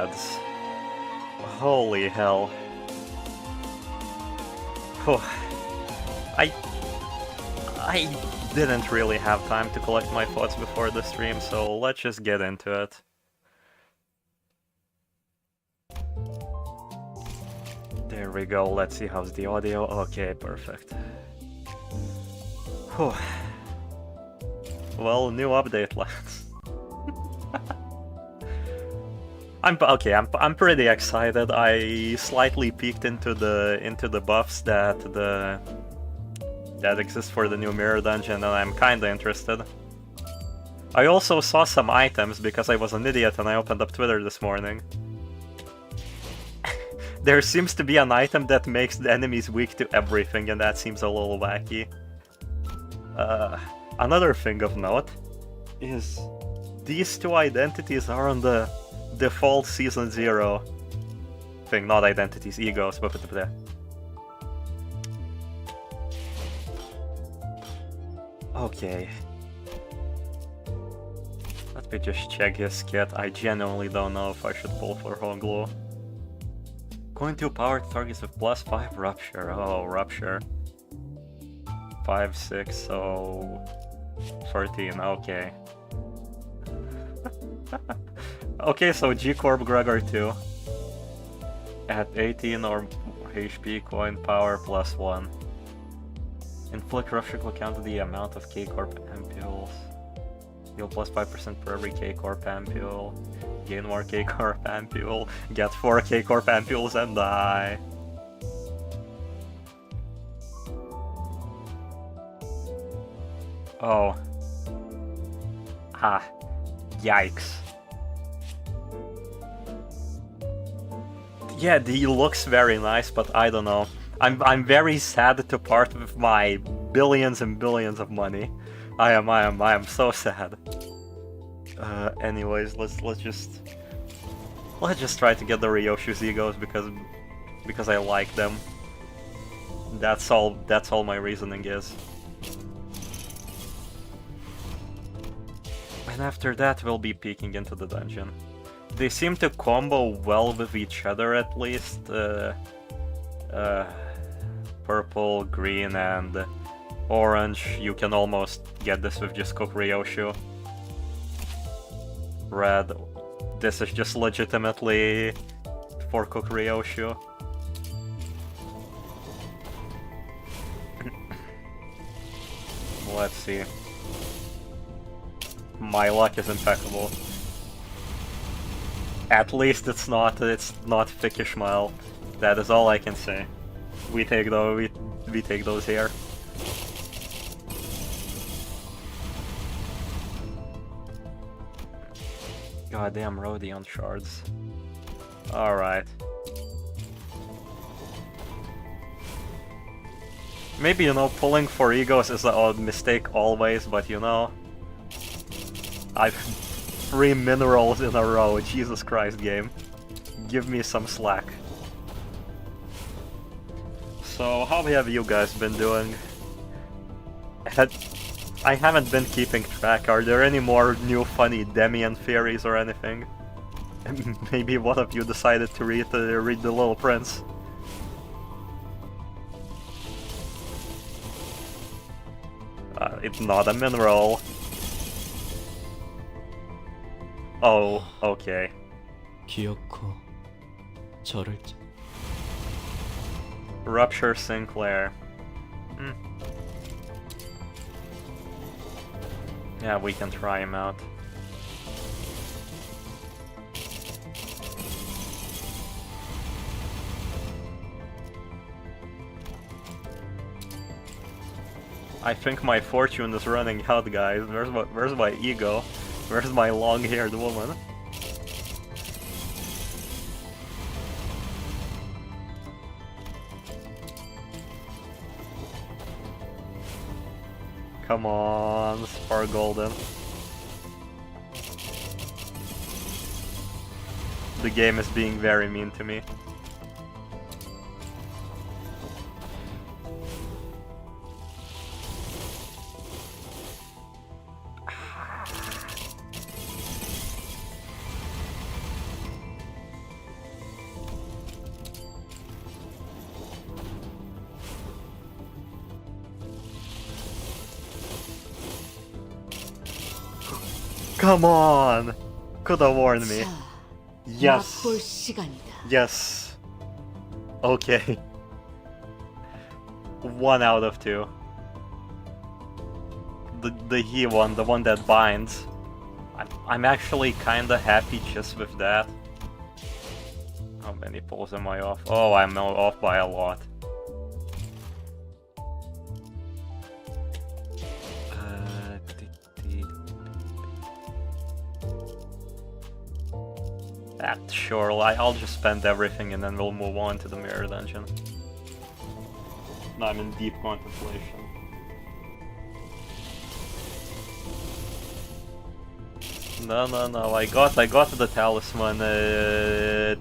reds. Holy hell. Whew. I didn't really have time to collect my thoughts before the stream, so let's just get into it. There we go, let's see how's the audio. Okay, perfect. Whew. Well, new update lads. I'm pretty excited. I slightly peeked into the buffs that exist for the new mirror dungeon, and I'm kinda interested. I also saw some items because I was an idiot and I opened up Twitter this morning. There seems to be an item that makes the enemies weak to everything, and that seems a little wacky. Another thing of note is these two identities are on the default Season 0 thing, not identities, egos, but okay. Let me just check his kit. I genuinely don't know if I should pull for Honglu. Going to power targets with +5 rupture. Oh, rupture. 5, 6, so 13, okay. Okay, so G-Corp Gregor 2. At 18 or HP, coin power +1. Inflict rupture will count the amount of K-Corp ampules. Heal +5% per every K-Corp ampule. Gain more K-Corp ampule. Get 4 K-Corp ampules and die. Oh. Ah. Yikes. Yeah, he looks very nice, but I don't know. I'm very sad to part with my billions and billions of money. I am so sad. Anyways, let's just try to get the Ryoshu's egos because I like them. That's all my reasoning is. And after that we'll be peeking into the dungeon. They seem to combo well with each other at least. Purple, green, and orange. You can almost get this with just Cook Ryoshu. Red. This is just legitimately for Cook Ryoshu. Let's see. My luck is impeccable. At least it's not Thick Ishmael. That is all I can say. We take those here. Goddamn Rhodion shards. Alright. Maybe, pulling for egos is a mistake always, but I've 3 minerals in a row. Jesus Christ, game. Give me some slack. So, how have you guys been doing? I haven't been keeping track. Are there any more new funny Demian theories or anything? Maybe one of you decided to read The Little Prince. It's not a mineral. Oh, okay. Rupture Sinclair. Yeah, we can try him out. I think my fortune is running out, guys. Where's my ego? Where's my long-haired woman? Come on, Spar Golden. The game is being very mean to me. Come on! Could have warned me. 자, Yes. 맛볼 시간이다. Yes. Okay. 1 out of 2. The he one, the one that binds. I'm actually kinda happy just with that. How many pulls am I off? Oh, I'm off by a lot. Sure, I'll just spend everything and then we'll move on to the mirror dungeon. I'm in deep contemplation. No, I got the talisman,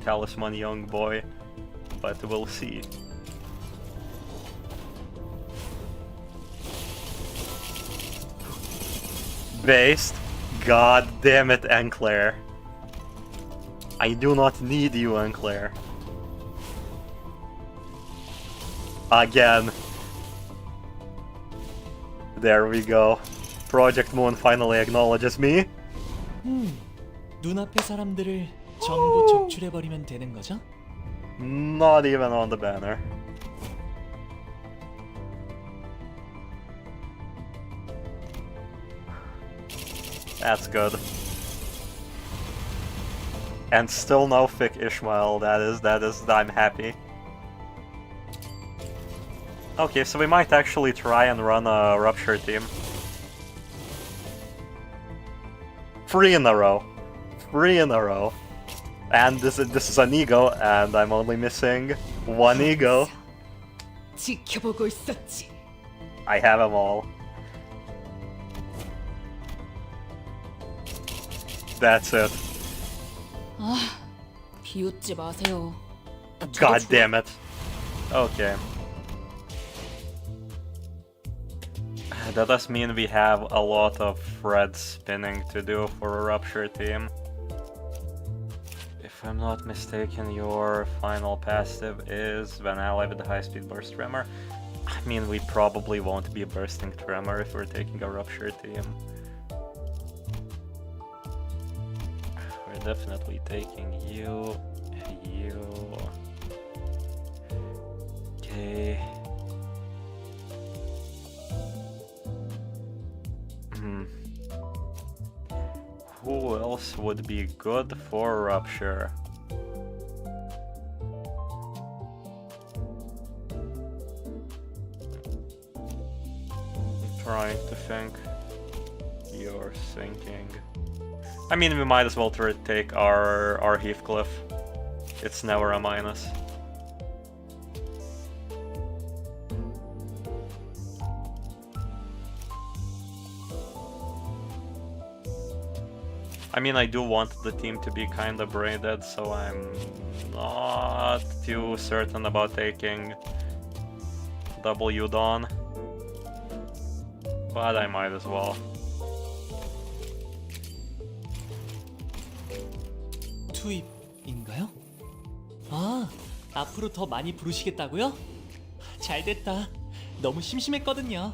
talisman young boy, but we'll see. Based? God damn it, Enclair. I do not need you, Enclair. Again. There we go. Project Moon finally acknowledges me. 눈앞의 사람들을 전부 적출해버리면 되는 거죠? Not even on the banner. That's good. And still no Fick Ishmael, that is, I'm happy. Okay, so we might actually try and run a Rupture team. 3 in a row. 3 in a row. And this is an ego, and I'm only missing 1 ego. 지켜보고 있었지. I have them all. That's it. 아, 비웃지 마세요. God damn it. Okay. That does mean we have a lot of thread spinning to do for a Rupture team. If I'm not mistaken, your final passive is when allied with the high-speed burst tremor. I mean, we probably won't be bursting tremor if we're taking a Rupture team. We're definitely taking you. Okay. Who else would be good for Rupture? I'm trying to think. You're thinking. I mean, we might as well take our Heathcliff. It's never a minus. I mean, I do want the team to be kinda braided, so I'm not too certain about taking W Dawn. But I might as well. 투입인가요? 아, 앞으로 더 많이 부르시겠다고요? 잘됐다. 너무 심심했거든요.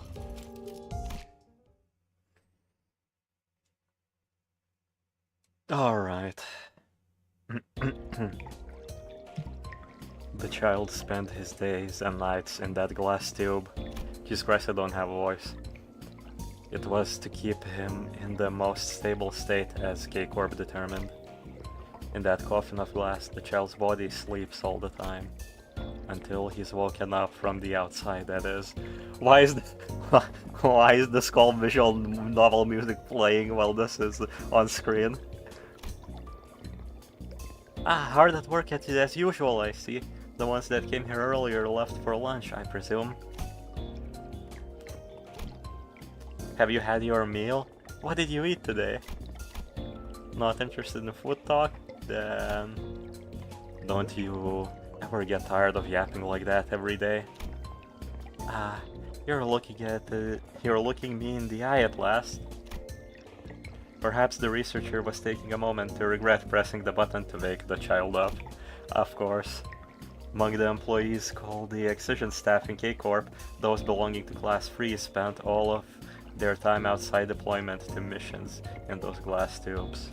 Alright. The child spent his days and nights in that glass tube. Jesus Christ, I don't have a voice. It was to keep him in the most stable state, as K-Corp determined. In that coffin of glass, the child's body sleeps all the time. Until he's woken up from the outside, that is. Why is the Skull visual novel music playing while this is on screen? Ah, hard at work as usual, I see. The ones that came here earlier left for lunch, I presume. Have you had your meal? What did you eat today? Not interested in food talk? Then... Don't you ever get tired of yapping like that every day? Ah, you're looking me in the eye at last. Perhaps the researcher was taking a moment to regret pressing the button to wake the child up. Of course. Among the employees called the Excision staff in K-Corp, those belonging to Class 3 spent all of their time outside deployment to missions in those glass tubes.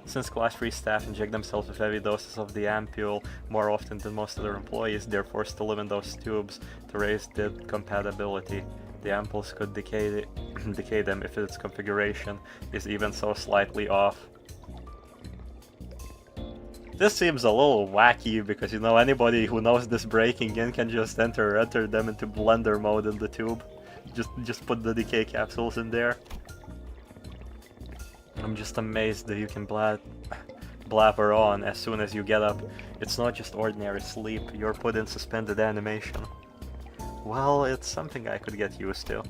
Since Class 3 staff inject themselves with heavy doses of the ampule more often than most other employees, they're forced to live in those tubes to raise the compatibility. The ampules could decay, decay them if its configuration is even so slightly off. This seems a little wacky because, you know, anybody who knows this breaking in can just enter them into blender mode in the tube. Just put the decay capsules in there. I'm just amazed that you can blabber on as soon as you get up. It's not just ordinary sleep, you're put in suspended animation. Well, it's something I could get used to.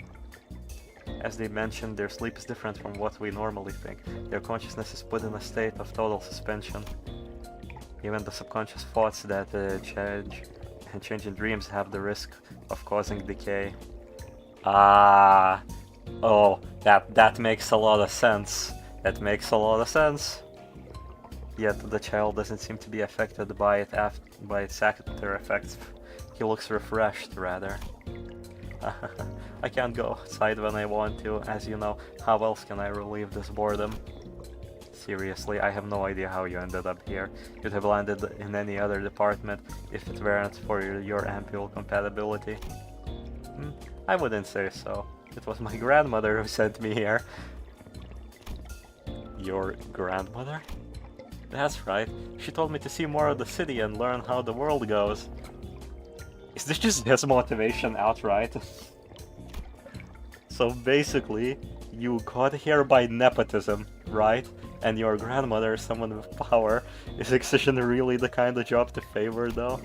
As they mentioned, their sleep is different from what we normally think. Their consciousness is put in a state of total suspension. Even the subconscious thoughts that change in dreams have the risk of causing decay. Ah, oh, that makes a lot of sense. That makes a lot of sense. Yet the child doesn't seem to be affected by its after effects. He looks refreshed, rather. I can't go outside when I want to, as you know. How else can I relieve this boredom? Seriously, I have no idea how you ended up here. You'd have landed in any other department if it weren't for your ampule compatibility. I wouldn't say so. It was my grandmother who sent me here. Your grandmother? That's right. She told me to see more of the city and learn how the world goes. Is this just his motivation outright? So basically, you got here by nepotism, right? And your grandmother, someone with power. Is excision really the kind of job to favor, though?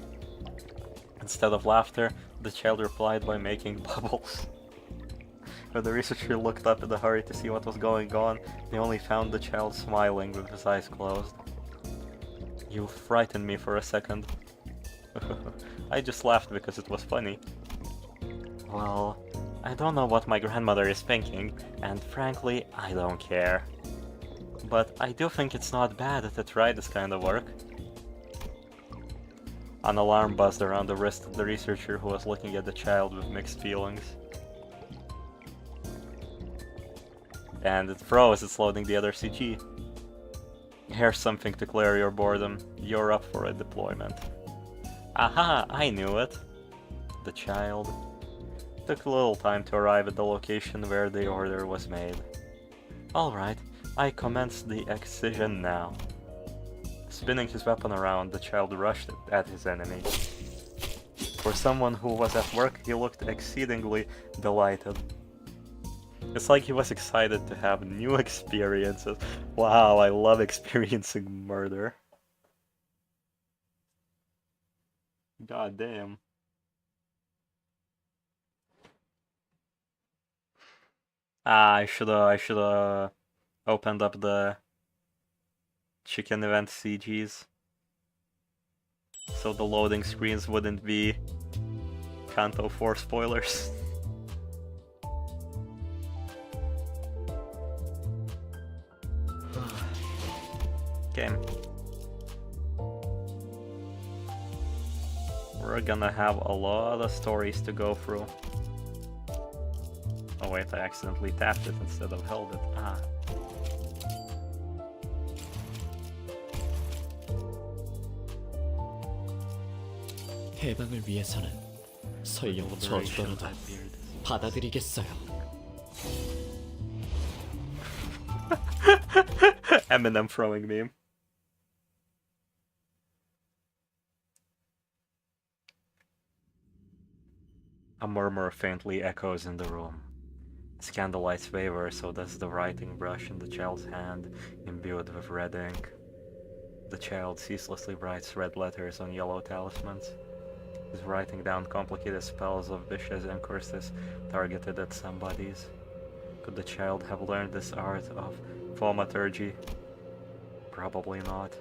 Instead of laughter, the child replied by making bubbles. When the researcher looked up in a hurry to see what was going on, they only found the child smiling with his eyes closed. You frightened me for a second. I just laughed because it was funny. Well, I don't know what my grandmother is thinking, and frankly, I don't care. But I do think it's not bad to try this kind of work. An alarm buzzed around the wrist of the researcher who was looking at the child with mixed feelings. And it froze, it's loading the other CG. Here's something to clear your boredom. You're up for a deployment. Aha, I knew it. The child took a little time to arrive at the location where the order was made. Alright, I commence the excision now. Spinning his weapon around, the child rushed at his enemy. For someone who was at work, he looked exceedingly delighted. It's like he was excited to have new experiences. Wow, I love experiencing murder. God damn. Ah, I shoulda opened up the chicken event CGs. So the loading screens wouldn't be Kanto 4 spoilers. Okay. We're gonna have a lot of stories to go through. Oh wait, I accidentally tapped it instead of held it. Ah. 해방을 위해서는 설령 저주더라도 받아들이겠어요. Eminem throwing meme. A murmur faintly echoes in the room. As candlelight's waver, so does the writing brush in the child's hand, imbued with red ink. The child ceaselessly writes red letters on yellow talismans. He's writing down complicated spells of wishes and curses targeted at some bodies. Could the child have learned this art of thaumaturgy? Probably not.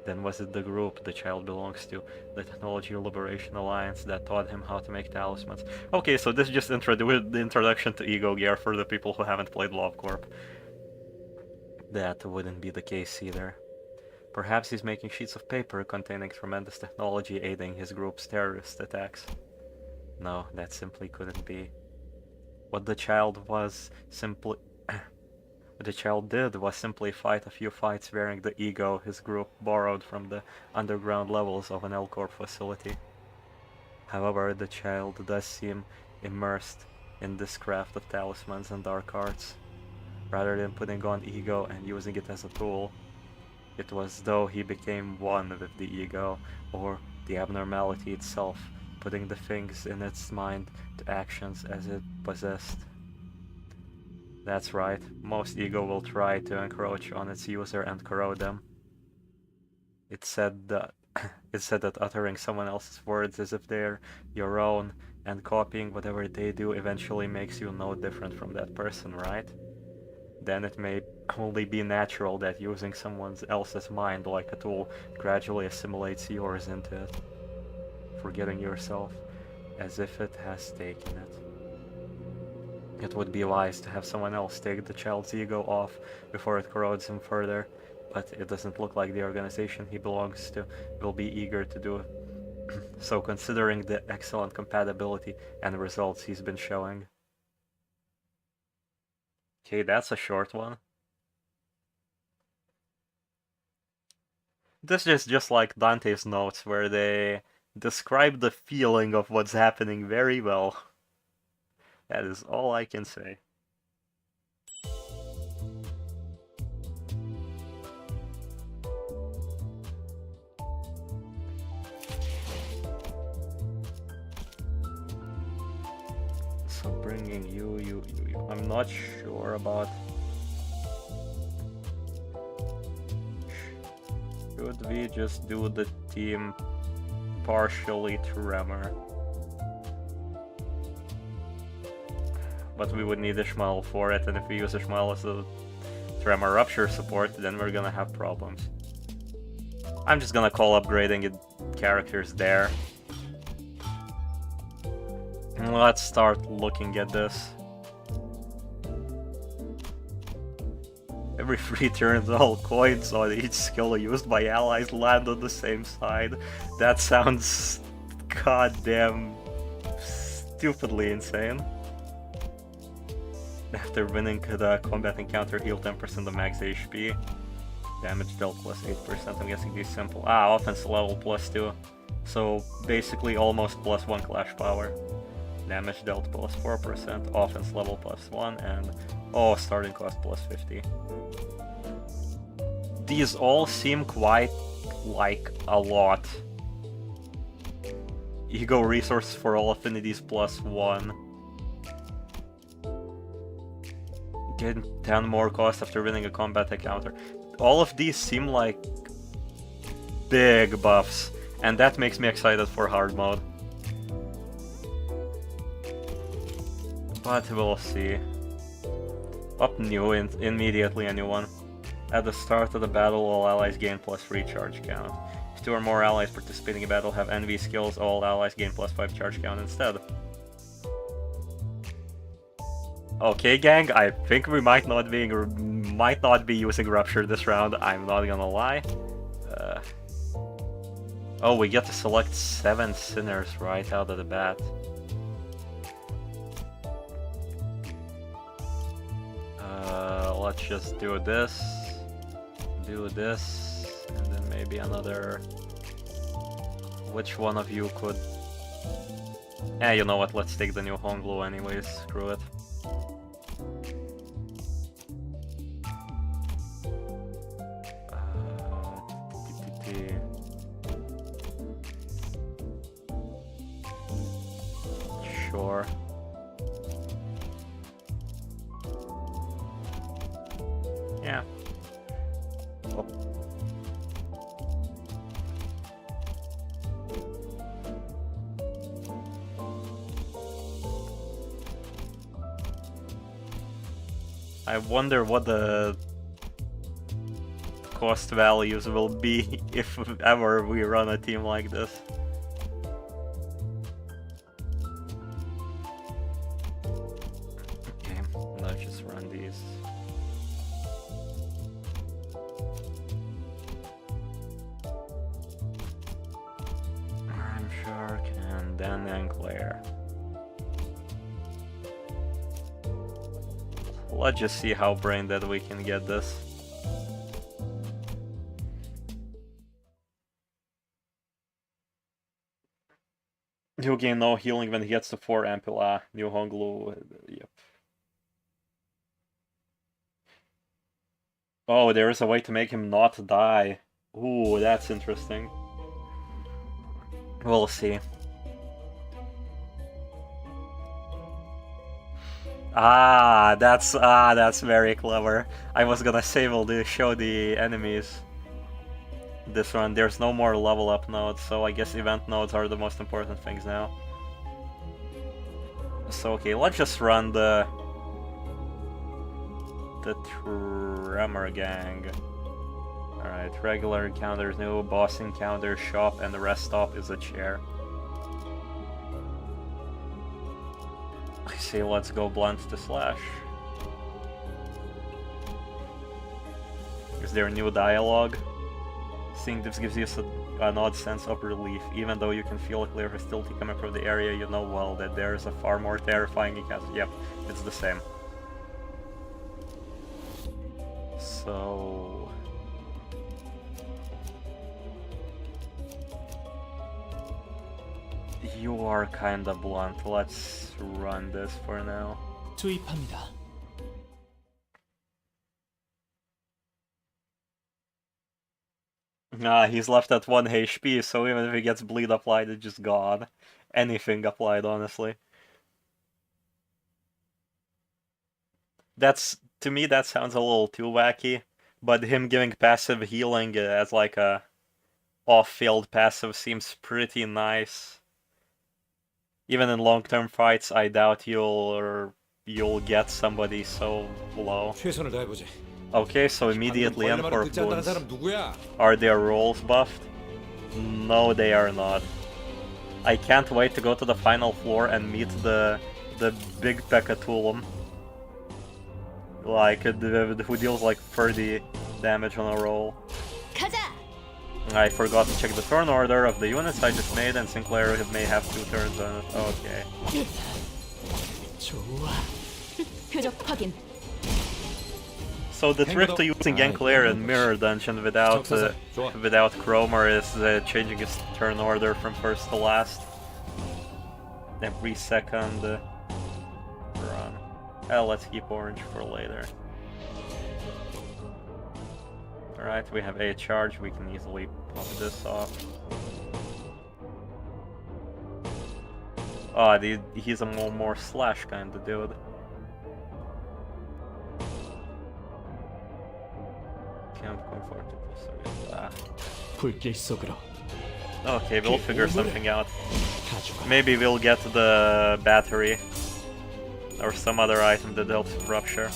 Then was it the group the child belongs to, the Technology Liberation Alliance, that taught him how to make talismans? Okay, so this just introduced the introduction to Ego Gear for the people who haven't played Love Corp. That wouldn't be the case either. Perhaps he's making sheets of paper containing tremendous technology aiding his group's terrorist attacks. No, that simply couldn't be. What the child was simply what the child did was simply fight a few fights wearing the ego his group borrowed from the underground levels of an L-Corp facility. However, the child does seem immersed in this craft of talismans and dark arts. Rather than putting on ego and using it as a tool, it was though he became one with the ego, or the abnormality itself, putting the things in its mind to actions as it possessed. That's right, most ego will try to encroach on its user and corrode them. It said that uttering someone else's words as if they're your own and copying whatever they do eventually makes you no different from that person, right? Then it may only be natural that using someone else's mind like a tool gradually assimilates yours into it, forgetting yourself as if it has taken it. It would be wise to have someone else take the child's ego off before it corrodes him further, but it doesn't look like the organization he belongs to will be eager to do it. So considering the excellent compatibility and results he's been showing. Okay, that's a short one. This is just like Dante's notes, where they describe the feeling of what's happening very well. That is all I can say. So bringing you. I'm not sure about... Should we just do the team partially Tremor? But we would need Ishmael for it, and if we use Ishmael as a Tremor Rupture support, then we're gonna have problems. I'm just gonna call upgrading it characters there. And let's start looking at this. Every 3 turns, all coins on each skill used by allies land on the same side. That sounds goddamn stupidly insane. After winning the combat encounter, heal 10% of max HP. Damage dealt plus 8%, I'm guessing these simple. Offense level plus 2. So basically almost plus 1 clash power. Damage dealt plus 4%, offense level plus 1, and starting cost plus 50. These all seem quite like a lot. Ego resources for all affinities plus 1. Getting 10 more cost after winning a combat encounter. All of these seem like big buffs, and that makes me excited for hard mode. But we'll see. Up new, immediately a new one. At the start of the battle, all allies gain plus 3 charge count. If 2 or more allies participating in battle have envy skills, all allies gain plus 5 charge count instead. Okay, gang, I think we might not be using Rupture this round, I'm not gonna lie. We get to select 7 Sinners right out of the bat. Let's just do this, and then maybe another... Which one of you could... you know what, let's take the new home glue anyways, screw it. Sure. Yeah. Oh. I wonder what the cost values will be if ever we run a team like this. Okay, let's just run these. Shark and then Enclair. Let's just see how brain dead we can get this. He'll gain no healing when he gets to 4 Ampula. New Honglu. Yep. Oh, there is a way to make him not die. Ooh, that's interesting. We'll see. That's very clever. I was gonna say we'll show the enemies this run. There's no more level up nodes, so I guess event nodes are the most important things now. So okay, let's just run the Tremor Gang. Alright, regular encounters, new boss encounter, shop, and the rest stop is a chair. I say let's go blunt to slash. Is there new dialogue? Seeing this gives you an odd sense of relief. Even though you can feel a clear hostility coming from the area, you know well that there is a far more terrifying encounter. Yep, it's the same. So... you are kinda blunt. Let's run this for now. 투입합니다. He's left at 1 HP, so even if he gets bleed applied, it's just gone. Anything applied, honestly. To me, that sounds a little too wacky, but him giving passive healing as like a off-field passive seems pretty nice. Even in long-term fights, I doubt you'll get somebody so low. 최선을 다해보지. Okay, so immediately Emperor Boons. Are their rolls buffed? No, they are not. I can't wait to go to the final floor and meet the big Pekatulum. Like, who deals like 30 damage on a roll. I forgot to check the turn order of the units I just made, and Sinclair may have 2 turns on it. Okay. 좋아. 표적 확인. So the trick to using Ganclair in Mirror Dungeon without Cromer is changing his turn order from first to last. Every second run. Let's keep orange for later. Alright, we have a charge, we can easily pop this off. He's a more slash kind of dude. Can't comfortable, so 불길 속으로. okay, we'll figure something out. Maybe we'll get the battery or some other item that helps rupture.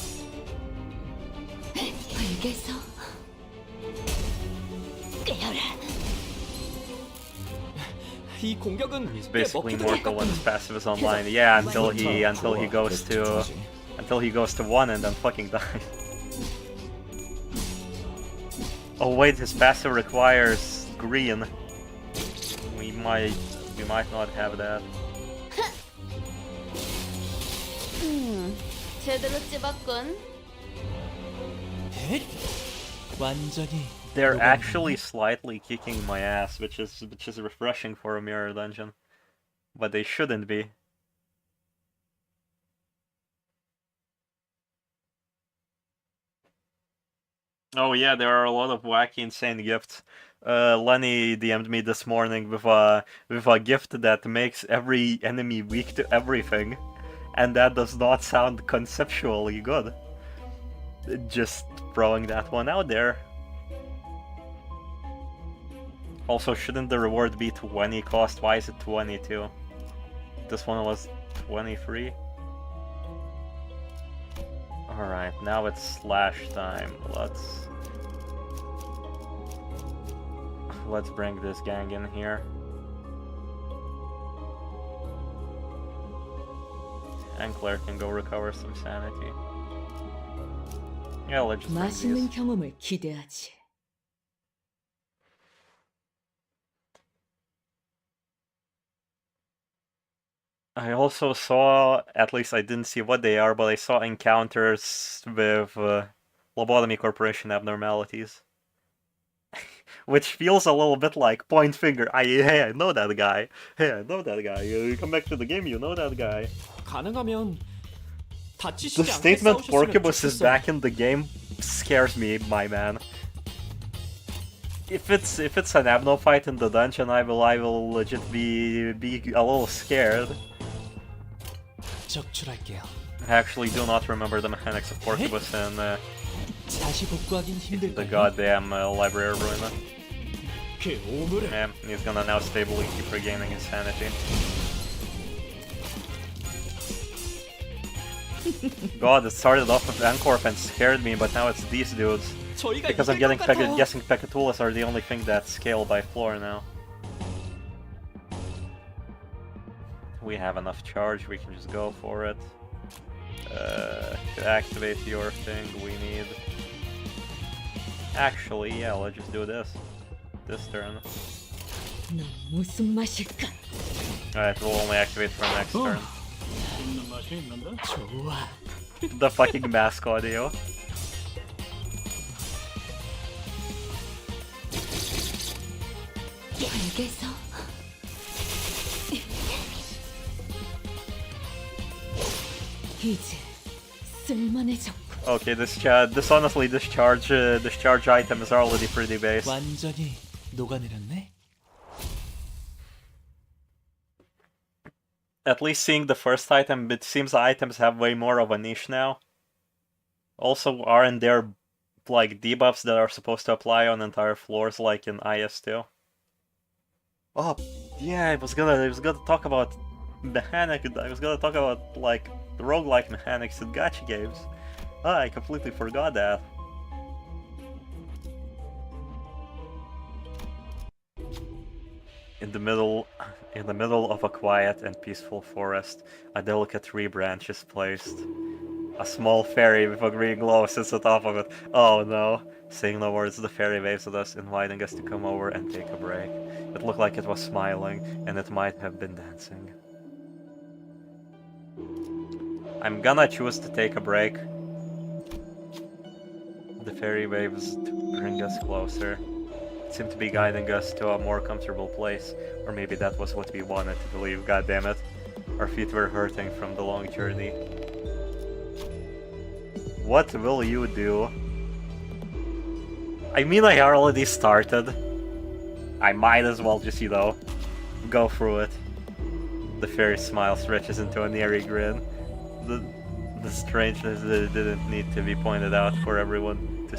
이 공격은 He's basically mortal when his passive is online. Yeah, until he goes to 1 and then fucking dies. Oh wait, his passive requires green. We might not have that. 제대로 찝었군. 완전히. They're actually slightly kicking my ass, which is refreshing for a mirror dungeon, but they shouldn't be. Oh yeah, there are a lot of wacky, insane gifts. Lenny DM'd me this morning with a gift that makes every enemy weak to everything, and that does not sound conceptually good. Just throwing that one out there. Also, shouldn't the reward be 20 cost? Why is it 22? This one was 23. Alright, now it's slash time. Let's bring this gang in here. And Claire can go recover some sanity. Yeah, let's just bring 맛있는 these. 경험을 기대하지. I also saw, at least I didn't see what they are, but I saw encounters with Lobotomy Corporation abnormalities. Which feels a little bit like point finger. Hey, I know that guy. Hey, I know that guy. You come back to the game, you know that guy. 가능하면 The 다치시지 않게 statement 싸우셨으면 Porcubus is 좋겠어요. back in the game scares me, my man. If it's an abno fight in the dungeon, I will legit be a little scared. 적출할게요. I actually do not remember the mechanics of Porcubus in 다시 복구하긴 the 힘들까요? goddamn Library Ruin. 그 오물을 Yeah, he's gonna now stably keep regaining his sanity. God, it started off with Ancorp and scared me, but now it's these dudes. 저희가 Because I'm 이길 것 같아요. guessing Pekatulas are the only thing that scale by floor now. We have enough charge, we can just go for it. To activate your thing, we need... Actually, yeah, let's just do this. This turn. 넌 무슨 맛일까? Alright, we'll only activate for next turn. 좋아. The fucking mask audio. 알겠어. 이제 쓸만해졌고. Okay, this honestly, this charge item is already pretty base. 완전히 녹아내렸네. At least seeing the first item, it seems the items have way more of a niche now. Also, aren't there like debuffs that are supposed to apply on entire floors like in IS2? Oh, yeah, I was gonna talk about mechanic. I was gonna talk about like roguelike mechanics in gacha games. Ah, I completely forgot that. In the middle of a quiet and peaceful forest, a delicate tree branch is placed. A small fairy with a green glow sits atop of it. Oh no. Saying no words, the fairy waves at us, inviting us to come over and take a break. It looked like it was smiling, and it might have been dancing. I'm gonna choose to take a break. The fairy waves bring us closer. It seemed to be guiding us to a more comfortable place. Or maybe that was what we wanted to believe, goddammit. Our feet were hurting from the long journey. What will you do? I mean, I already started. I might as well just, you know, go through it. The fairy smile stretches into an eerie grin. The strangeness didn't need to be pointed out for everyone to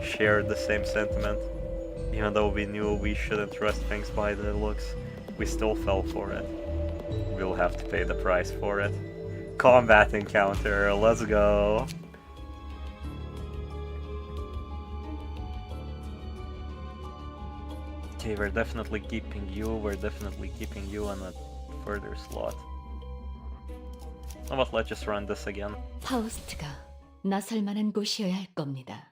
share the same sentiment. Even though we knew we shouldn't trust things by their looks, we still fell for it. We'll have to pay the price for it. Combat encounter, let's go! Okay, we're definitely keeping you on a further slot. How about let's just run this again. 파우스트가 나설 만한 곳이어야 할 겁니다.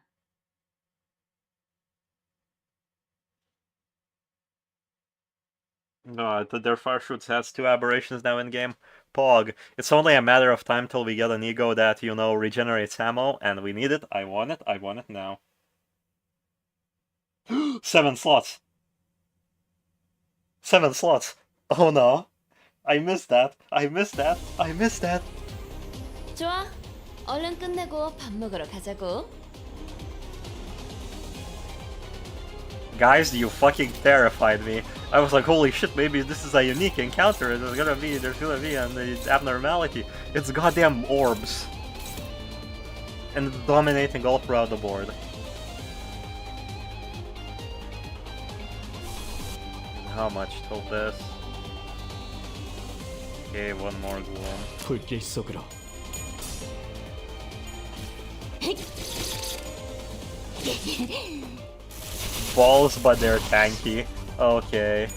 No, their fire shoots has 2 aberrations now in game. Pog. It's only a matter of time till we get an ego that, you know, regenerates ammo, and we need it. I want it now. 7 slots. 7 slots. Oh no. I missed that. 좋아. 얼른 끝내고 밥 먹으러 가자고. Guys, you fucking terrified me. I was like, holy shit, maybe this is a unique encounter. There's gonna be an abnormality. It's goddamn orbs. And dominating all throughout the board. How much till this? Okay, one more gloom. 불길 속으로. Balls, but they're tanky. Okay.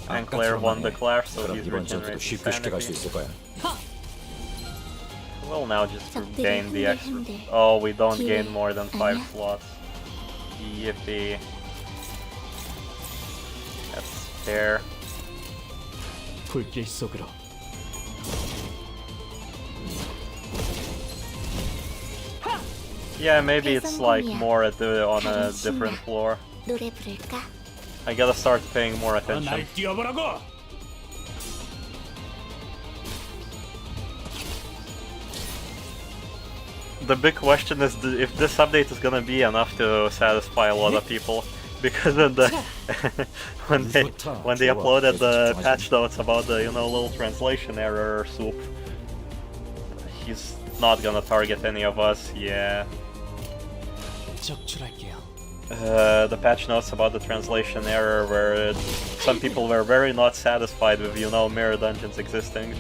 And Claire won the clash so 그럼 he's 이번 전투도 regenerating 쉽게 쉽게 갈 수 sanity. 있을 거야. Well, now just to 적들이 gain the extra. 흔들흔들 Oh, we don't gain 기회 more than 5 아니야? slots. Yippee. That's fair. 불길 속으로. Yeah, maybe it's like 해성공이야. more at on a 다른 different 신나. floor. 노래 부를까? I gotta start paying more attention. 뛰어보라고. The big question is if this update is gonna be enough to satisfy a lot of people. Because in the when they uploaded the patch notes about the little translation error soup, he's not gonna target any of us. Yeah. 적출할게요. The patch notes about the translation error where some people were very not satisfied with mirror dungeons existing.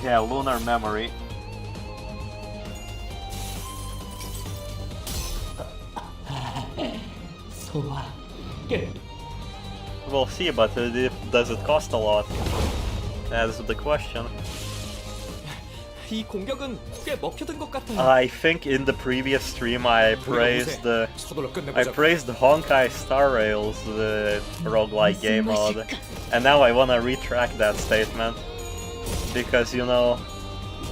Yeah, lunar memory. 소화 끝. We'll see, but does it cost a lot? That's the question. 이 공격은 꽤 먹혀든 것 같아요. I think in the previous stream I praised 서둘러 I 끝내보자. praised Honkai Star Rails, the roguelike game mode, and now I wanna retract that statement because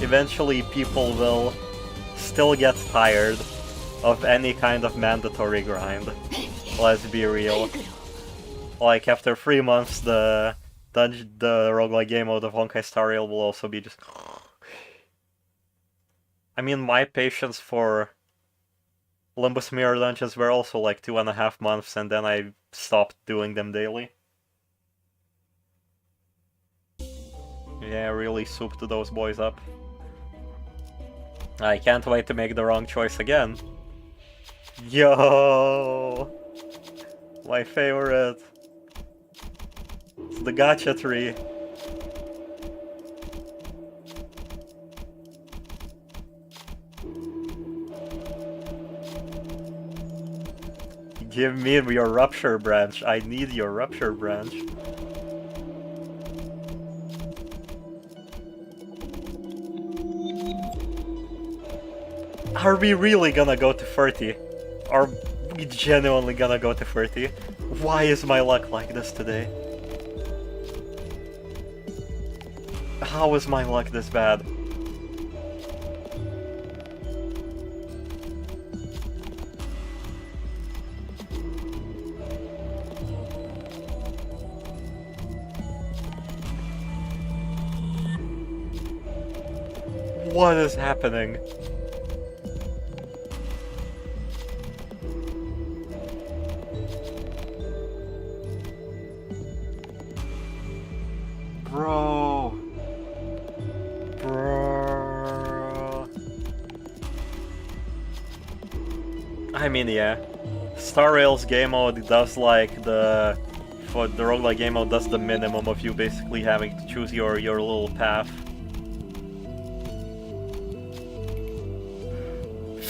eventually people will still get tired of any kind of mandatory grind. Let's be real. Like after 3 months, the roguelike game mode of Honkai Star Rail will also be just. I mean, my patience for Limbus Mirror Dungeons were also like 2.5 months, and then I stopped doing them daily. Yeah, really souped those boys up. I can't wait to make the wrong choice again. Yo! My favorite. It's the gacha tree. Give me your rupture branch. I need your rupture branch. Are we really gonna go to 30? Are we genuinely gonna go to 30? Why is my luck like this today? How is my luck this bad? What is happening? Bro. I mean, yeah. Star Rail's game mode does like for the roguelike game mode does the minimum of you basically having to choose your little path.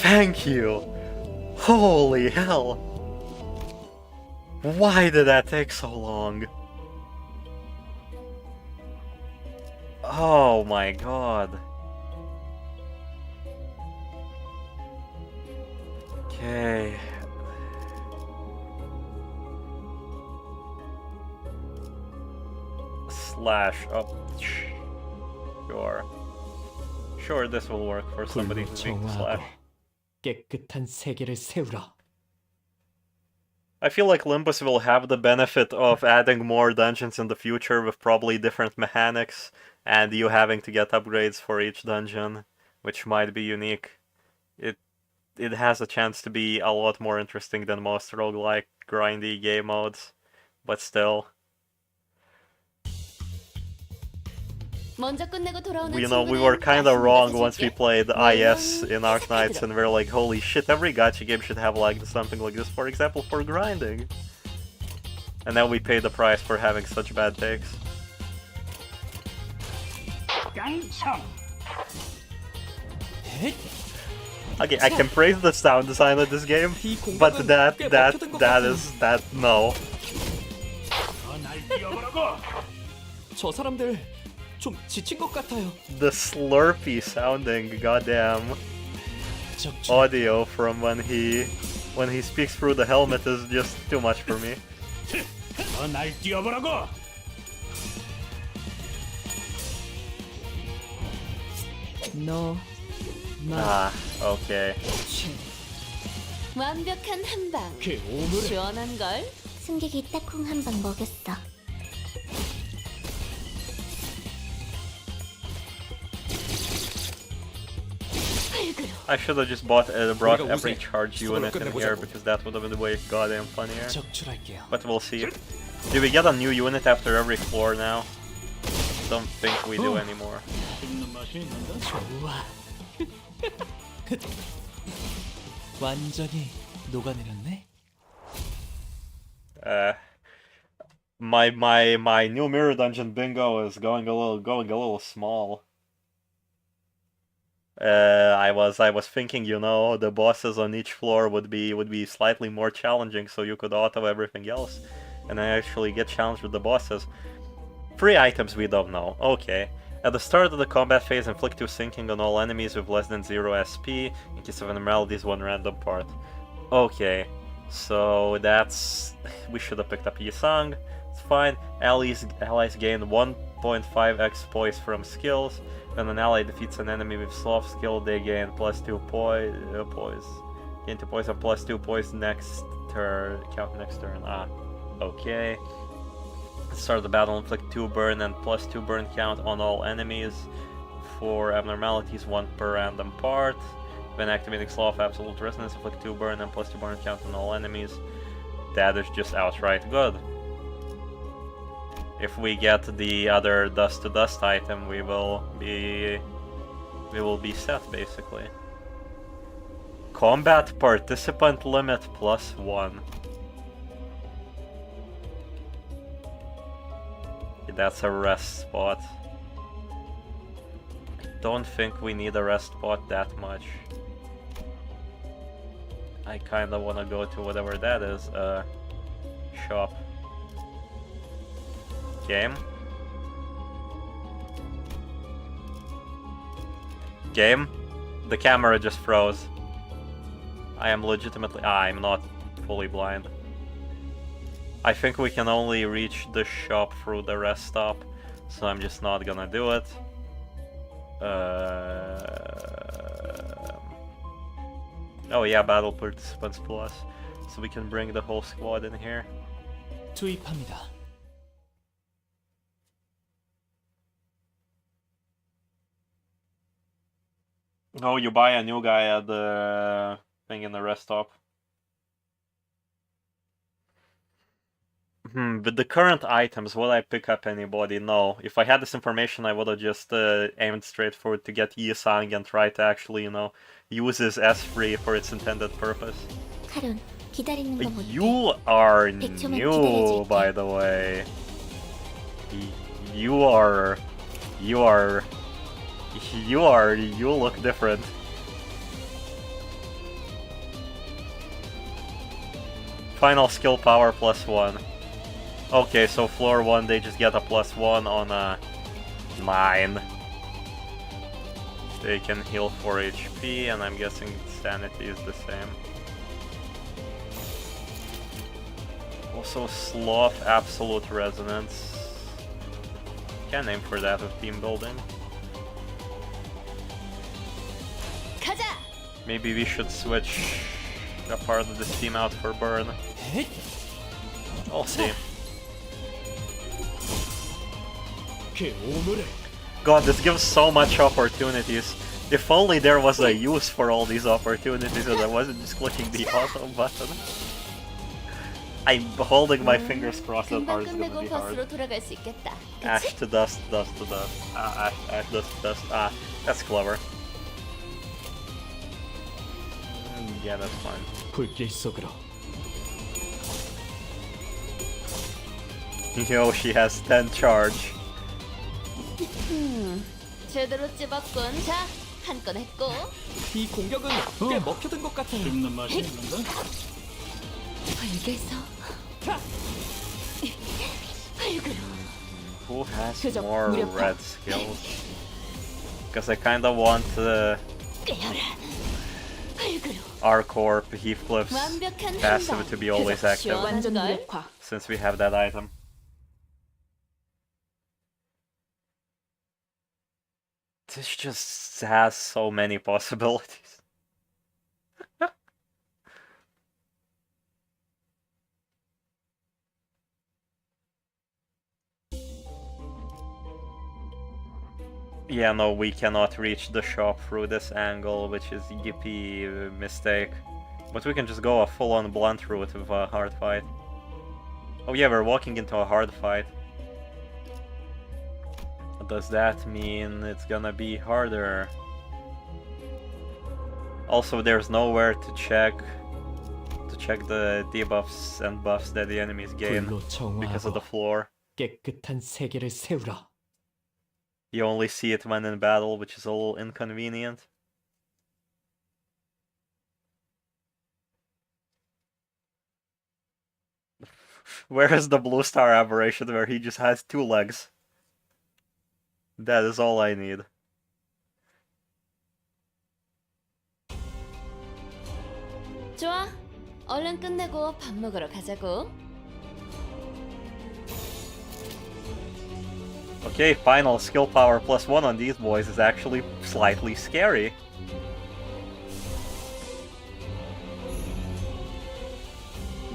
Thank you! Holy hell! Why did that take so long? Oh my god. Okay. Slash up. Sure. Sure, this will work for somebody 불로 who's weak to 정화하고 slash. 깨끗한 세계를 세우라. I feel like Limbus will have the benefit of adding more dungeons in the future with probably different mechanics, and you having to get upgrades for each dungeon, which might be unique. It has a chance to be a lot more interesting than most roguelike grindy game modes, but still. 먼저 끝내고 돌아오는 We were kind of wrong once we played IS in Arc Knights, and we're like, holy shit, every gacha game should have like something like this, for example, for grinding. And now we pay the price for having such bad takes. Okay, I can praise the sound design of this game, but that no. 저 사람들 좀 지친 것 같아요. The slurpy sounding goddamn 적중. audio from when he speaks through the helmet is just too much for me. 날 뛰어보라고. 너 Ah, okay. 완벽한 한방. 그 오물에 시원한 걸. 승객이 딱콩 한 방 먹였어. I should have just brought 우리가 every 우세. charge unit in here because that would have been way goddamn funnier. 적출할게요. But we'll see. Do we get a new unit after every floor now? Don't think we do anymore. 있는 맛이 있는데. 좋아. 완전히 녹아내렸네. My new mirror dungeon bingo is going a little small. I was thinking, you know, the bosses on each floor would be slightly more challenging, so you could auto everything else, and I actually get challenged with the bosses. 3 items we don't know. Okay. At the start of the combat phase, inflict 2 sinking on all enemies with less than 0 SP. In case of abnormalities, 1 random part. Okay. So that's... we should have picked up Yisang. It's fine. Allies gain 1.5x poise from skills. When an ally defeats an enemy with sloth skill, they gain +2 poise. Gain 2 poise and +2 poise next turn. Count next turn. Ah. Okay. Start the battle, inflict 2 burn and +2 burn count on all enemies. For abnormalities, 1 per random part. When activating Sloth Absolute Resonance, inflict 2 burn and +2 burn count on all enemies. That is just outright good. If we get the other Dust to Dust item, we will be set basically. Combat participant limit +1. That's a rest spot. I don't think we need a rest spot that much. I kinda wanna go to whatever that is, shop. Game? Game? The camera just froze. I am legitimately... I'm not fully blind. I think we can only reach the shop through the rest stop, so I'm just not gonna do it. Oh yeah, battle participants plus, so we can bring the whole squad in here. 투입합니다. Oh, you buy a new guy at the thing in the rest stop. With the current items, will I pick up anybody? No. If I had this information, I would have just aimed straight for it to get Yisang and try to actually, you know, use his S3 for its intended purpose. 카론, 기다리는 거 못해. You are 백초만 new, 기다려줄게. by the way. You look different. Final skill power +1. Okay, so floor 1 they just get a +1 on a 9. They can heal 4 HP, and I'm guessing sanity is the same. Also Sloth Absolute Resonance. Can't aim for that with team building. 가자. Maybe we should switch a part of this team out for burn. I'll see. 그 오물에 God, this gives so much opportunities. If only there was a use for all these opportunities and I wasn't just clicking the auto button. I'm holding my fingers crossed that 금방 hard is gonna 끝내고 be hard. 버스로 돌아갈 수 있겠다. Ash 그치? to dust, dust to dust. Ash, dust to dust. Ah, that's clever. Yeah, that's fine. 불길 속으로. Yo, she has 10 charge. 제대로 찝었군. 자, 한 건 했고. 이 공격은 꽤 먹혀든 것 같아요. 씹는 맛이 있는데? 벌게서. 활그로. Who has 그저 more 무력화. red skills? Because I kinda want 꿰어라. 활그로. our corp Heathcliff's 완벽한 passive 한방. to be always 그저 active 완전 무력화. since we have that item. This just has so many possibilities. Yeah, no, we cannot reach the shop through this angle, which is yippee mistake. But we can just go a full-on blunt route with a hard fight. Oh yeah, we're walking into a hard fight. Does that mean it's gonna be harder? Also, there's nowhere to check the debuffs and buffs that the enemies gain 불로 because of the 정화하고 floor. 깨끗한 세계를 세우라. You only see it when in battle, which is a little inconvenient. Where is the blue star aberration where he just has 2 legs? That is all I need. 좋아. 얼른 끝내고 밥 먹으러 가자고. Okay, final skill power +1 on these boys is actually slightly scary.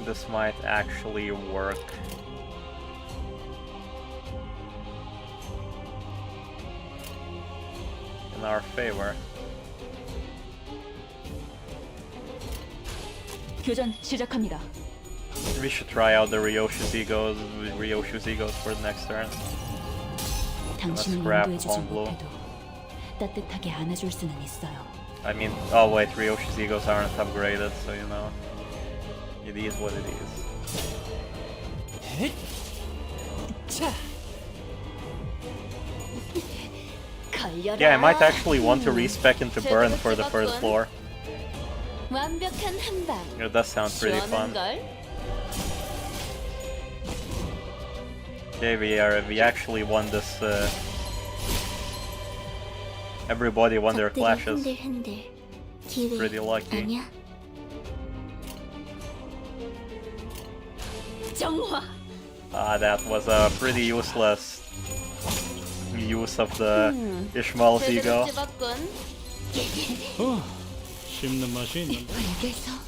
This might actually work. In our favor. 교전 시작합니다. We should try out the Ryoshu's egos for the next turn. 당신을 scrap 인도해주지 Honglu. 못해도 따뜻하게 안아줄 수는 있어요. I mean, oh wait, Ryoshu's egos aren't upgraded, so you know. It is what it is. 자, 걸려라. Yeah, I might actually want to respec into Burn for the first floor. 완벽한 한방. It does sound pretty fun. 시원한걸? Okay, we actually won this. Everybody won their 적들이 clashes. 흔들흔들. 기회 Pretty lucky. 아니야? 정화. That was a pretty useless use of the Ishmael's ego. 제대로 집었군. 씹는 맛이 있는데? 벌게서.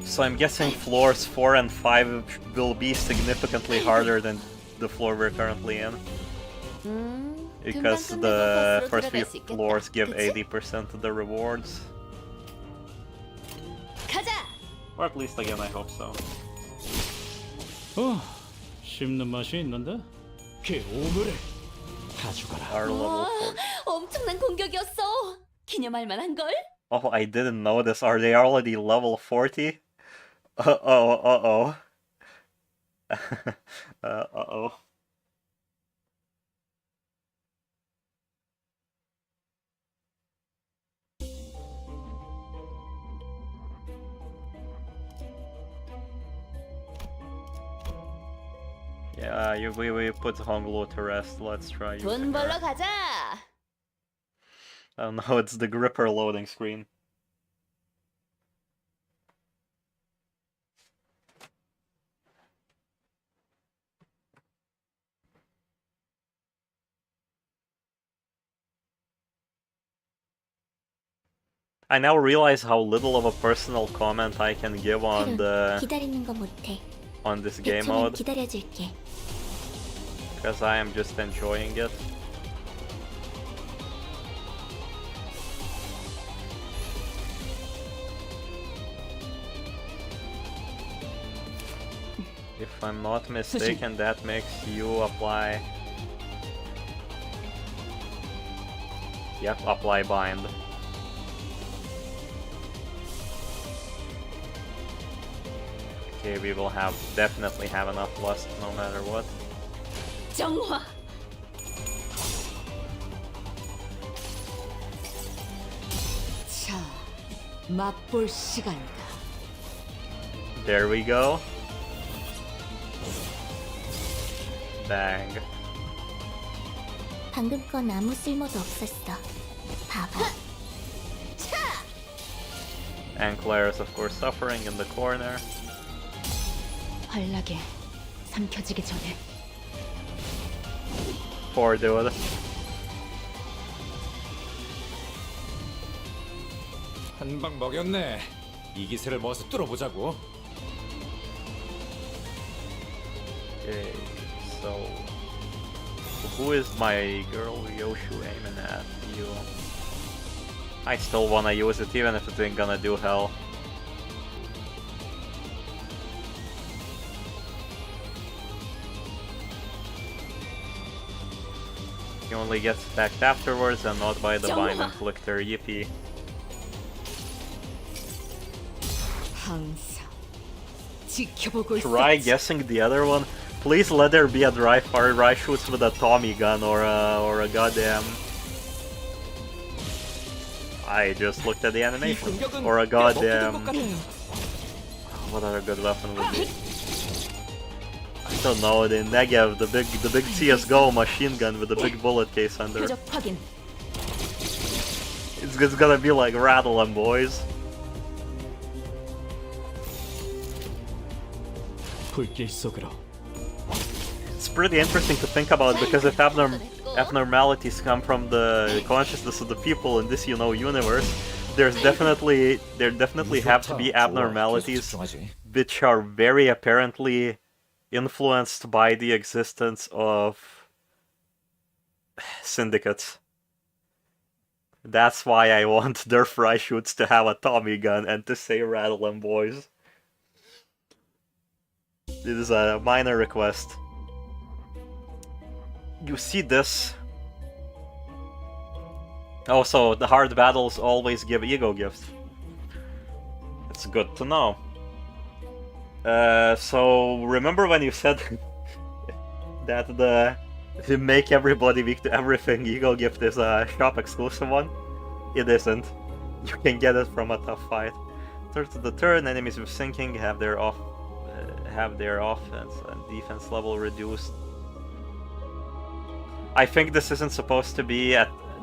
So I'm guessing floors 4 and 5 will be significantly harder than the floor we're currently in. Because 금방 끝내고 the 버스로 first few 들어갈 수 있겠다. floors give 그치? 80% of the rewards. 가자. Or at least again, I hope so. 씹는 맛이 있는데? 그 오물을 다 죽어라. Our level 와, 4. 엄청난 공격이었어. 기념할 만한 걸? Oh, I didn't notice. Are they already level 40? Uh-oh. Uh-oh. Yeah, we put Honglu to rest. Let's try 돈 using 벌러 her. 가자. Oh no, it's the gripper loading screen. I now realize how little of a personal comment I can give on 하룬, 기다리는 거 못해. this game 1초만 mode 기다려줄게. because I am just enjoying it. If I'm not mistaken, that makes you apply. Yep, apply bind. Okay, we will definitely have enough lust no matter what. 정화. 맛볼 시간이다. There we go. Bang. 방금 건 아무 쓸모도 없었어. 바보. And Claire is of course suffering in the corner. 환락에 삼켜지기 전에. Poor dude. 한 방 먹였네. 이 기세를 모아서 뚫어보자고. Okay, so who is my girl Yoshu aiming at? You. I still wanna use it even if it ain't gonna do hell. He only gets attacked afterwards and not by the Bind Inflictor, yippee. 항상 지켜보고 Try 있었지. guessing the other one. Please let there be a dry fire Rai shoots with a Tommy gun or a goddamn. I just looked at the animation. Or a goddamn. What other good weapon would be? I don't know. The Negev, the big CS:GO machine gun with the big bullet case under. 표적 확인. It's gonna be like rattle 'em, boys. 불길 속으로. It's pretty interesting to think about because if abnormalities come from the consciousness of the people in this, universe, there definitely have to be abnormalities which are very apparently influenced by the existence of syndicates. That's why I want their fry shoots to have a Tommy gun and to say rattle 'em, boys. It is a minor request. You see this. Also, the hard battles always give ego gifts. It's good to know. So remember when you said that to make everybody weak to everything ego gift is a shop exclusive one? It isn't. You can get it from a tough fight. Third to the turn, enemies with sinking have their offense and defense level reduced. I think this isn't supposed to be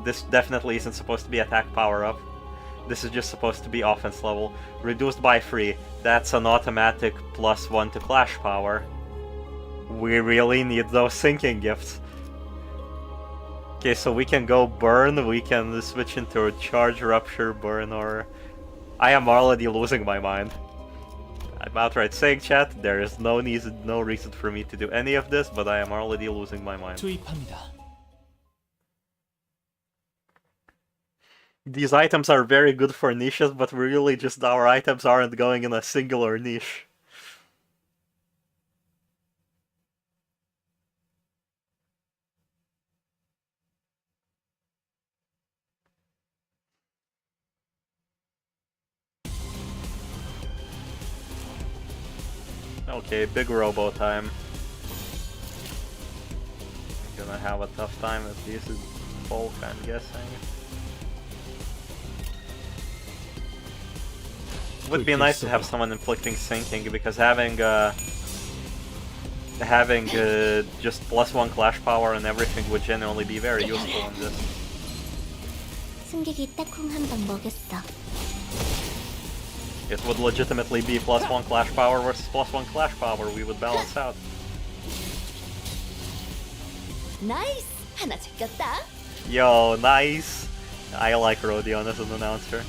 this definitely isn't supposed to be attack power up. This is just supposed to be offense level. Reduced by 3. That's an automatic +1 to clash power. We really need those sinking gifts. Okay, so we can go burn, we can switch into charge, rupture, burn, or... I am already losing my mind. I'm outright saying, chat, there is no reason for me to do any of this, but I am already losing my mind. 투입합니다. These items are very good for niches, but really just our items aren't going in a singular niche. Okay, big robo time. Gonna have a tough time with these folk, I'm guessing. Would be nice to have someone inflicting sinking, because having just +1 clash power and everything would genuinely be very useful in this. 승객이 딱콩 한 방 먹였어. It would legitimately be +1 clash power versus +1 clash power. We would balance out. 나이스! 하나 제꼈다. Yo, nice! I like Rodion as an announcer.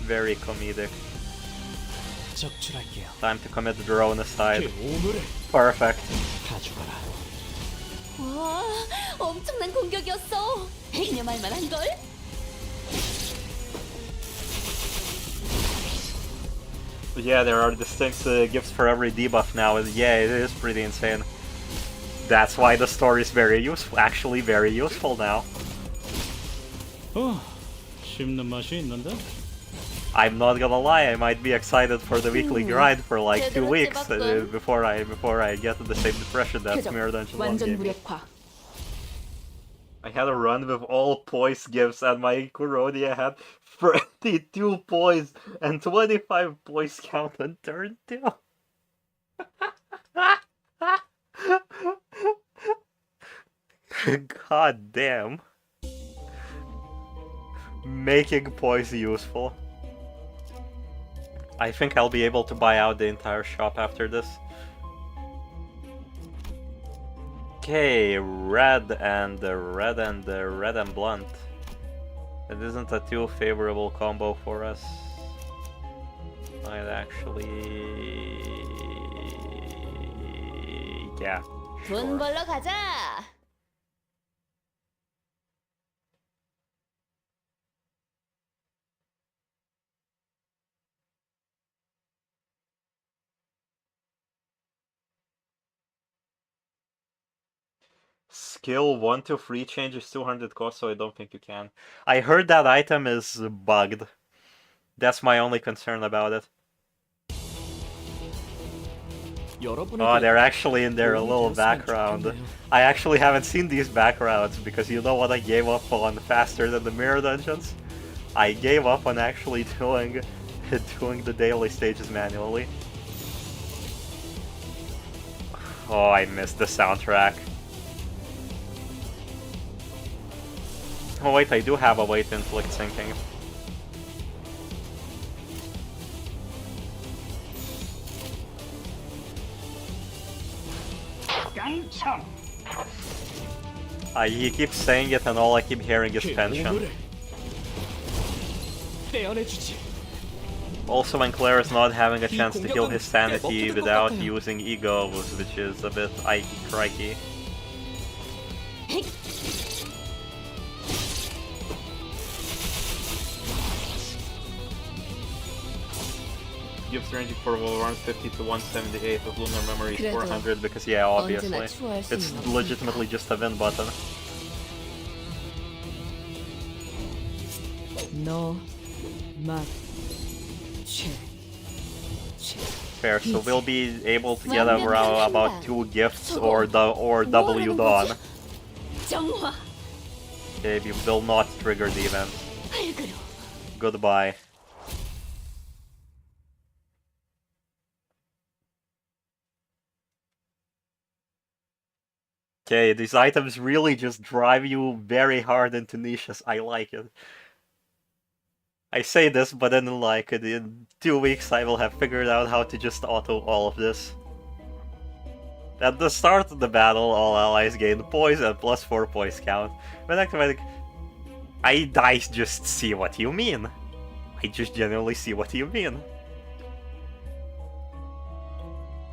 Very comedic. 적출할게요. Time to commit the drone aside. 오물을 Perfect. 가져가라. 와, 엄청난 공격이었어. 개념할 만한걸? Yeah, there are distinct gifts for every debuff now. Yeah, it is pretty insane. That's why the story is very useful. Actually, very useful now. 씹는 맛이 있는데? I'm not gonna lie, I might be excited for the weekly grind for like 2 weeks before I get the same depression that 표적 Mirror Dungeon 1 완전 gave me. 무력화. I had a run with all poise gifts and my Kurodia had 32 poise and 25 poise count on turn 2. God damn. Making poise useful. I think I'll be able to buy out the entire shop after this. Okay, red and blunt. It isn't a too favorable combo for us. I'd actually... yeah, 돈 sure. 벌러 가자. Skill 1 to 3 changes 200 cost, so I don't think you can. I heard that item is bugged. That's my only concern about it. Oh, they're actually in their little background. I actually haven't seen these backgrounds because you know what I gave up on faster than the mirror dungeons? I gave up on actually doing the daily stages manually. Oh, I missed the soundtrack. Oh wait, I do have a way to inflict sinking. He keeps saying it and all I keep hearing is pension. Also when Claire is not having a chance to heal his sanity without using egos, which is a bit crikey. Gives ranging for around 50 to 178 with lunar memory is 400 because yeah, obviously. It's legitimately just a win button. No, Fair, so we'll be able to get around about 2 gifts or W Dawn. Okay, we will not trigger the event. Goodbye. Okay, these items really just drive you very hard into niches. I like it. I say this, but then like in 2 weeks I will have figured out how to just auto all of this. At the start of the battle, all allies gain poise and +4 poise count. When activating, I just see what you mean. I just genuinely see what you mean.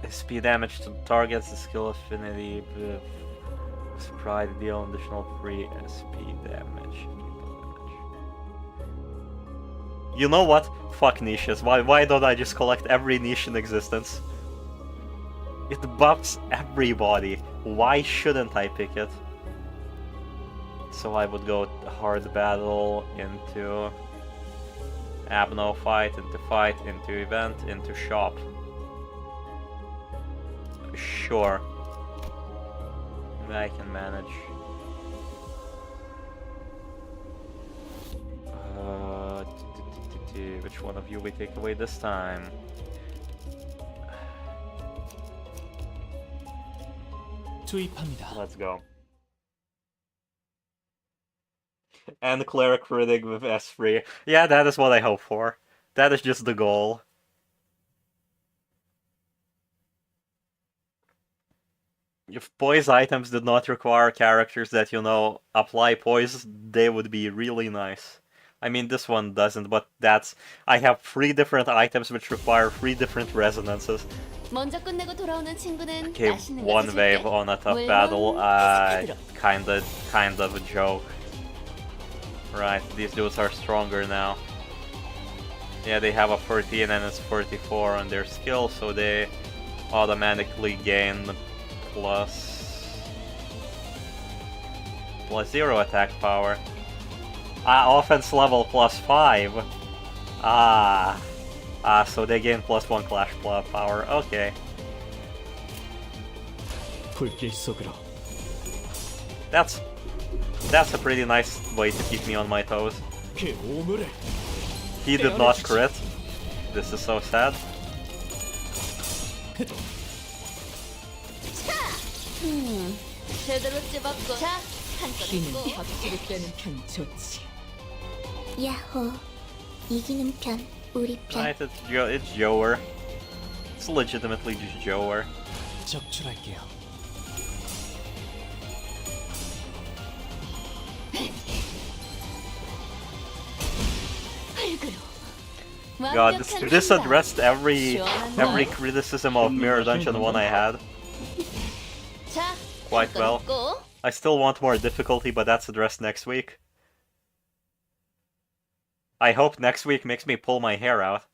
SP damage to targets, the skill affinity, Sprite deal additional free SP damage. You know what? Fuck niches. Why don't I just collect every niche in existence? It buffs everybody. Why shouldn't I pick it? So I would go hard battle into Abno fight, into event, into shop. Sure. I can manage. Which one of you we take away this time? Let's go. And Cleric Critic with S3. Yeah, that is what I hope for. That is just the goal. If poise items did not require characters that, you know, apply poise, they would be really nice. I mean, this one doesn't, but that's... I have 3 different items which require 3 different resonances. Okay, 1 wave on a tough battle, kind of a joke. Right, these dudes are stronger now. Yeah, they have a 13 and it's 44 on their skill, so they automatically gain +0 attack power. Offense level +5. So they gain +1 clash power. Okay. That's That's a pretty nice way to keep me on my toes. 그 오물을 He did not crit. This is so sad. 제대로 찝었고. 자, 한건 비는 있고. 확실히 빼는 편 좋지. 야호. 이기는 편, 우리 편. Right, it's Joer. It's legitimately just Joer. 적출할게요. God, this addressed every criticism of Mirror Dungeon 1 I had 자, quite well. 한건 있고. I still want more difficulty, but that's addressed next week. I hope next week makes me pull my hair out.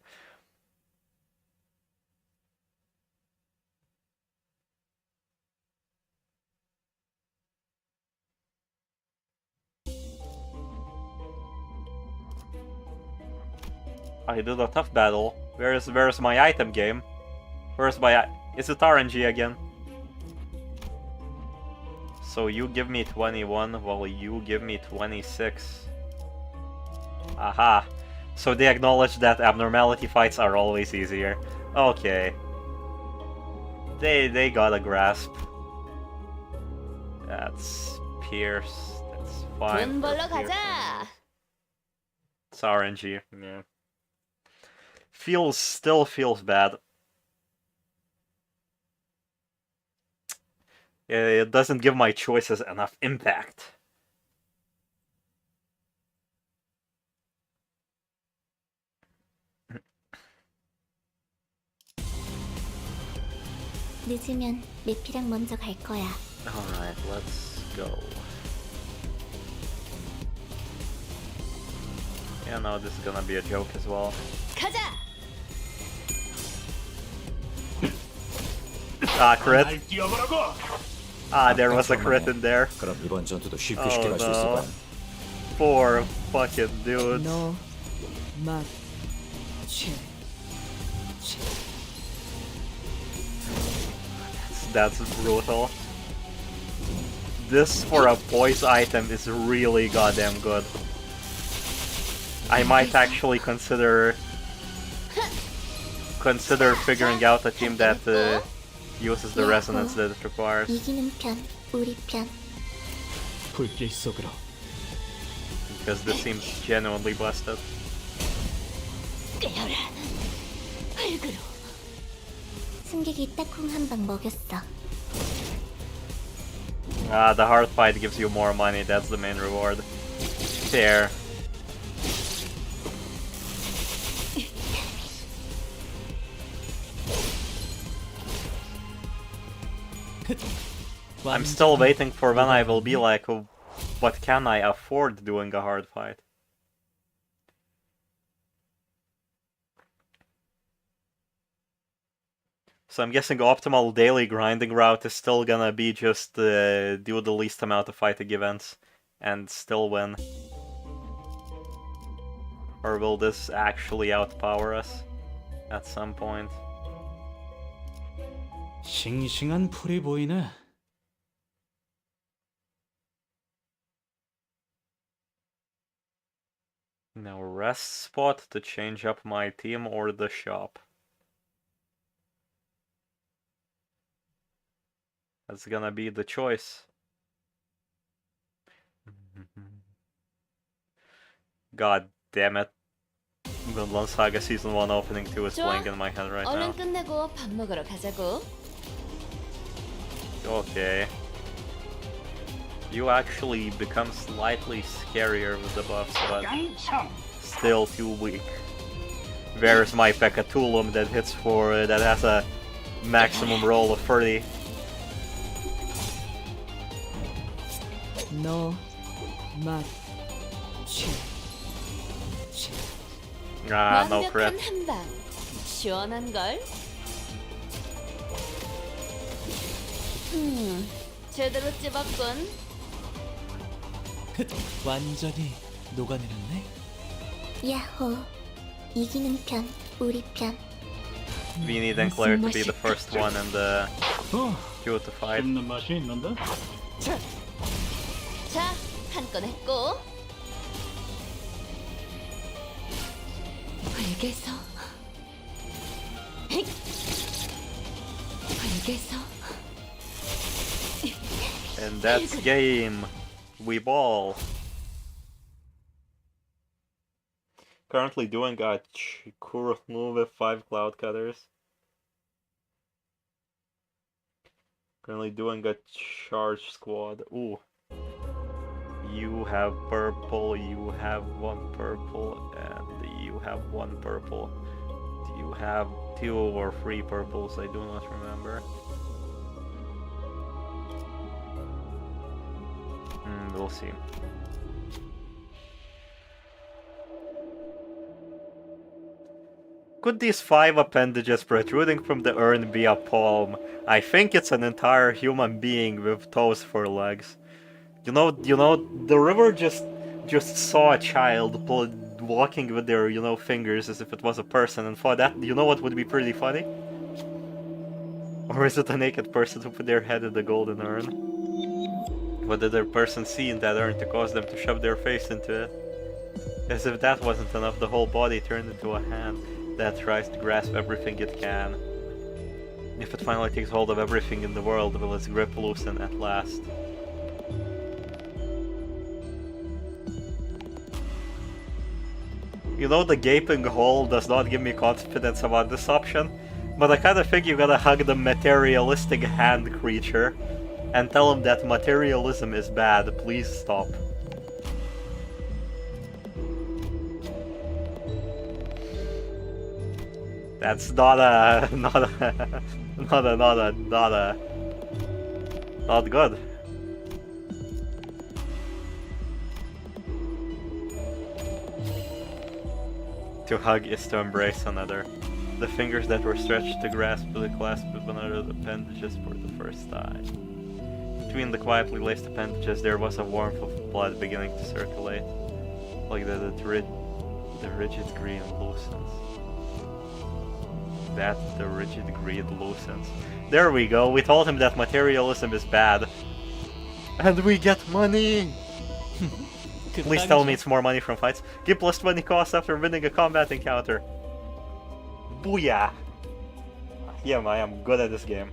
I did a tough battle. Where's my item game? Where's my is it RNG again? So you give me 21 while you give me 26. Aha. So they acknowledge that abnormality fights are always easier. Okay. They got a grasp. That's Pierce. That's fine. 돈 벌러 for Pierce. 가자. It's RNG. Yeah. Still feels bad. It doesn't give my choices enough impact. 늦으면 내피랑 먼저 갈 거야. Alright, let's go. Yeah, no, this is gonna be a joke as well. 가자. Ah, crit. Ah, there was a crit in there. 그럼 이번 전투도 쉽게 Oh, 쉽게 갈 수 있을 no. 거야. Poor fucking dudes. 너, 맛, 취. That's brutal. This for a voice item is really goddamn good. I might actually consider figuring out a team that uses the resonance that it requires. 이기는 편, 우리 편. 불길 속으로. Because this seems genuinely busted. 깨어라. 얼굴로. 승객이 딱콩 한 방 먹였어. Ah, the hard fight gives you more money, that's the main reward. Fair. I'm still waiting for when I will be like, oh, what can I afford doing a hard fight? So I'm guessing optimal daily grinding route is still gonna be just do the least amount of fighting events and still win. Or will this actually outpower us at some point? 싱싱한 풀이 보이네. Now rest spot to change up my team or the shop. That's gonna be the choice. God damn it. Vinland Saga Season 1 Opening 2 is 좋아. playing in my head right now. 얼른 끝내고 밥 먹으러 가자고. Okay. You actually become slightly scarier with the buffs, but still too weak. Where's my Pekatulum that hits for that has a maximum roll of 30? 너, 맛, 취. Ah, no crit. 완벽한 한방. 시원한 걸. 제대로 찝었군. 완전히 녹아내렸네. 야호. 이기는 편, 우리 편. We need Enclair to be the first one in the queue to fight. 씹는 맛이 있는데? 자, 한 건 했고. 불개서 불개서 And that's game. We ball. Currently doing a Kuro move with 5 cloud cutters. Currently doing a charge squad. Ooh. You have purple, you have 1 purple, and you have 1 purple. Do you have 2 or 3 purples? I do not remember. We'll see. Could these 5 appendages protruding from the urn be a palm? I think it's an entire human being with toes for legs. You know, the river just saw a child walking with their, fingers as if it was a person, and thought that, you know what would be pretty funny? Or is it a naked person who put their head in the golden urn? What did their person see in that urn to cause them to shove their face into it? As if that wasn't enough, the whole body turned into a hand that tries to grasp everything it can. If it finally takes hold of everything in the world, will its grip loosen at last? You know, the gaping hole does not give me confidence about this option, but I kinda think you gotta hug the materialistic hand creature and tell him that materialism is bad, please stop. That's not good. To hug is to embrace another. The fingers that were stretched to grasp the clasp of another's appendages for the first time. Between the quietly laced appendages there was a warmth of blood beginning to circulate, like the rigid green loosens. That the rigid greed loosens. There we go, we told him that materialism is bad. And we get money! Please tell me it's more money from fights. Give plus 20 cost after winning a combat encounter. Booyah! Yeah, I am good at this game.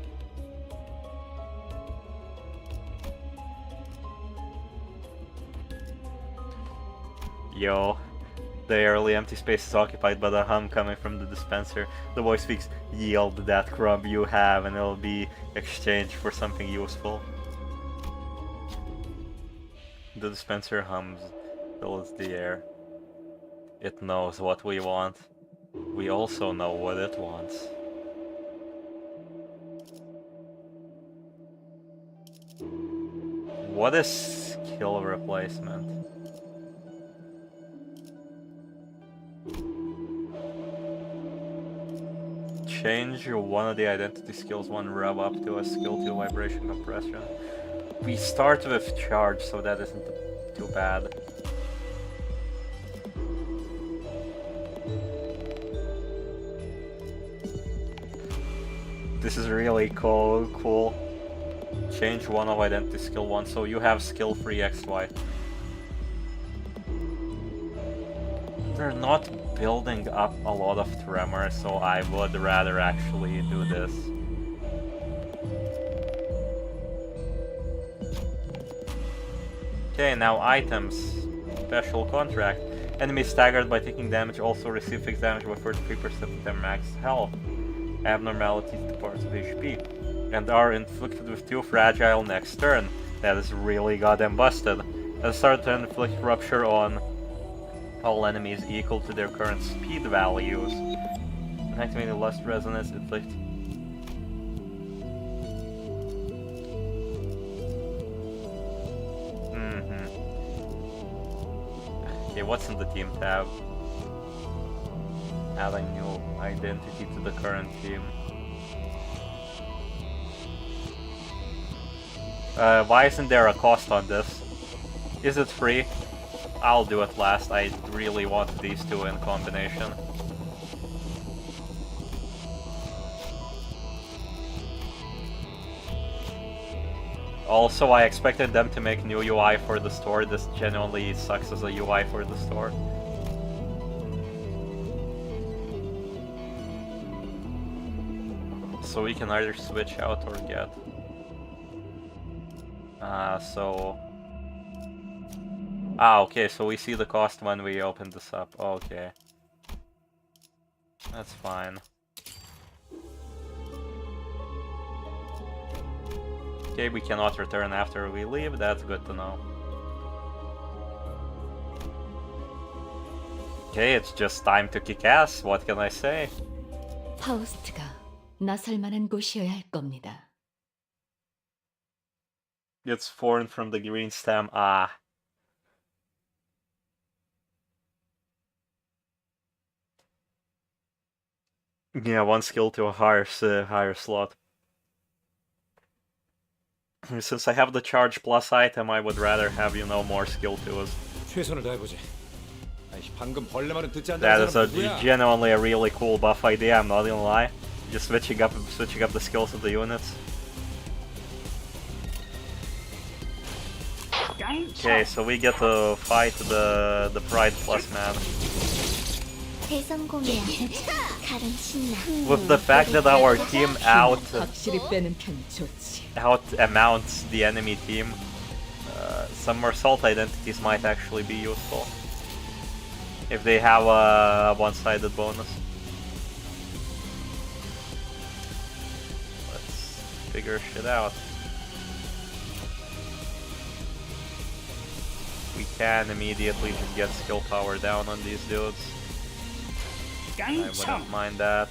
Yo. The airly empty space is occupied by the hum coming from the dispenser. The voice speaks, yield that crumb you have and it'll be exchanged for something useful. The dispenser hums, fills the air. It knows what we want. We also know what it wants. What is skill replacement? Change one of the identity skills 1 rev up to a skill 2 vibration compression. We start with charge, so that isn't too bad. This is really cool. Change one of identity skill 1, so you have skill 3 XY. They're not building up a lot of tremor, so I would rather actually do this. Okay, now items. Special contract. Enemies staggered by taking damage also receive fixed damage by 43% of their max health. Abnormalities to parts of HP. And are inflicted with 2 fragile next turn. That is really goddamn busted. And start to inflict rupture on all enemies equal to their current speed values. Activating Lust Resonance, inflict. Okay, what's in the team tab? Adding new identity to the current team. Why isn't there a cost on this? Is it free? I'll do it last. I really want these two in combination. Also, I expected them to make new UI for the store. This genuinely sucks as a UI for the store. So we can either switch out or get. Okay, so we see the cost when we open this up. Okay. That's fine. Okay, we cannot return after we leave. That's good to know. Okay, it's just time to kick ass. What can I say? 파우스트가 나설 만한 곳이어야 할 겁니다. It's foreign from the green stem. Ah. Yeah, one skill to a higher slot. Since I have the charge plus item, I would rather have, you know, more skill to us. 최선을 다해보지. 아이, 방금 벌레 말은 듣지 않는 That is 사람 a 누구야? genuinely a really cool buff idea, I'm not gonna lie. Just switching up the skills of the units. Okay, so we get to fight the Pride Plus man. 대성공이야. 가름 신나. With the fact that our team 확실히 빼는 편 좋지. out-amounts the enemy team, some more salt identities might actually be useful. If they have a one-sided bonus. Let's figure shit out. We can immediately just get skill power down on these dudes. I wouldn't mind that.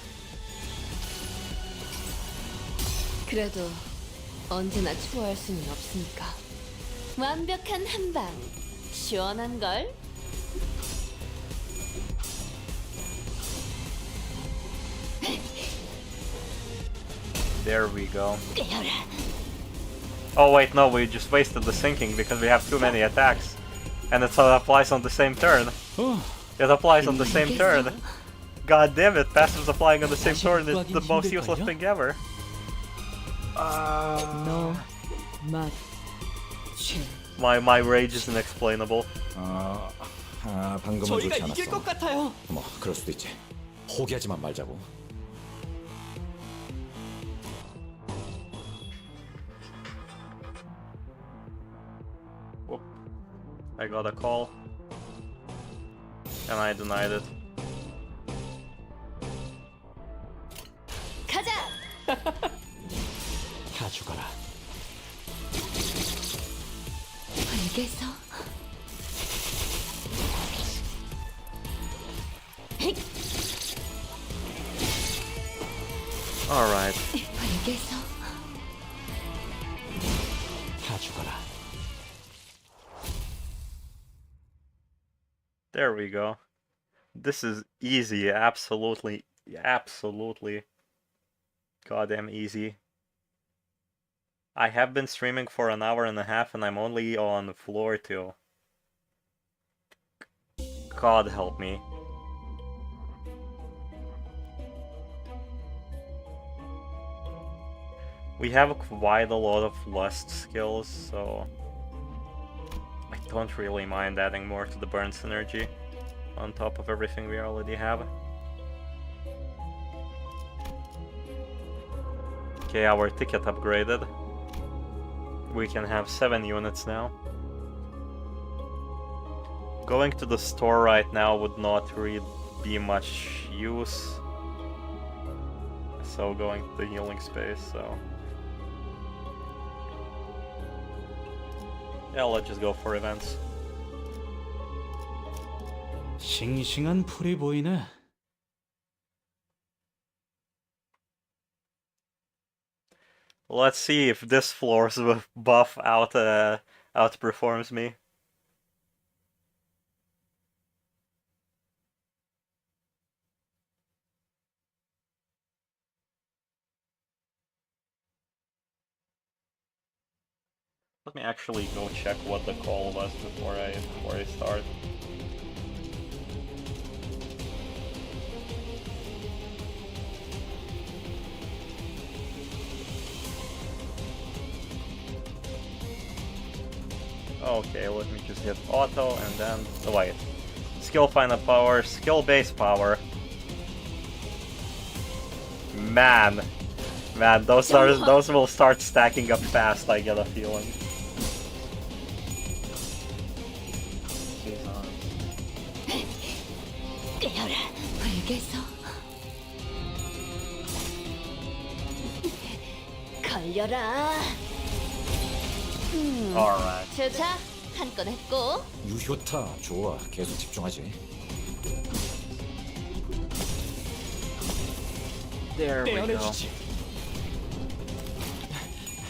그래도 언제나 추월할 수는 없으니까. 완벽한 한방. 시원한 걸? There we go. Oh wait, no, we just wasted the sinking because we have too many attacks. And it applies on the same turn. It applies on the same turn. God damn it, passives applying on the same turn is the most useless thing ever. 너, 맛, 취. My rage is inexplainable. 방금은 좋지 않았어. 뭐 그럴 수도 있지. 포기하지만 말자고. Whoop. I got a call. And I denied it. 가자! 다 죽어라. 벌게서 Alright. 벌게서 다 죽어라. There we go. This is easy, absolutely goddamn easy. I have been streaming for an hour and a half and I'm only on floor 2. God help me. We have quite a lot of lust skills, so I don't really mind adding more to the burn synergy on top of everything we already have. Okay, our ticket upgraded. We can have 7 units now. Going to the store right now would not really be much use. So going to the healing space, so... Yeah, let's just go for events. 싱싱한 풀이 보이네. Let's see if this floor's buff outperforms me. Let me actually go check what the call was before I start. Okay, let me just hit auto and then wait. Skill final power, skill base power. Man, those will start stacking up fast. I get a feeling. 깨어라, 불개서. 걸려라. Alright. 자, 한 건 했고. 유효타 좋아. 계속 집중하지. There we go. 떼어내주지.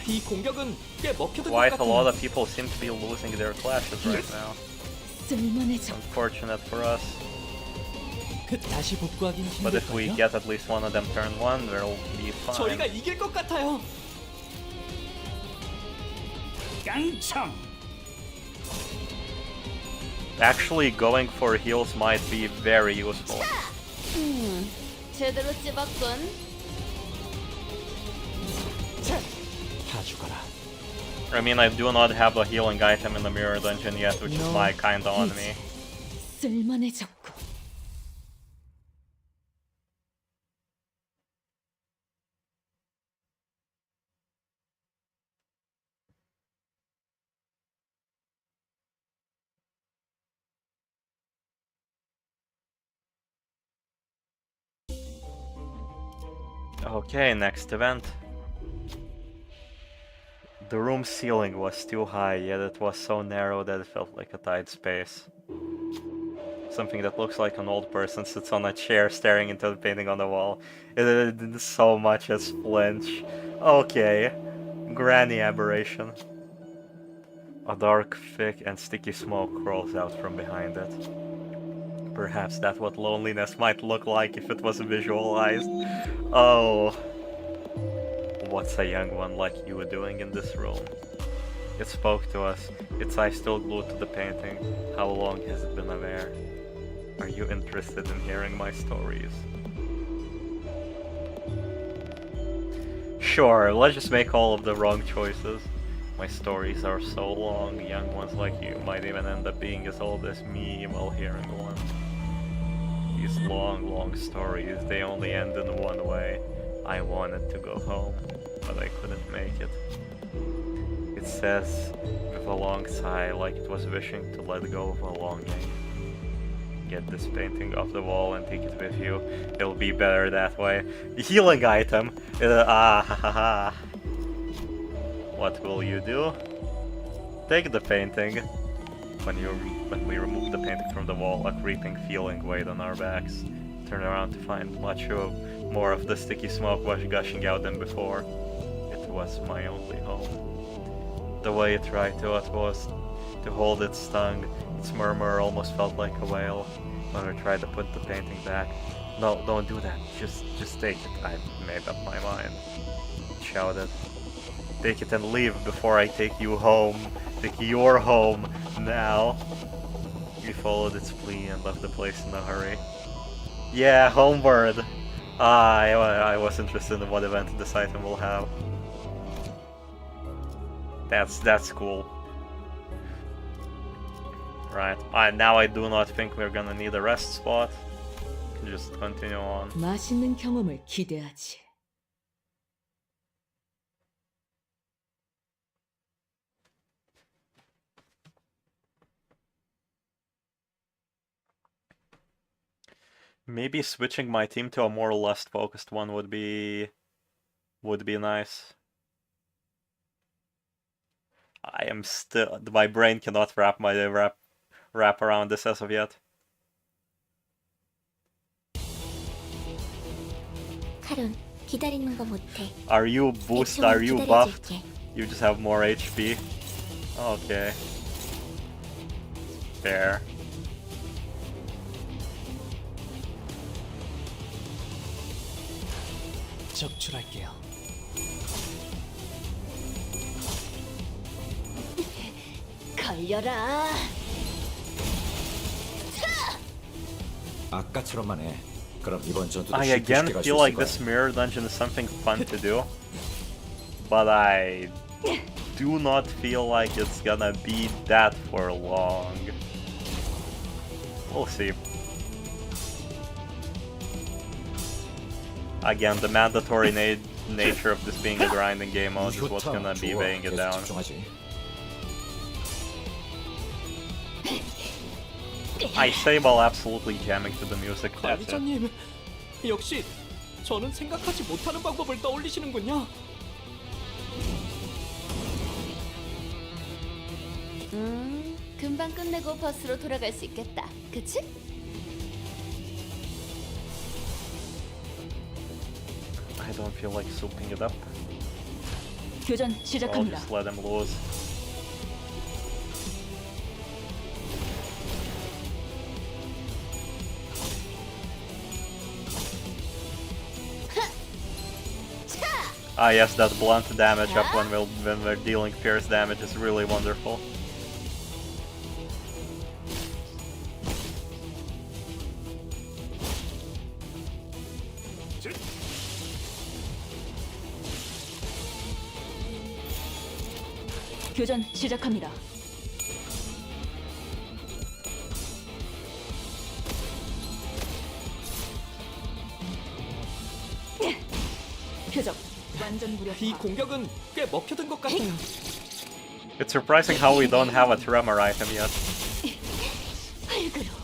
이 공격은 꽤 먹혀들 것 Quite a lot 같은데. of people seem to be losing their clashes right now. 쓸만해져. Unfortunate for us. 다시 복구하긴 But if we 힘들걸요? get at least one of them turn 1, we'll be 저희가 fine. 이길 것 같아요. 깡총. Actually, going for heals might be very useful. 제대로 찝었군. 다 죽어라. I mean, I do not have a healing item in the mirror dungeon yet, which is my kinda on me. 쓸만해졌고. Okay, next event. The room's ceiling was too high, yet it was so narrow that it felt like a tight space. Something that looks like an old person sits on a chair staring into the painting on the wall. It didn't so much as flinch. Okay. Granny aberration. A dark, thick, and sticky smoke crawls out from behind it. Perhaps that's what loneliness might look like if it was visualized. Oh. What's a young one like you doing in this room? It spoke to us, its eyes still glued to the painting. How long has it been there? Are you interested in hearing my stories? Sure, let's just make all of the wrong choices. My stories are so long, young ones like you might even end up being as old as me while hearing one. These long, long stories, they only end in one way. I wanted to go home, but I couldn't make it. It says, with a long sigh, like it was wishing to let go of a longing. Get this painting off the wall and take it with you. It'll be better that way. Healing item! What will you do? Take the painting. When we remove the painting from the wall, a creeping feeling weighed on our backs. Turn around to find more of the sticky smoke was gushing out than before. It was my only home. The way it tried to us was to hold its tongue. Its murmur almost felt like a wail. When we tried to put the painting back. No, don't do that. Just take it. I made up my mind. It shouted. Take it and leave before I take you home. Take your home now. We followed its plea and left the place in a hurry. Yeah, homeward. I was interested in what event this item will have. That's cool. Right. Now I do not think we're gonna need a rest spot. Can just continue on. 맛있는 경험을 기대하지. Maybe switching my team to a more lust-focused one would be nice. I am still, my brain cannot wrap around this as of yet. 카론, 기다리는 거 못해. Are you boosted? Are you buffed? You just have more HP. Okay. Fair. 적출할게요. 걸려라. 아까처럼만 해. 그럼 이번 전투도 I 쉽게 again 쉽게 갈수 feel 있을 like 거야. this mirror dungeon is something fun to do, but I do not feel like it's gonna be that for long. We'll see. Again, the mandatory nature of this being a grinding game mode is what's gonna be weighing it down. I say while absolutely jamming to the music. That's it. 관리자님, 역시 저는 생각하지 못하는 방법을 떠올리시는군요. 금방 끝내고 버스로 돌아갈 수 있겠다. 그치? I don't feel like souping it up. 교전 I'll 시작합니다. just let him lose. Ah yes, that blunt damage up when we're dealing pierce damage is really wonderful. 교전 시작합니다. 표적 완전 무력. 이 공격은 꽤 먹혀든 것 같아요. It's surprising how we don't have a tremor item yet. 활그로.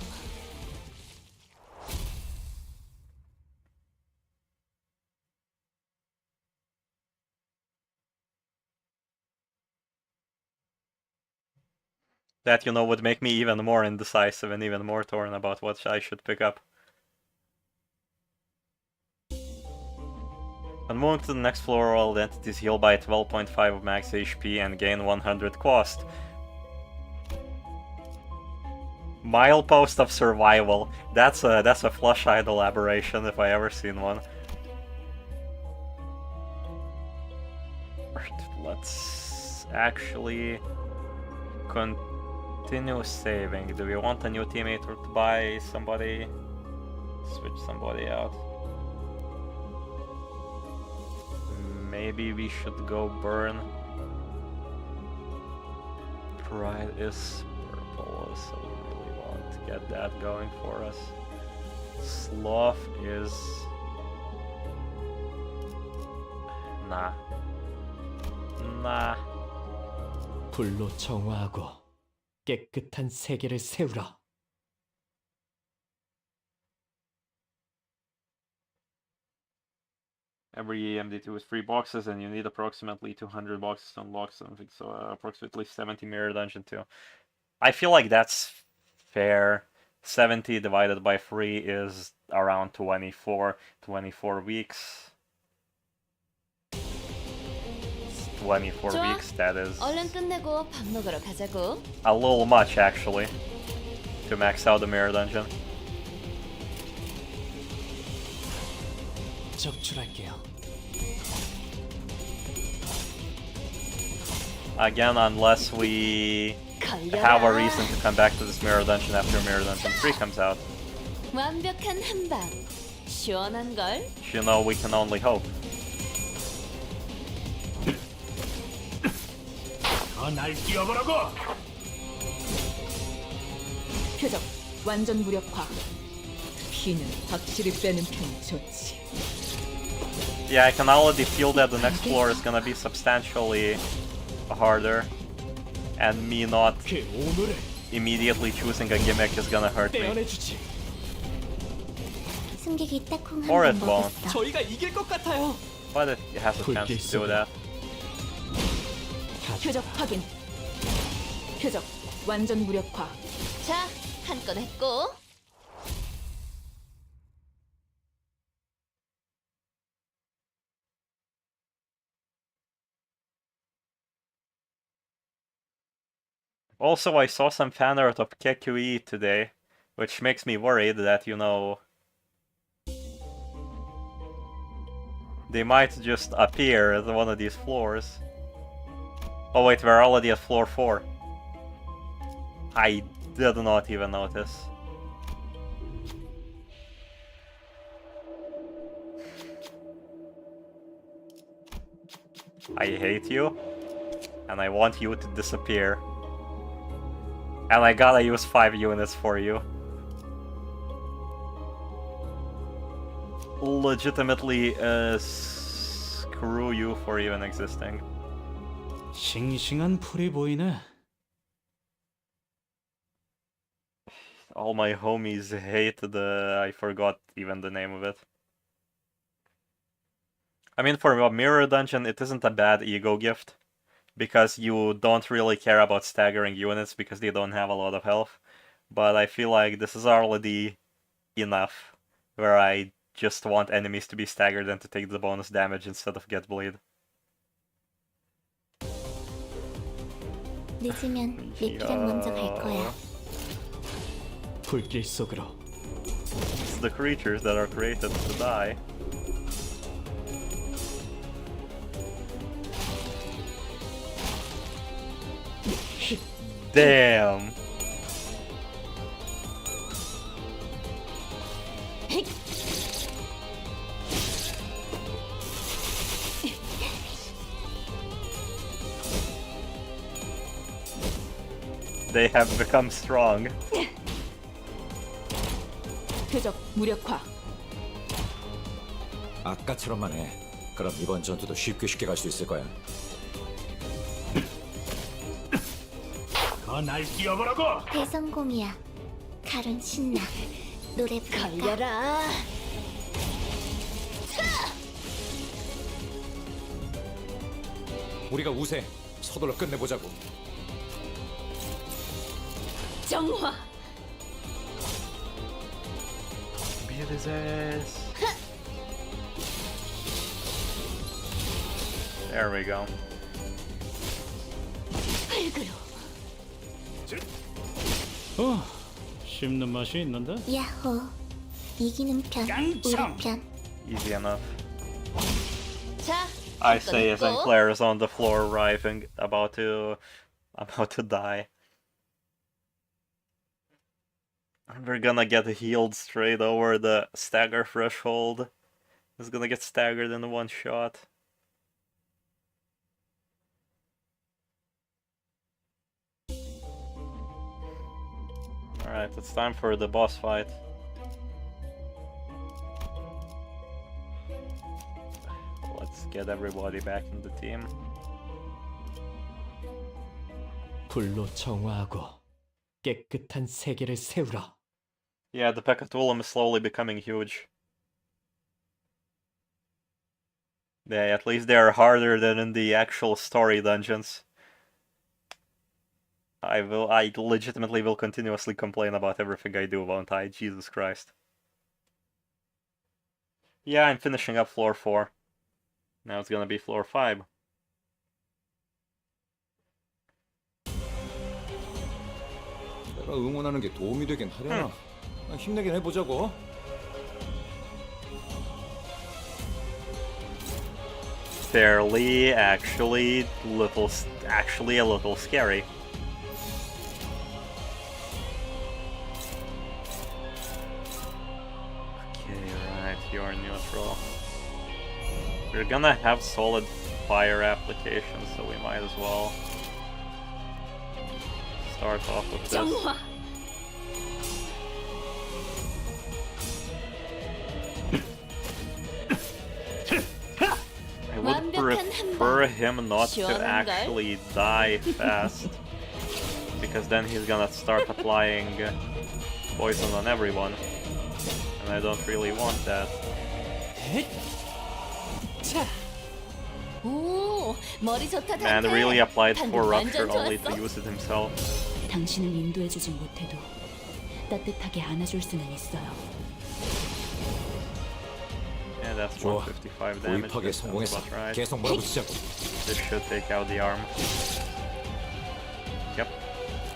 That, you know, would make me even more indecisive and even more torn about what I should pick up. When moving to the next floor, all entities heal by 12.5 of max HP and gain 100 cost. Milepost of Survival. That's a flush-eyed elaboration if I ever seen one. Right, let's actually continue saving. Do we want a new teammate or to buy somebody? Switch somebody out. Maybe we should go burn. Pride is purple, so we really want to get that going for us. Sloth is... Nah. Nah. 불로 정화하고 깨끗한 세계를 세우라. Every EMD2 is 3 boxes, and you need approximately 200 boxes to unlock something, so approximately 70 Mirror Dungeon 2. I feel like that's fair. 70 divided by 3 is around 24 weeks. 24 좋아. weeks, that is 얼른 끝내고 밥 먹으러 가자고. a little much, actually, to max out the Mirror Dungeon. 적출할게요. Again, unless we have a reason to come back to this Mirror Dungeon after Mirror Dungeon 3 comes out. 완벽한 한방. 시원한 걸. You know, we can only hope. 날 뛰어보라고. 표적 완전 무력화. 피는 확실히 빼는 편이 좋지. Yeah, I can already feel that the next floor is gonna be substantially harder, and me not 그 오늘을 immediately choosing a gimmick is gonna hurt me. 떼어내주지. 승객이 딱콩 Or it 한방 won't. 먹였어. 저희가 이길 것 같아요. But it has a chance to do that. 표적 확인. 표적 완전 무력화. 자, 한 건 했고. Also, I saw some fan art of Kekui today, which makes me worried that, you know, they might just appear at one of these floors. Oh wait, we're already at floor 4. I did not even notice. I hate you. And I want you to disappear. And I gotta use 5 units for you. Legitimately, screw you for even existing. 싱싱한 풀이 보이네. All my homies hate I forgot even the name of it. I mean, for a mirror dungeon, it isn't a bad ego gift, because you don't really care about staggering units because they don't have a lot of health. But I feel like this is already enough, where I just want enemies to be staggered and to take the bonus damage instead of get bleed. 늦으면 리피랑 먼저 갈 거야. 불길 속으로. It's the creatures that are created to die. Damn! They have become strong. 표적 무력화. 아까처럼만 해. 그럼 이번 전투도 쉽게 갈 수 있을 거야. 더 날 뛰어보라고. 대성공이야. 칼은 신나. 노래 부를까? 걸려라. 우리가 우세. 서둘러 끝내보자고. 정화. Beat his ass. There we go. 활그로. 씹는 맛이 있는데? 야호. 이기는 편, 우리 편. Easy enough. 자, I say as 이거 넣고. Sinclair is on the floor writhing, about to die. And we're gonna get healed straight over the stagger threshold. He's gonna get staggered in one shot. Alright, it's time for the boss fight. Let's get everybody back in the team. 불로 정화하고 깨끗한 세계를 세우라. Yeah, the Pecatulum is slowly becoming huge. Yeah, at least they are harder than in the actual story dungeons. I legitimately will continuously complain about everything I do, won't I? Jesus Christ. Yeah, I'm finishing up floor 4. Now it's gonna be floor 5. 내가 응원하는 게 도움이 되긴 하려나. 힘내긴 해보자고. Fairly, actually a little scary. Okay, right, you're neutral. We're gonna have solid fire applications, so we might as well start off with this. 정화. I would prefer him not to actually die fast, because then he's gonna start applying poison on everyone, and I don't really want that. 오, 머리 좋다. Man 단테. really applied 방금 for 완전 rupture only to 좋았어. use it himself. 당신을 인도해주진 못해도 따뜻하게 안아줄 수는 있어요. Yeah, that's 좋아. 155 damage. 도입하게 That sounds 성공했어. about right. 계속 몰아붙이자고. This should take out the arm. Yep.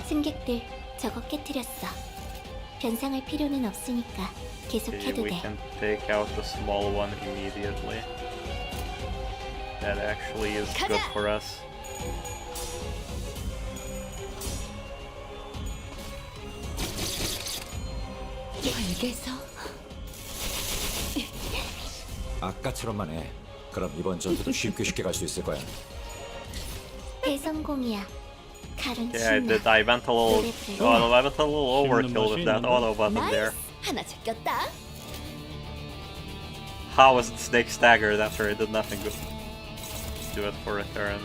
승객들, 저거 깨뜨렸어. 변상할 필요는 없으니까 Okay, 계속해도 we 돼. can take out the small one immediately. That actually is good for us. 벌게서 아까처럼만 해. 그럼 이번 전투도 쉽게 갈 수 있을 거야. 대성공이야. 칼은 Yeah, I went a little, I went a little overkill with that auto button there. 하나 제꼈다. How was the snake staggered after it did nothing good? Do it for a turn.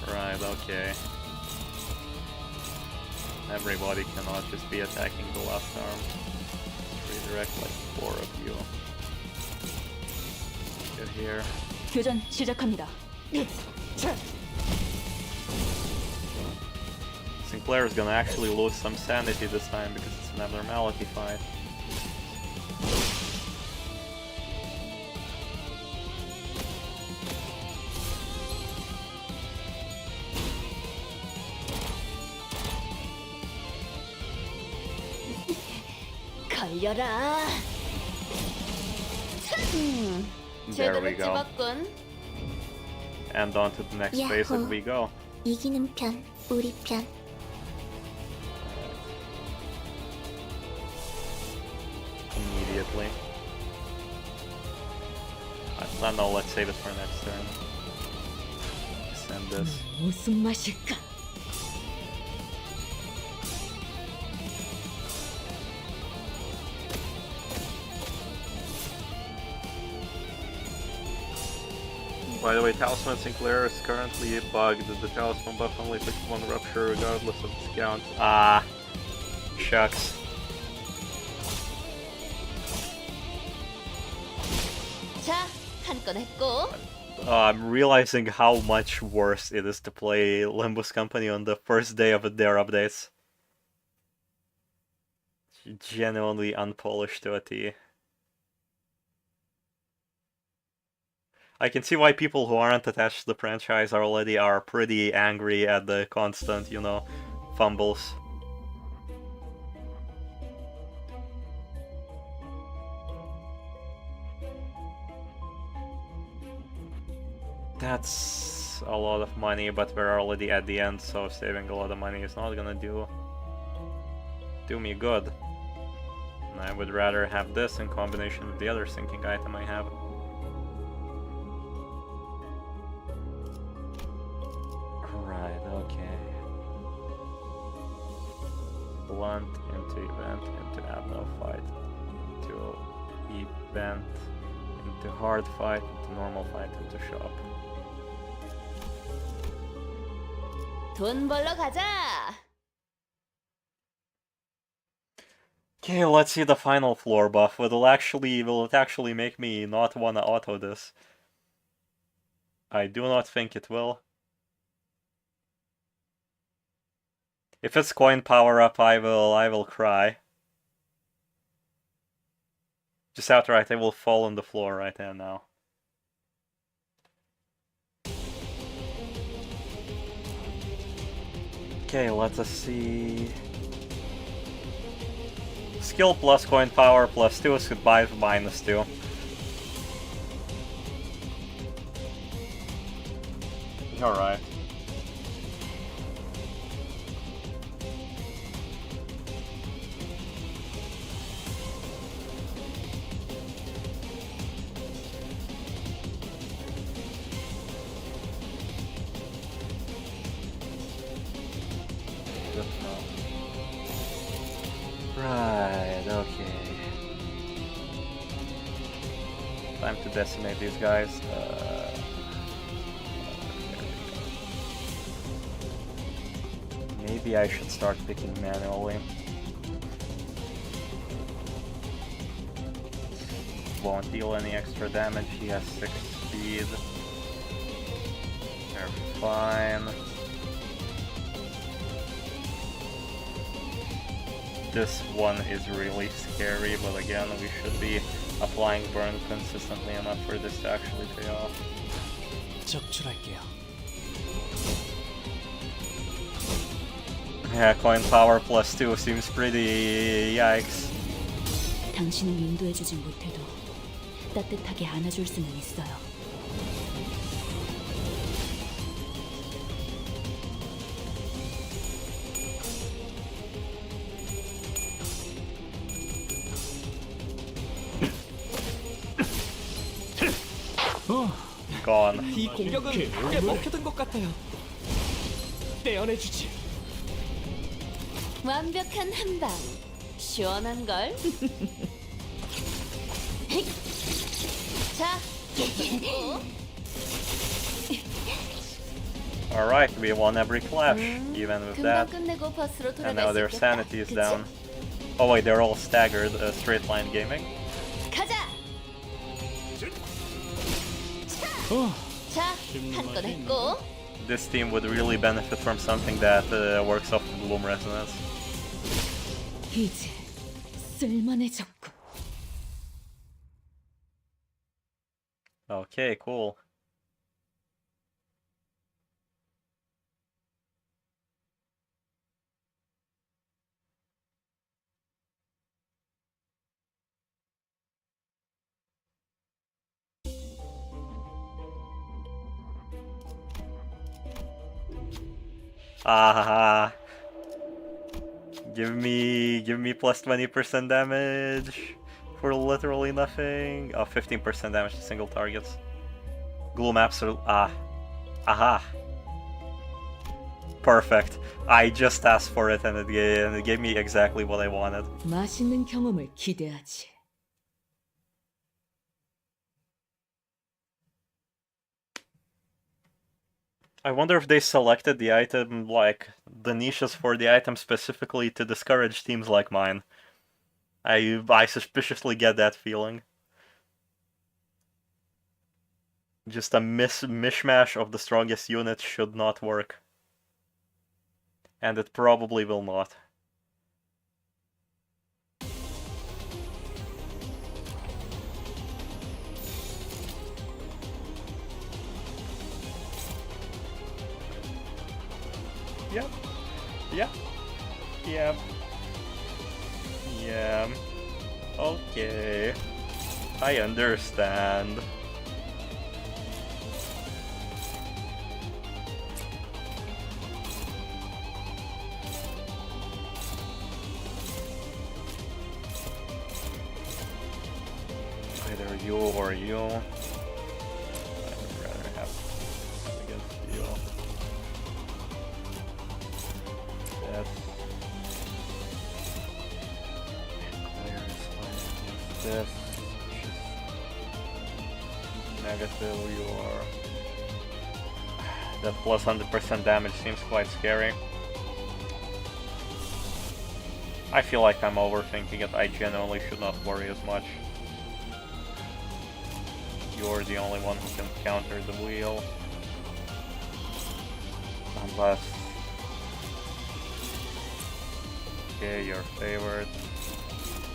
Right, okay. Everybody cannot just be attacking the left arm. Redirect like 4 of you. Get here. 교전 시작합니다. Sinclair is gonna actually lose some sanity this time because it's an abnormality fight. 걸려라. There we 제대로 go. 집었군. And on to the next phase if we go. 이기는 편, 우리 편. Immediately. No, let's save it for next turn. Send this. 무슨 맛일까? By the way, Talisman Sinclair is currently bugged. The Talisman buff only takes 1 rupture regardless of its count. Ah, shucks. 자, 한 건 했고. I'm realizing how much worse it is to play Limbus Company on the first day of their updates. Genuinely unpolished to a T. I can see why people who aren't attached to the franchise already are pretty angry at the constant, you know, fumbles. That's a lot of money, but we're already at the end, so saving a lot of money is not gonna do me good. And I would rather have this in combination with the other sinking item I have. Right, okay. Blunt into event, into abno fight, into event, into hard fight, into normal fight, into shop. 돈 벌러 가자. Okay, let's see the final floor buff. Will it actually make me not wanna auto this? I do not think it will. If it's coin power up, I will cry. Just outright, I will fall on the floor right there now. Okay, let us see. Skill plus coin power plus 2 is goodbye for -2. Alright. Right, okay. Time to decimate these guys. Maybe I should start picking manually. Won't deal any extra damage, he has 6 speed. They're fine. This one is really scary, but again, we should be applying burn consistently enough for this to actually pay off. 적출할게요. Yeah, coin power plus 2 seems pretty yikes. 당신을 인도해주진 못해도 따뜻하게 안아줄 수는 있어요. Gone. 이 공격은 꽤 먹혀든 것 같아요. 떼어내주지. 완벽한 한방. 시원한 걸. 자, Alright, we won every clash, even with 금방 that. 끝내고 버스로 And now 돌아갈 their 수 있겠다. sanity is 그치? down. Oh wait, they're all staggered, straight line gaming. 가자. 자, 한 건 했고. This team would really benefit from something that works off the Bloom resonance. 이제 쓸만해졌고. Okay, cool. Ah, give me plus 20% damage for literally nothing. Oh, 15% damage to single targets. Gloom absolute. Aha. Perfect. I just asked for it and it gave me exactly what I wanted. 맛있는 경험을 기대하지. I wonder if they selected the item, like, the niches for the item specifically to discourage teams like mine. I suspiciously get that feeling. Just a mishmash of the strongest units should not work. And it probably will not. Yep. Yep. Yep. Yeah. Okay. I understand. Either you or you. I would rather have against you. This. Clear is fine against this. Negative, you are. That plus 100% damage seems quite scary. I feel like I'm overthinking it. I genuinely should not worry as much. You're the only one who can counter the wheel. Unless... Okay, you're favored.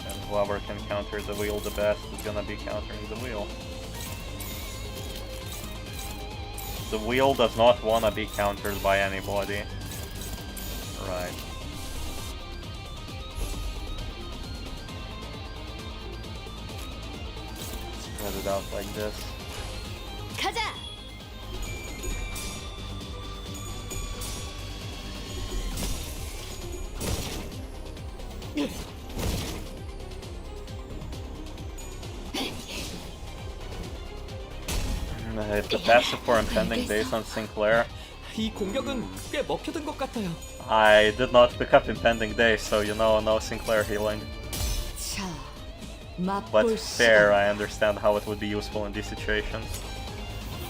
And whoever can counter the wheel the best is gonna be countering the wheel. The wheel does not wanna be countered by anybody. Right. Spread it out like this. 가자. The passive for impending days on Sinclair. 이 공격은 꽤 먹혀든 것 같아요. I did not pick up impending days, so you know, no Sinclair healing. 자, But 맛볼 fair, 시간. I understand how it would be useful in these situations.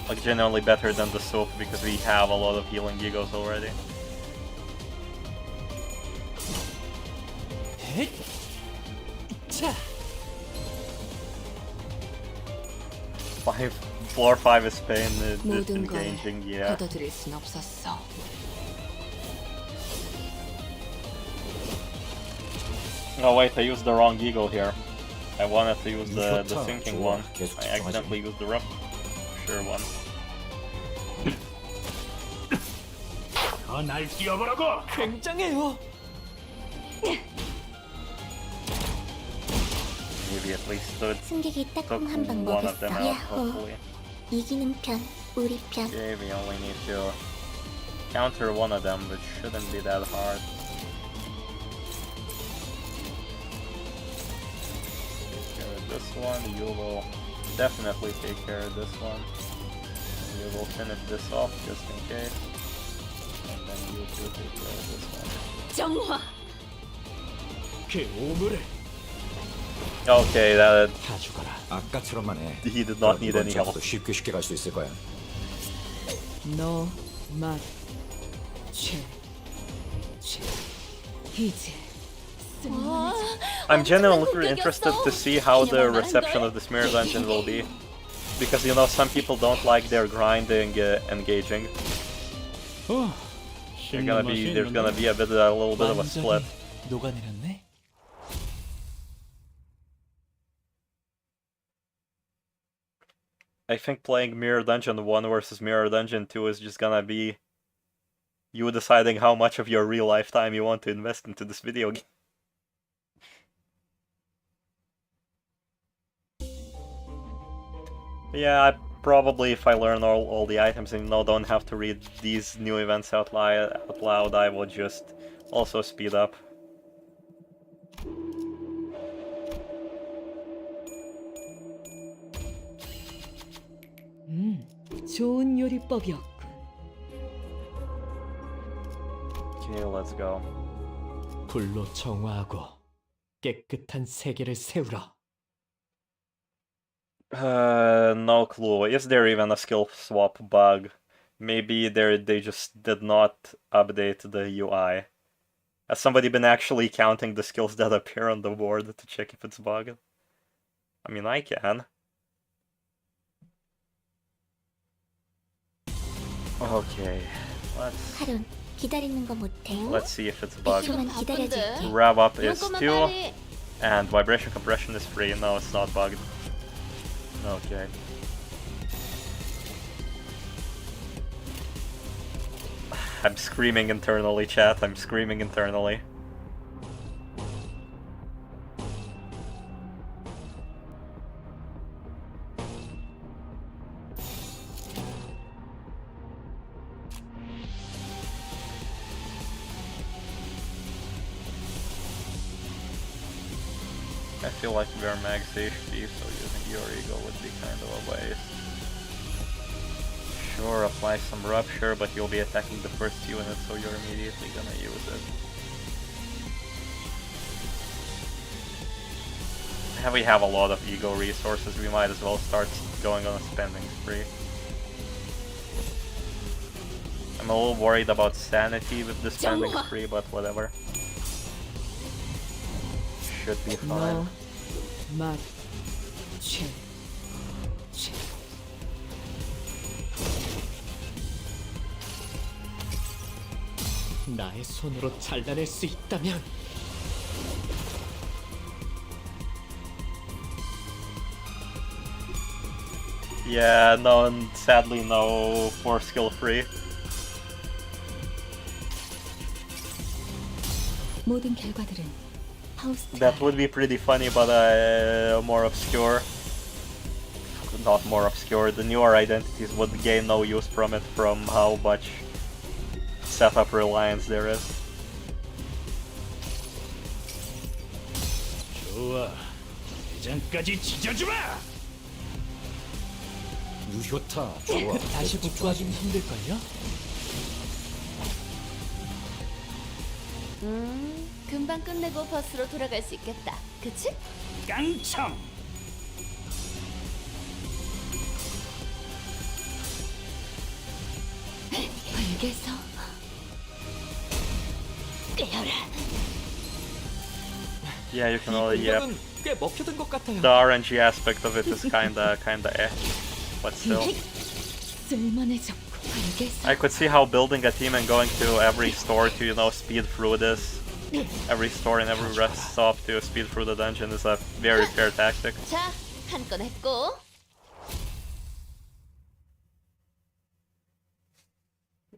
Like genuinely better than the soap because we have a lot of healing egos already. 자, 4 5 is pain, it's 모든 걸 engaging, yeah. 걷어들일 순 없었어. Oh wait, I used the wrong eagle here. I wanted to use the 좋다. sinking 좋아. one. 계속 I accidentally used the sure one. 더 날 뛰어보라고. 굉장해요. Maybe at least took 승객이 딱콩 한 방 one of them 먹였어. out, 야호. hopefully. 이기는 편, 우리 편. Okay, we only need to counter one of them, which shouldn't be that hard. Take care of this one, you will definitely take care of this one. You will finish this off just in case. And then you 정화. 그 오물을 Okay, that 다 죽어라. 아까처럼만 해. he did not need 이번 any help. 작업도 쉽게 갈 수 있을 거야. 너, 맛, 이제 와, I'm genuinely 엄청난 interested 공격이었어. to see how the 그냥 말한 reception 거야? of this mirror dungeon will be. Because, you know, some people don't like their grinding engaging. There's gonna be a little bit of a split. 녹아내렸네. I think playing Mirror Dungeon 1 versus Mirror Dungeon 2 is just gonna be you deciding how much of your real lifetime you want to invest into this video game. Yeah, I probably, if I learn all the items and don't have to read these new events out loud, I will just also speed up. 좋은 요리법이었군. Okay, let's go. 불로 정화하고 깨끗한 세계를 세우라. No clue. Is there even a skill swap bug? Maybe they just did not update the UI. Has somebody been actually counting the skills that appear on the board to check if it's bugged? I mean, I can. Okay, 하룬, 기다리는 거 못해. let's see if it's bugged. 조금만 기다려줄게. Rev up is 이런 것만 2, 빨리. and vibration compression is free. No, it's not bugged. Okay. I'm screaming internally, chat. I'm screaming internally. I feel like we're max HP, so using your ego would be kind of a waste. Sure, apply some rupture, but you'll be attacking the first unit, so you're immediately gonna use it. We have a lot of ego resources, we might as well start going on a spending spree. I'm a little worried about sanity with the spending spree, but whatever. Should be fine. 맛, 나의 손으로 잘라낼 수 있다면 Yeah, no, and sadly no 4 skill free. 모든 결과들은 파우스트가 That would be pretty funny, but more obscure. Not more obscure, the newer identities would gain no use from it, from how much setup reliance there is. 좋아. 대장까지 찢어주마. 유효타 좋아. 다시 복구하기는 힘들걸요? 금방 끝내고 버스로 돌아갈 수 있겠다. 그치? 깡총. 불게서 깨어라. Yeah, you can only, yeah. 공격은 꽤 먹혀든 것 같아요. The RNG aspect of it is kinda eh. But still. 쓸만해졌고 불게서 I could see how building a team and going to every store to, you know, speed through this. Every store and every rest stop to speed through the dungeon is a very fair tactic. 자, 한 건 했고.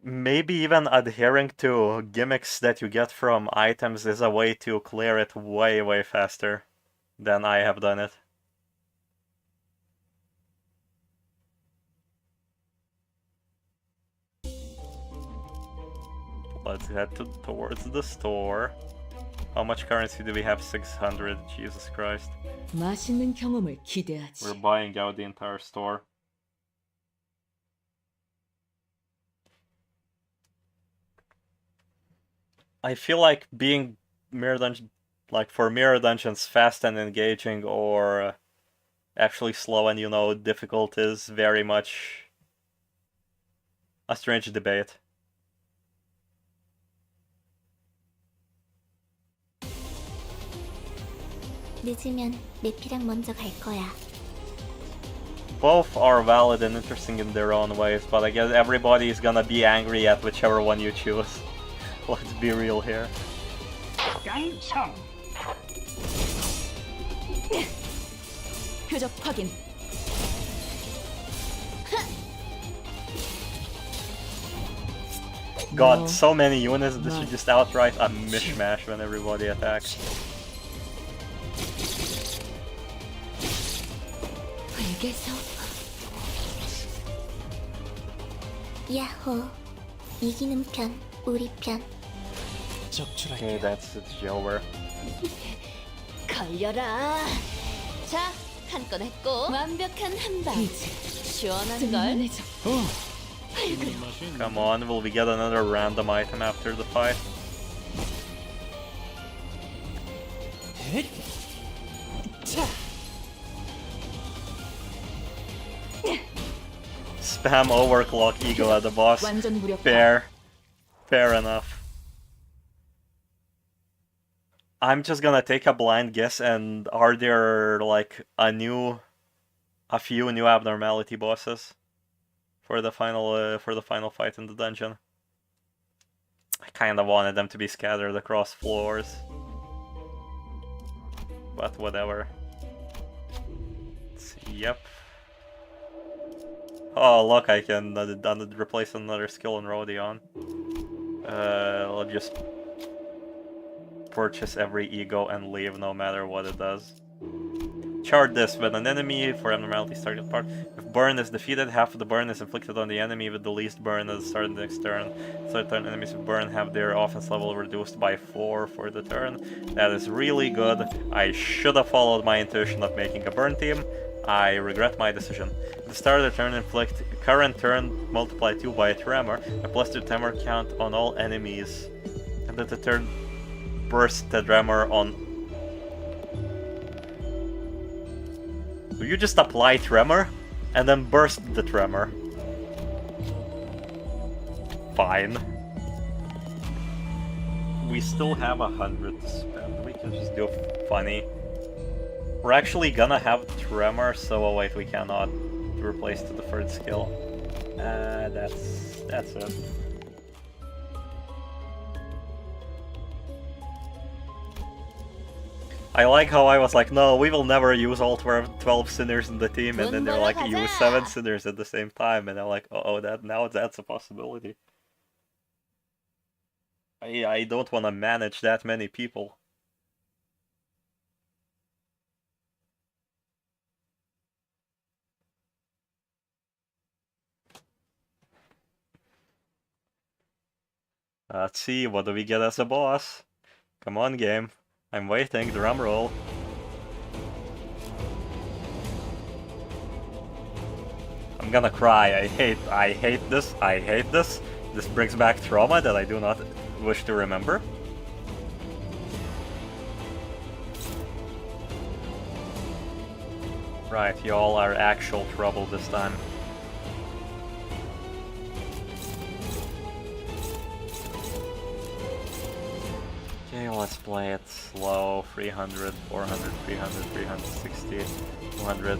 Maybe even adhering to gimmicks that you get from items is a way to clear it way faster than I have done it. Let's head towards the store. How much currency do we have? 600. Jesus Christ. 맛있는 경험을 기대하지. We're buying out the entire store. I feel like being mirror dungeon, like for mirror dungeons, fast and engaging, or actually slow and difficult is very much a strange debate. 늦으면 내피랑 먼저 갈 거야. Both are valid and interesting in their own ways, but I guess everybody is gonna be angry at whichever one you choose. Let's be real here. 깡총. 표적 확인. God, so many units, this is just outright a mishmash when everybody attacks. 불개서 야호. 이기는 편, 우리 편. Okay, that's it's over. 걸려라. 자, 한 건 했고 완벽한 한 방. 이제 시원한 걸. 쓸만해져. Come on, will we get another random item after the fight? Spam overclock ego at the boss. 완전 무력화. Fair enough. I'm just gonna take a blind guess, and are there like a few new abnormality bosses for the final fight in the dungeon? I kind of wanted them to be scattered across floors, but whatever. Let's see, yep. Oh look, I can replace another skill in Rodion. I'll just purchase every ego and leave no matter what it does. Chart this: when an enemy for abnormality starting part, if burn is defeated, half of the burn is inflicted on the enemy with the least burn at the start of the next turn. Third turn enemies with burn have their offense level reduced by 4 for the turn. That is really good. I should have followed my intuition of making a burn team. I regret my decision. At the start of the turn, inflict current turn multiply 2 by a tremor, a +2 tremor count on all enemies, and at the turn burst the tremor on. So you just apply tremor and then burst the tremor. Fine. We still have 100 to spend. We can just do funny. We're actually gonna have tremor, so oh wait, we cannot replace the third skill. That's it. I like how I was like, no, we will never use all 12 sinners in the team, and then they're like, use 7 sinners at the same time, and I'm like, oh, now that's a possibility. I don't want to manage that many people. Let's see, what do we get as a boss? Come on, game. I'm waiting, drum roll. I'm gonna cry. I hate this. I hate this. This brings back trauma that I do not wish to remember. Right, y'all are actual trouble this time. Okay, let's play it slow. 300, 400, 300, 360, 200.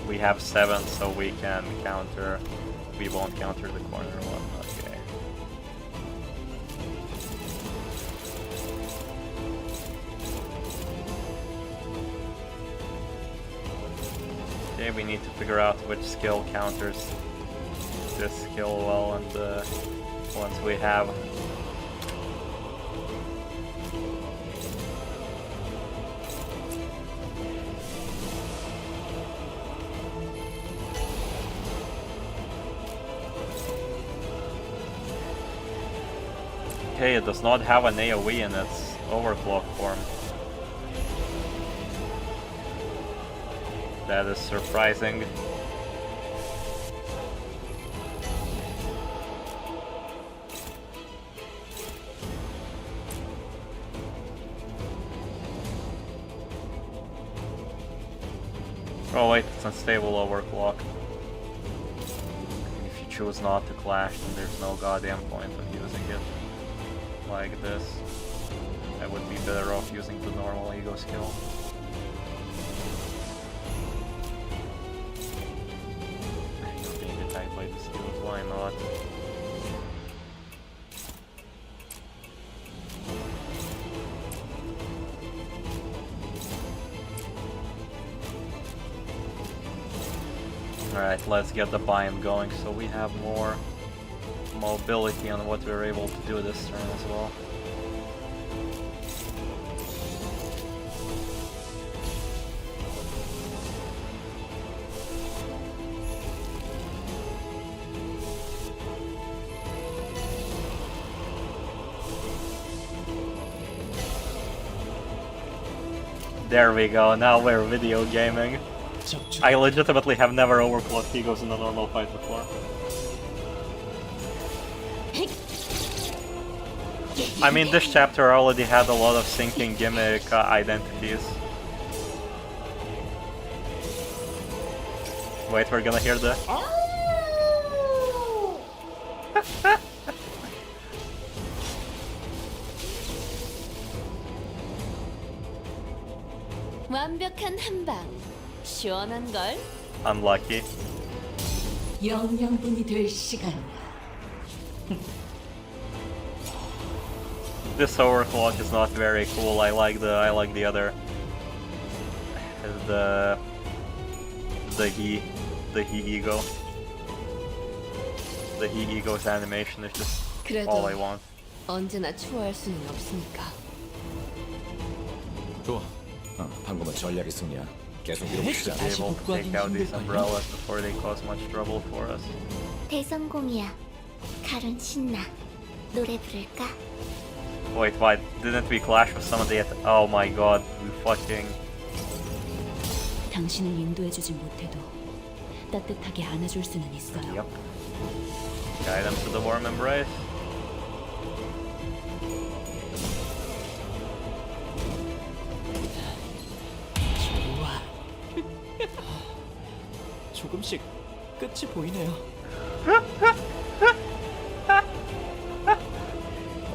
We have 7, so we can counter. We won't counter the corner one. Okay. Okay, we need to figure out which skill counters this skill well, and once we have. Okay, it does not have an AoE in its overclock form. That is surprising. Oh wait, it's unstable overclock. If you choose not to clash, then there's no goddamn point of using it like this. I would be better off using the normal ego skill. You're being attacked by the skills, why not? Alright, let's get the bind going so we have more mobility on what we're able to do this turn as well. There we go, now we're video gaming. I legitimately have never overclocked egos in a normal fight before. I mean, this chapter already had a lot of sinking gimmick identities. Wait, we're gonna hear the... 완벽한 한방. 시원한 걸. Unlucky. 영양분이 될 시간이야. This overclock is not very cool. I like the other the he ego. The he ego's animation is just all I want. 언제나 추월할 수는 없으니까. 좋아. 방금은 전략의 승리야. 계속 밀어봅시다. Be able to take out these umbrellas before they cause much trouble for us. 대성공이야. 가론 신나. 노래 부를까? Wait, why didn't we clash with some of the? Oh my god, we fucking. 당신을 인도해주지 못해도 따뜻하게 안아줄 수는 있어요. Yep. Guide them to the warm embrace. 좋아. 조금씩 끝이 보이네요.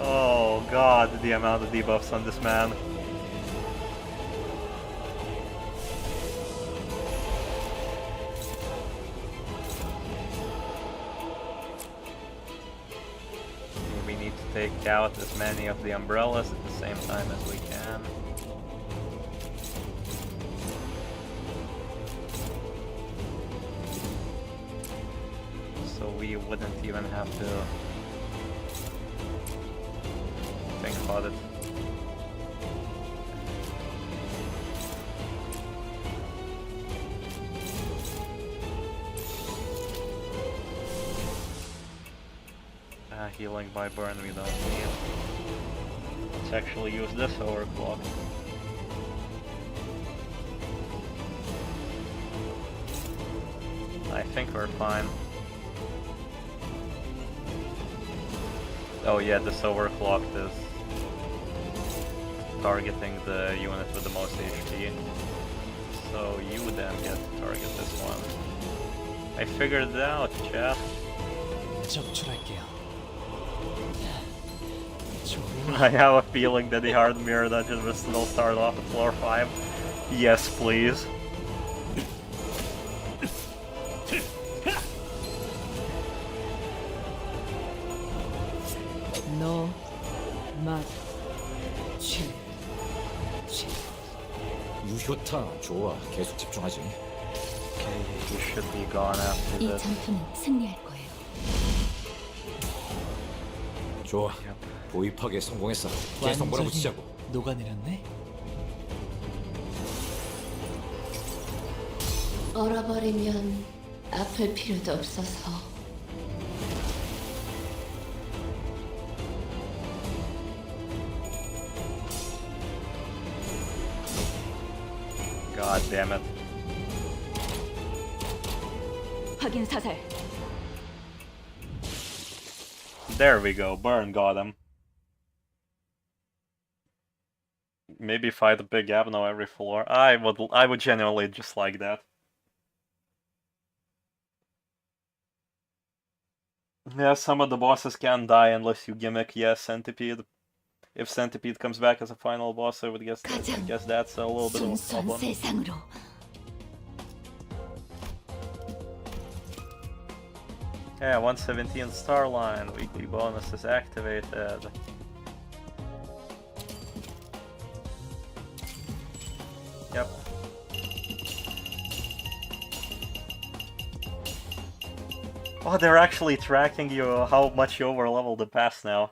Oh god, the amount of debuffs on this man. We need to take out as many of the umbrellas at the same time as we can. So we wouldn't even have to think about it. Healing by burn we don't need. Let's actually use this overclock. I think we're fine. Oh yeah, this overclocked is targeting the unit with the most HP. So you then get to target this one. I figured it out, chat. 적출할게요. I have a feeling that the hard mirror dungeon will still start off at floor 5. Yes, please. 너, 맛, 유효타 좋아. 계속 집중하지. You should be gone after 이 this. 전투는 승리할 거예요. 좋아. 보입하게 성공했어. 계속 몰아붙이자고. 녹아내렸네. 얼어버리면 아플 필요도 없어서. God damn it. 확인 사살. There we go, burn got him. Maybe fight a big Abno every floor. I would genuinely just like that. Yeah, some of the bosses can't die unless you gimmick, yes, Centipede. If Centipede comes back as a final boss, I would guess that's a little bit of a 순수한 problem. 세상으로. Yeah, 117 Starline, weekly bonus is activated. Yep. Oh, they're actually tracking you how much you overleveled the pass now.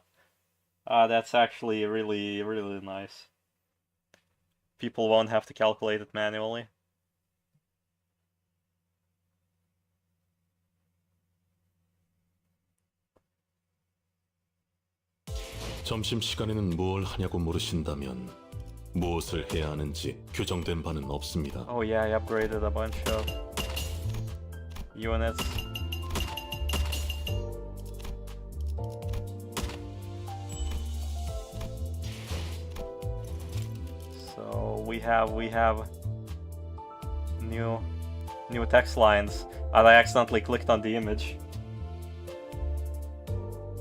That's actually really, really nice. People won't have to calculate it manually. 점심시간에는 뭘 하냐고 물으신다면 무엇을 해야 하는지 규정된 바는 없습니다. Oh yeah, I upgraded a bunch of units. So we have new text lines, and I accidentally clicked on the image.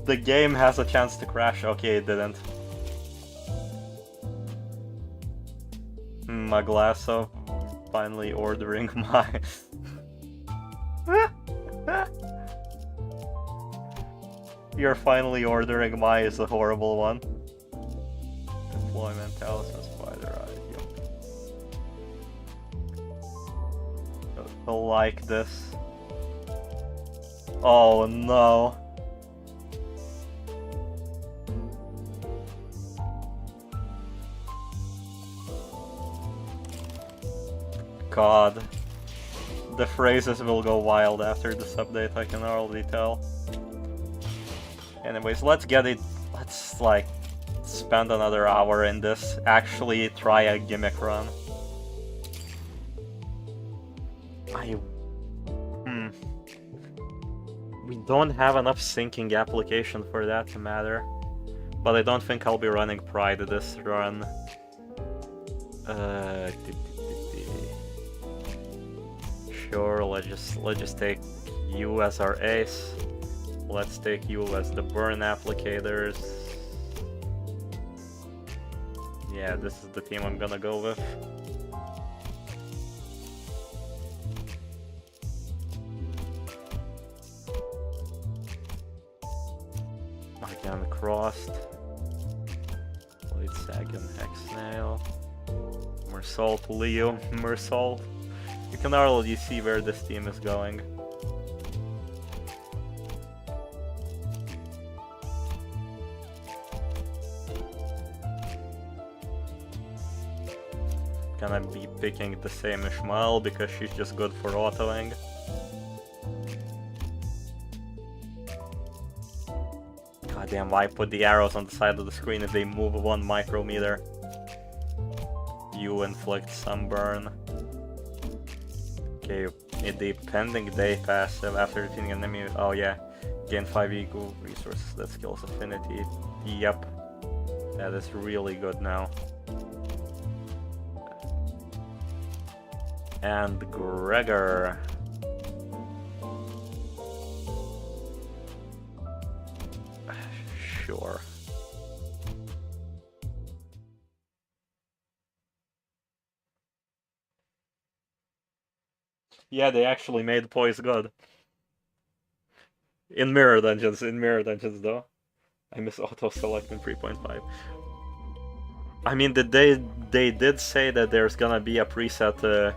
The game has a chance to crash. Okay, it didn't. Maglasso finally ordering my... You're finally ordering my is a horrible one. Deployment Talisman Spider Eye. Yep. Like this. Oh no. God. The phrases will go wild after this update, I can already tell. Anyways, let's get it. Let's, like, spend another hour in this. Actually try a gimmick run. We don't have enough syncing application for that to matter. But I don't think I'll be running Pride this run. Sure, let's just take you as our ace. Let's take you as the burn applicators. Yeah, this is the team I'm gonna go with. Again, crossed. Blade Sagan, Hexnail. Mersault, Leo, Mersault. You can already see where this team is going. Gonna be picking the same Ishmael because she's just good for autoing. Goddamn, why put the arrows on the side of the screen if they move 1 micrometer? You inflict sunburn. Okay, the pending day passive after defeating an enemy. Oh yeah, gain 5 ego resources. That skills affinity. Yep, that is really good now. And Gregor. Sure. Yeah, they actually made poise good. In mirror dungeons though. I miss auto select in 3.5. I mean, they did say that there's gonna be a preset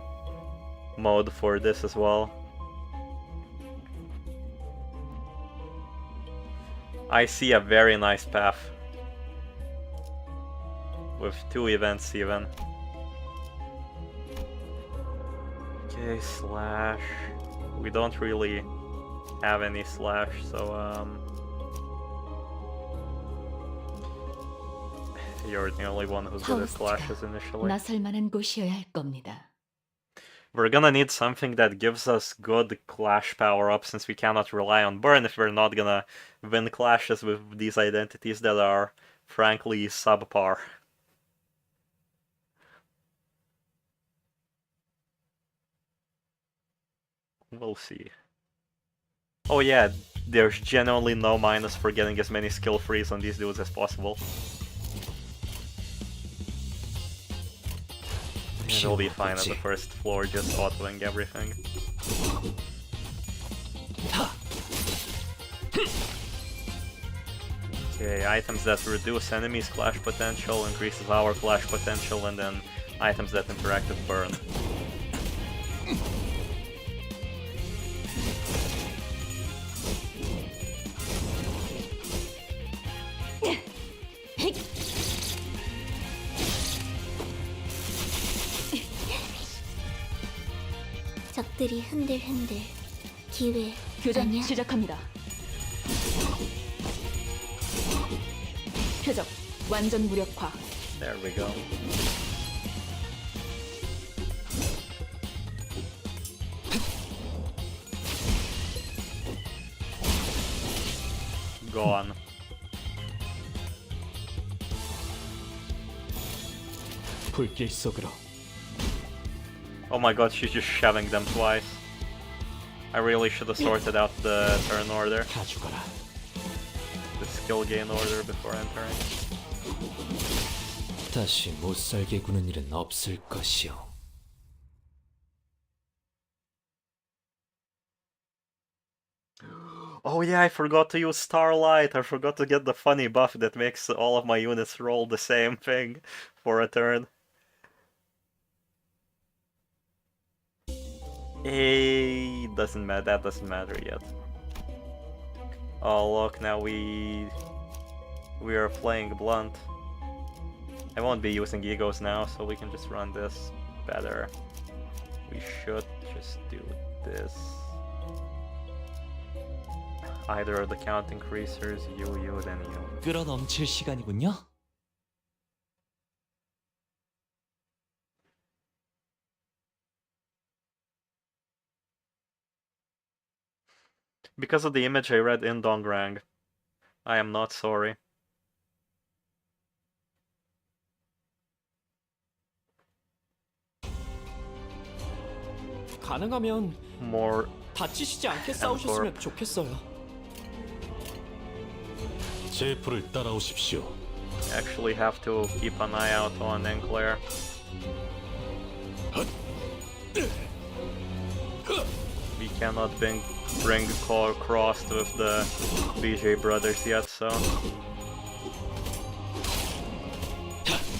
mode for this as well. I see a very nice path. With 2 events even. Okay, slash. We don't really have any slash, so you're the only one who's good at slashes initially. 나설 만한 곳이어야 할 겁니다. We're gonna need something that gives us good clash power-up since we cannot rely on burn if we're not gonna win clashes with these identities that are frankly subpar. We'll see. Oh yeah, there's genuinely no minus for getting as many skill frees on these dudes as possible. And it'll be fine at the first floor, just autoing everything. Okay, items that reduce enemies' clash potential, increases our clash potential, and then items that interact with burn. 적들이 흔들흔들. 기회 교전 아니야? 시작합니다. 표적 완전 무력화. There we go. Gone. 불길 속으로. Oh my god, she's just shoving them twice. I really should have sorted out the turn order, 다 죽어라. the skill gain order before entering. 다시 못 살게 구는 일은 없을 것이오. Oh yeah, I forgot to use Starlight. I forgot to get the funny buff that makes all of my units roll the same thing for a turn. Doesn't matter. That doesn't matter yet. Oh look, now we are playing blunt. I won't be using egos now, so we can just run this better. We should just do this. Either the count increasers, you, then you. 끌어넘칠 시간이군요. Because of the image I read in Dongrang, I am not sorry. 가능하면 More 다치시지 않게 싸우셨으면 좋겠어요. 제 불을 따라오십시오. actually have to keep an eye out on Enclair. We cannot bring crossed with the BJ brothers yet, so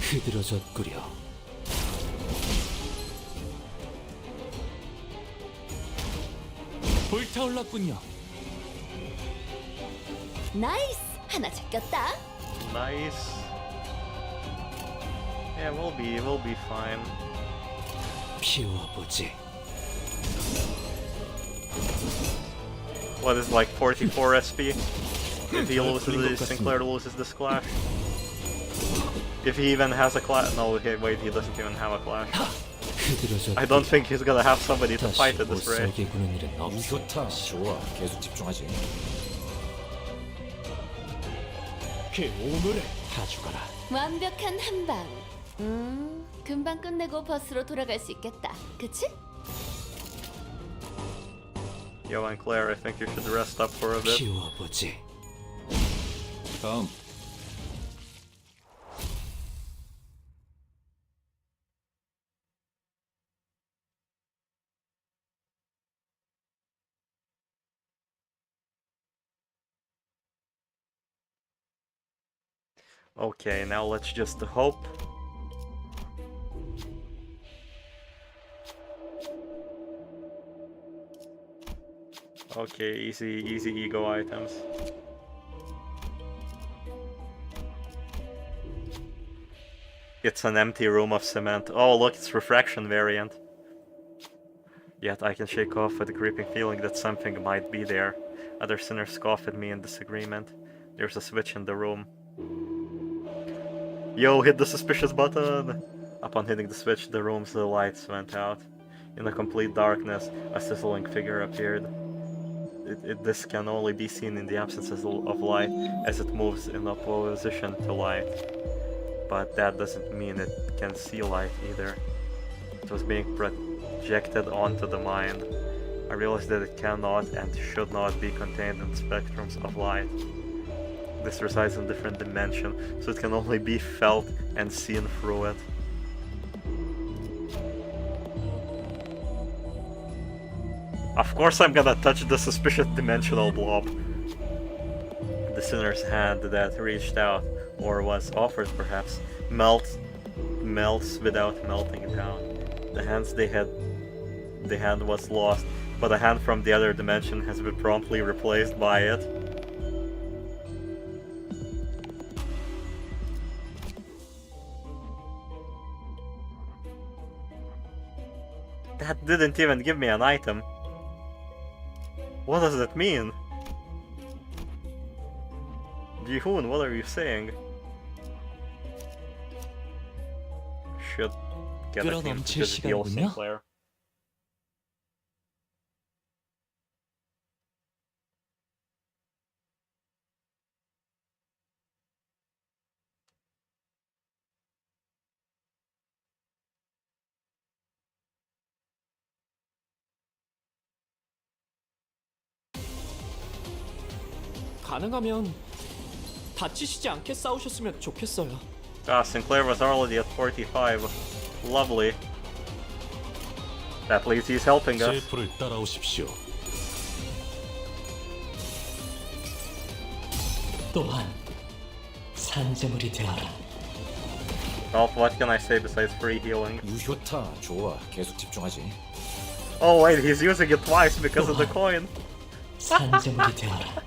흐드러졌구려. 불타올랐군요. 나이스! 하나 제꼈다. nice. Yeah, we'll be fine. 피워보지. What is like 44 SP? If he loses, Sinclair loses this clash. If he even has a clash, no, okay, wait, he doesn't even have a clash. I don't think he's gonna have somebody to fight at this rate. 좋다. 좋아. 계속 집중하지. 그 오물을 다 죽어라. 완벽한 한방. 금방 끝내고 버스로 돌아갈 수 있겠다. 그치? Yo, and Claire, I think you should rest up for a bit. 피워보지. 다음. Okay, now let's just hope. Okay, easy ego items. It's an empty room of cement. Oh look, it's refraction variant. Yet I can shake off with a creeping feeling that something might be there. Other sinners scoff at me in disagreement. There's a switch in the room. Yo, hit the suspicious button! Upon hitting the switch, the room's lights went out. In the complete darkness, a sizzling figure appeared. This can only be seen in the absence of light, as it moves in opposition to light. But that doesn't mean it can see light either. It was being projected onto the mind. I realize that it cannot and should not be contained in spectrums of light. This resides in a different dimension, so it can only be felt and seen through it. Of course I'm gonna touch the suspicious dimensional blob. The sinner's hand that reached out, or was offered perhaps, melts without melting down. The hand was lost, but a hand from the other dimension has been promptly replaced by it. That didn't even give me an item. What does that mean? Jihoon, what are you saying? Should get a team to just heal Sinclair. 가능하면 다치시지 않게 싸우셨으면 좋겠어요. Ah, Sinclair was already at 45. Lovely. That leads he's helping us. 제 불을 따라오십시오. 또한 산재물이 되어라. Well, what can I say besides free healing? 유효타 좋아. 계속 집중하지. Oh wait, he's using it twice because of the coin. 산재물이 되어라.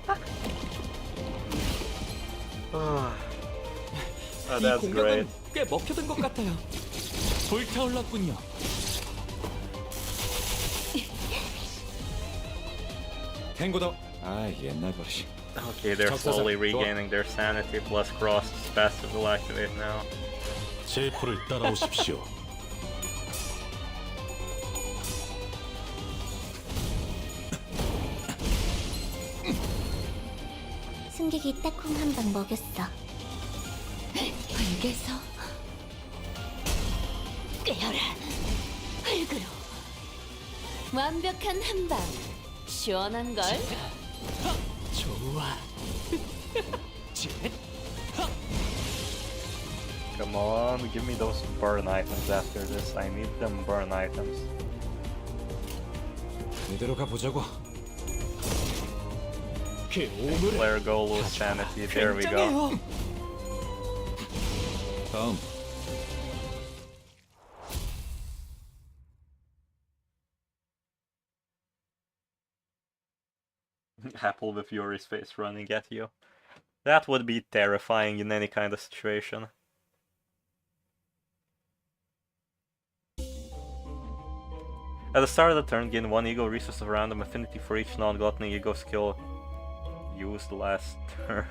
Oh, 이 that's 공격은 great. 꽤 먹혀든 것 같아요. 불타올랐군요. 탱고다. 아 옛날 버릇이. Okay, they're slowly regaining their sanity, plus Cross is passive will activate now. 제 불을 따라오십시오. 승객이 딱콩 한 방 먹였어. 불개서 깨어라. 흙으로. 완벽한 한방. 시원한 걸. 좋아. Come on, give me those burn items after this. I need them burn items. 이대로 가보자고. 그 오물을 Flare go lose sanity. There we go. 굉장해요. 다음. Apple with Yuri's face running at you. That would be terrifying in any kind of situation. At the start of the turn, gain 1 ego resource of random affinity for each non-gluttony ego skill used last turn.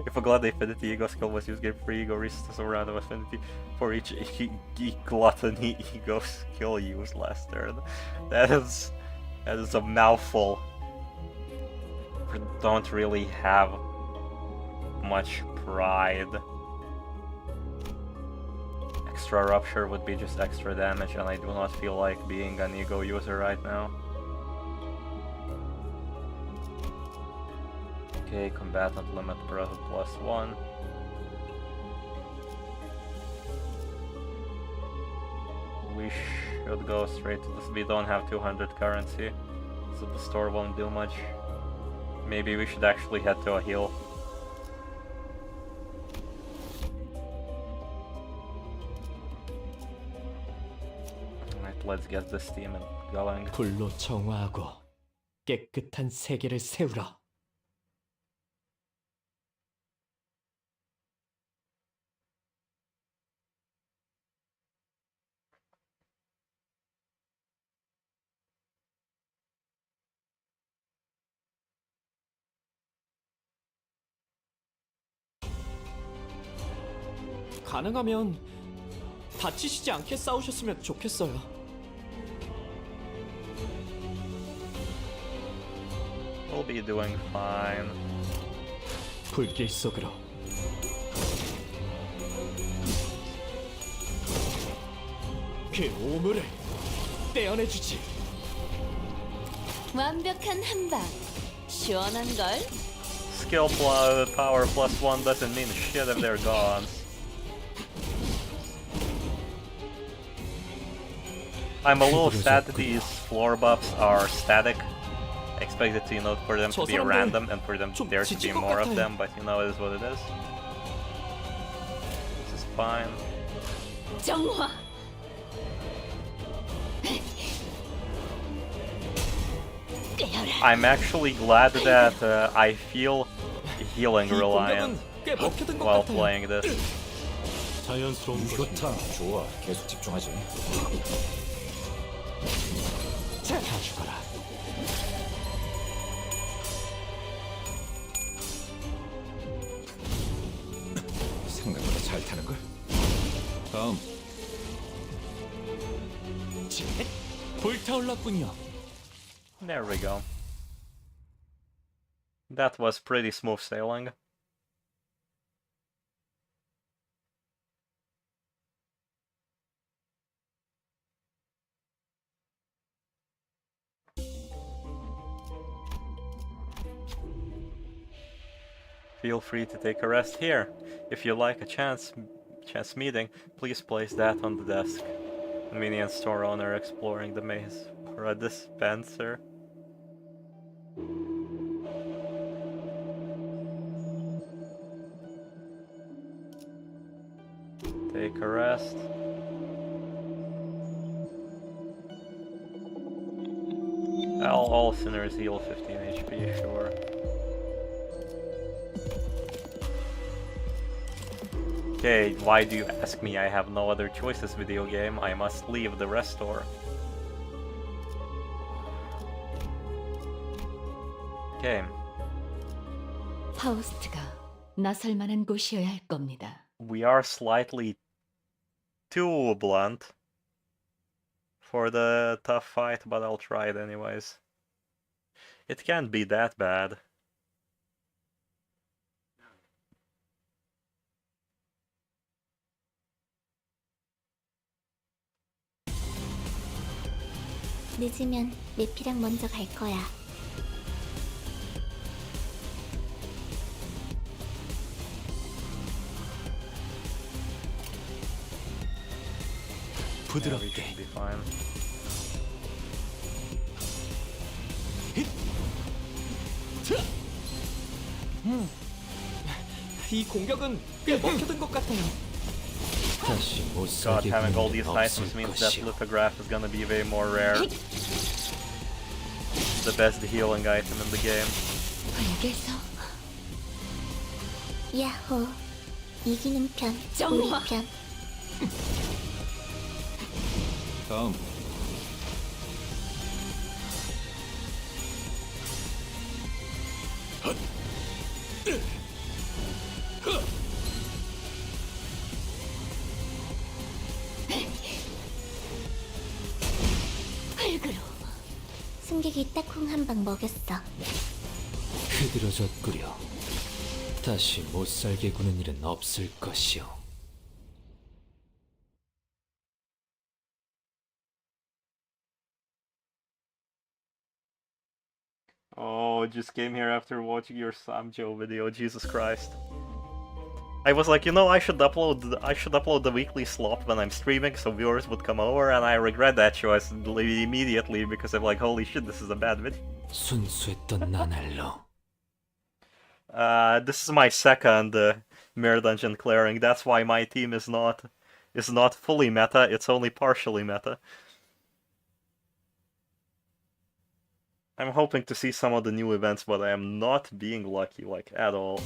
If a gluttony affinity ego skill was used, gain 3 ego resources of random affinity for each gluttony ego skill used last turn. That is a mouthful. We don't really have much pride. Extra rupture would be just extra damage, and I do not feel like being an ego user right now. Okay, combatant limit breath +1. We should go straight to this. We don't have 200 currency, so the store won't do much. Maybe we should actually head to a heal. Alright, let's get this team going. 불로 정화하고 깨끗한 세계를 세우라. 가능하면 다치시지 않게 싸우셨으면 좋겠어요. We'll be doing fine. 불길 속으로. 그 오물을 떼어내주지. 완벽한 한방. 시원한 걸. Skill power plus 1 doesn't mean shit if they're gone. I'm a little sad that these floor buffs are static. I expected to, you know, for them to be random and for them there to be more of them, but you know, it is what it is. This is fine. 정화. I'm actually glad that I feel healing reliant 꽤 먹혀든 것 while 같아요. playing this. 자연스러운 것이 좋다. 좋아. 계속 집중하지. 다 죽어라. 생각보다 잘 타는 걸. 다음. 불타올랐군요. There we go. That was pretty smooth sailing. Feel free to take a rest here. If you like a chance meeting, please place that on the desk. Convenience store owner exploring the maze. Or a dispenser. Take a rest. All sinners heal 15 HP, sure. Okay, why do you ask me? I have no other choices, video game. I must leave the rest store. Okay. 파우스트가 나설 만한 곳이어야 할 겁니다. We are slightly too blunt for the tough fight, but I'll try it anyways. It can't be that bad. 늦으면 내피랑 먼저 갈 거야. Yeah, we 부드럽게. should be fine. 이 공격은 꽤 먹혀든 것 같아요. 다시 못 God, 살게 having all 구는 these 일은 items 없을 means that 것이오. lithograph is gonna be way more rare. The best healing item in the game. 흙에서 야호. 이기는 편, 우리 정화. 편. 다음. 흙으로 승객이 딱콩 한 방 먹였어. 흐드러졌구려. 다시 못 살게 구는 일은 없을 것이오. Oh, just came here after watching your Samjo video. Jesus Christ. I was like, you know, I should upload the weekly slop when I'm streaming so viewers would come over, and I regret that choice immediately because I'm like, holy shit, this is a bad video. 순수했던 나날로. This is my second Mirror Dungeon clearing. That's why my team is not fully meta. It's only partially meta. I'm hoping to see some of the new events, but I am not being lucky, like, at all.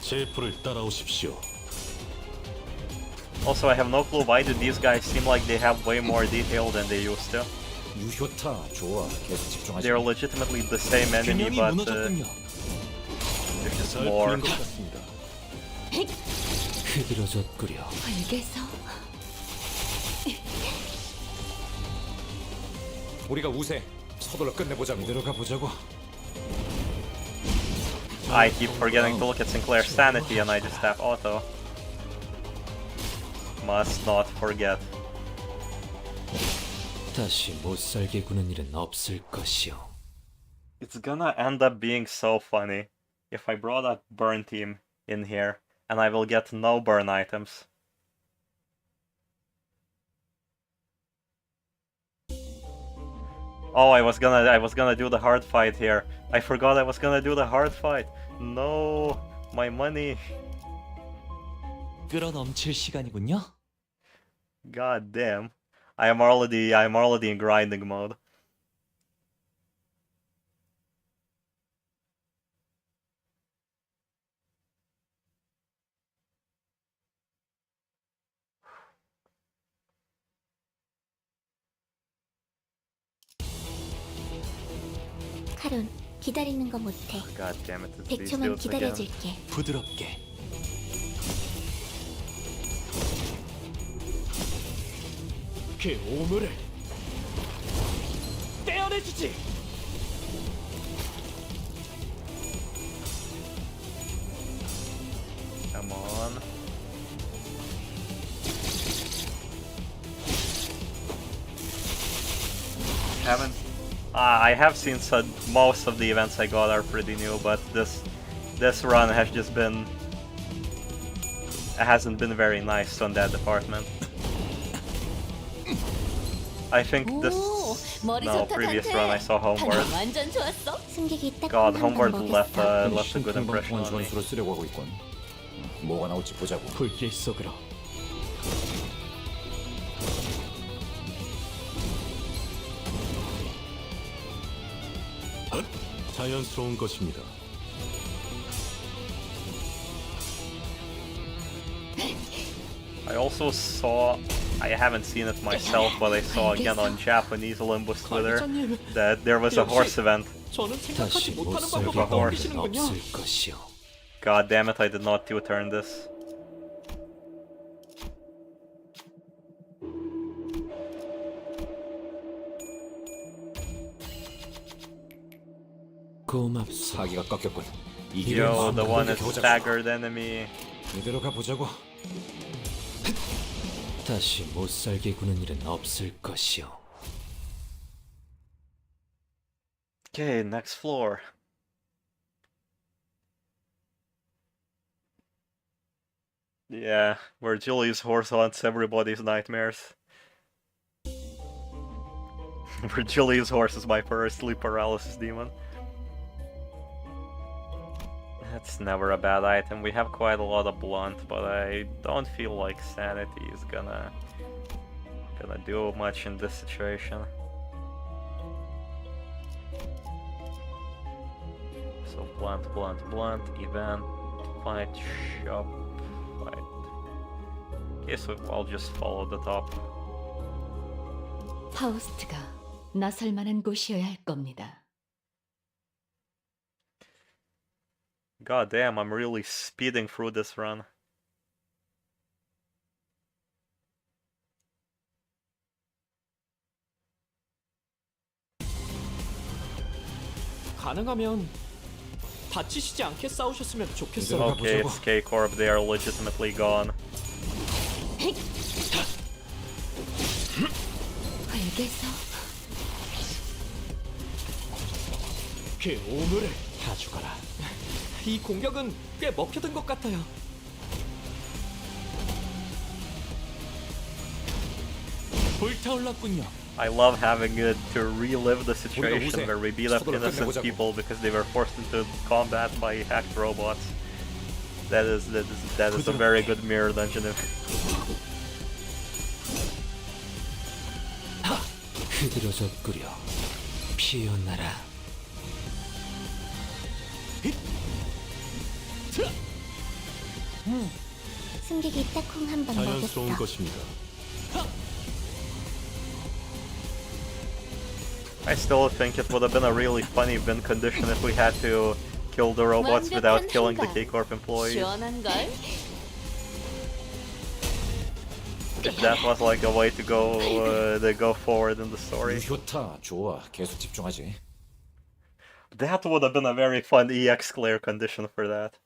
제 풀을 따라오십시오. Also, I have no clue why do these guys seem like they have way more detail than they used to. 유효타. 좋아. 계속 집중하지. They're legitimately the same enemy, 균형이 but 무너졌군요. there's just 잘 more. 풀린 것 같습니다. 흐드러졌구려. 흙에서 우리가 우세. 서둘러 끝내보자고. 들어가 보자고. I keep forgetting to look at Sinclair's sanity and I just tap auto. Must not forget. 다시 못 살게 구는 일은 없을 것이오. It's gonna end up being so funny if I brought a burn team in here and I will get no burn items. Oh, I was gonna do the hard fight here. I forgot I was gonna do the hard fight. No, my money. 끌어넘칠 시간이군요. God damn. I'm already in grinding mode. 카론, 기다리는 거 못해. God damn it, it's these 100초만 dudes again. 기다려줄게. 부드럽게. 그 오물을 떼어내주지. Come on. I have seen most of the events I got are pretty new, but this run has just been hasn't been very nice on that department. I think this previous run I saw Homeward. 완전 좋았어. 승객이 딱 God, 한 Homeward 번 left 먹였어. left a good impression on me. 전술을 쓰려고 하고 있군. 뭐가 나올지 보자고. 불길 속으로. 자연스러운 것입니다. I also saw, I haven't seen it myself, but I saw again on Japanese Limbus Twitter that there was a horse event. 저는 다시 생각하지 못 못하는 살게 방법을 구는 일은 떠올리시는군요. 없을 것이오. God damn it, I did not two-turn this. 고맙소. 사기가 꺾였군. Yo, the one is 공격해보자고. staggered enemy. 이대로 가보자고. 다시 못 살게 구는 일은 없을 것이오. Okay, next floor. Yeah, where Julie's horse haunts everybody's nightmares. Where Julie's horse is my first sleep paralysis demon. That's never a bad item. We have quite a lot of blunt, but I don't feel like sanity is gonna do much in this situation. So blunt, event, fight, shop, fight. Okay, so I'll just follow the top. 파우스트가 나설 만한 곳이어야 할 겁니다. God damn, I'm really speeding through this run. 가능하면 다치시지 않게 싸우셨으면 좋겠어요. Okay, it's K-Corp, they are legitimately gone. 알겠어. 그 오물을 다 죽어라. 이 공격은 꽤 먹혀든 것 같아요. 불타올랐군요. I love having it to relive the situation where we beat up innocent people because they were forced into combat by hacked robots. That is a very good mirror dungeon. 흐드러져 꾸려 피어나라. 승객이 딱콩 한 번 자연스러운 먹였어. 것입니다. I still think it would have been a really funny win condition if we had to kill the robots without killing the K-Corp employees. 시원한 걸. If that was like a way to go forward in the story. 좋다. 좋아. 계속 집중하지. That would have been a very fun EX clear condition for that.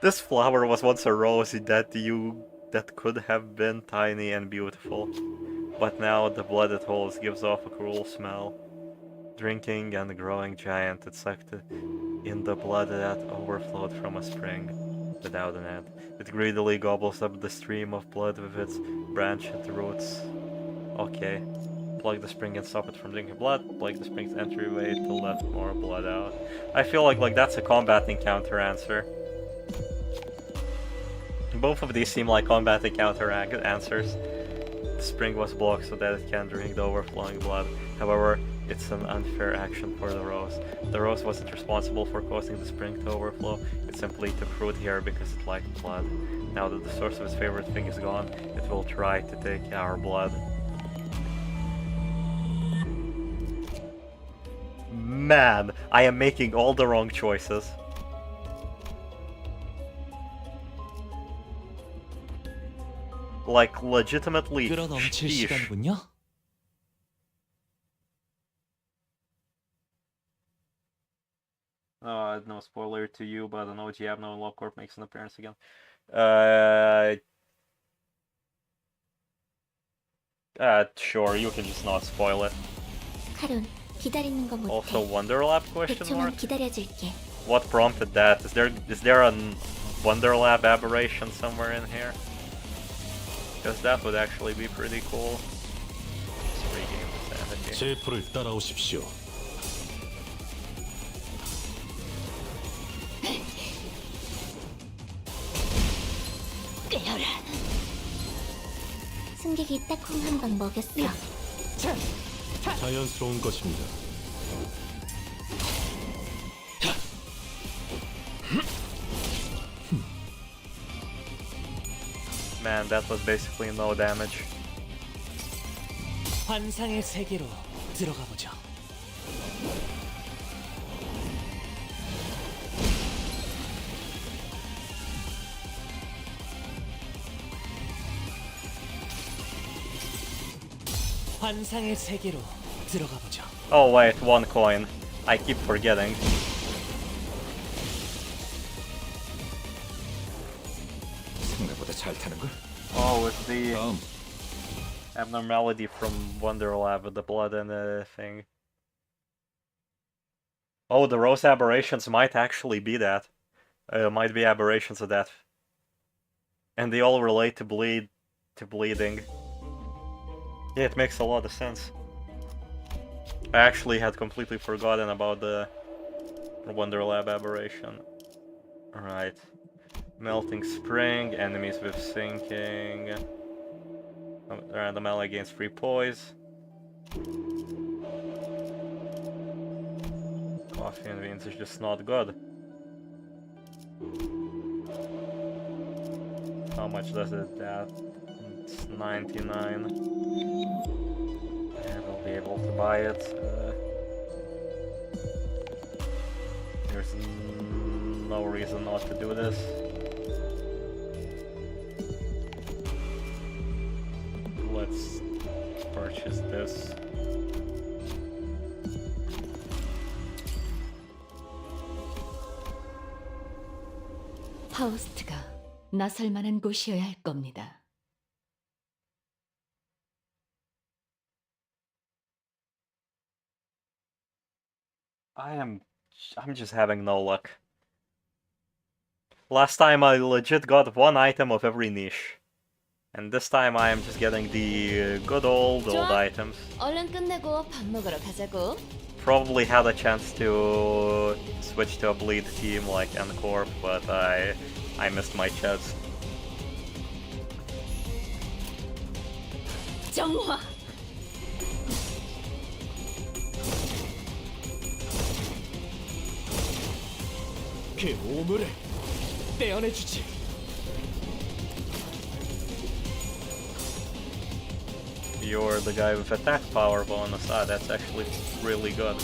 This flower was once a rose that could have been tiny and beautiful, but now the blood it holds gives off a cruel smell. Drinking and growing giant, it sucked in the blood that overflowed from a spring without an end. It greedily gobbles up the stream of blood with its branched roots. Okay. Plug the spring and stop it from drinking blood. Plug the spring's entryway to let more blood out. I feel like that's a combat encounter answer. Both of these seem like combat encounter answers. The spring was blocked so that it can drink the overflowing blood. However, it's an unfair action for the rose. The rose wasn't responsible for causing the spring to overflow. It simply took root here because it liked blood. Now that the source of its favorite thing is gone, it will try to take our blood. Man, I am making all the wrong choices. Like, legitimately, 끌어넘칠 sheesh. 시간이군요. No spoiler to you, but an OG Abno and LoveCorp makes an appearance again. Sure, you can just not spoil it. 카론, 기다리는 거 Also, 못해. Wonderlab question 100초만 mark? 기다려줄게. What prompted that? Is there a Wonderlab aberration somewhere in here? Because that would actually be pretty cool. Just regain the sanity. 제 풀을 따라오십시오. 승객이 딱 콩 한 방 먹였어. 자연스러운 것입니다. Man, that was basically no damage. 환상의 세계로 들어가 보죠. 환상의 세계로 들어가 보죠. Oh wait, one coin. I keep forgetting. 생각보다 잘 타는 걸. Oh, it's the 다음. abnormality from Wonderlab with the blood and the thing. Oh, the rose aberrations might actually be that. Might be aberrations of that. And they all relate to bleeding. Yeah, it makes a lot of sense. I actually had completely forgotten about the Wonderlab aberration. Right. Melting spring, enemies with sinking. Random ally gains free poise. Coffee and beans is just not good. How much does it that? It's 99. And I'll be able to buy it. There's no reason not to do this. Let's purchase this. 파우스트가 나설 만한 곳이어야 할 겁니다. I'm just having no luck. Last time I legit got one item of every niche. And this time I am just getting the good old items. 얼른 끝내고 밥 먹으러 가자고. Probably had a chance to switch to a bleed team like N-Corp, but I missed my chance. 정화. 그 오물을 떼어내주지. You're the guy with attack power bonus. Ah, that's actually really good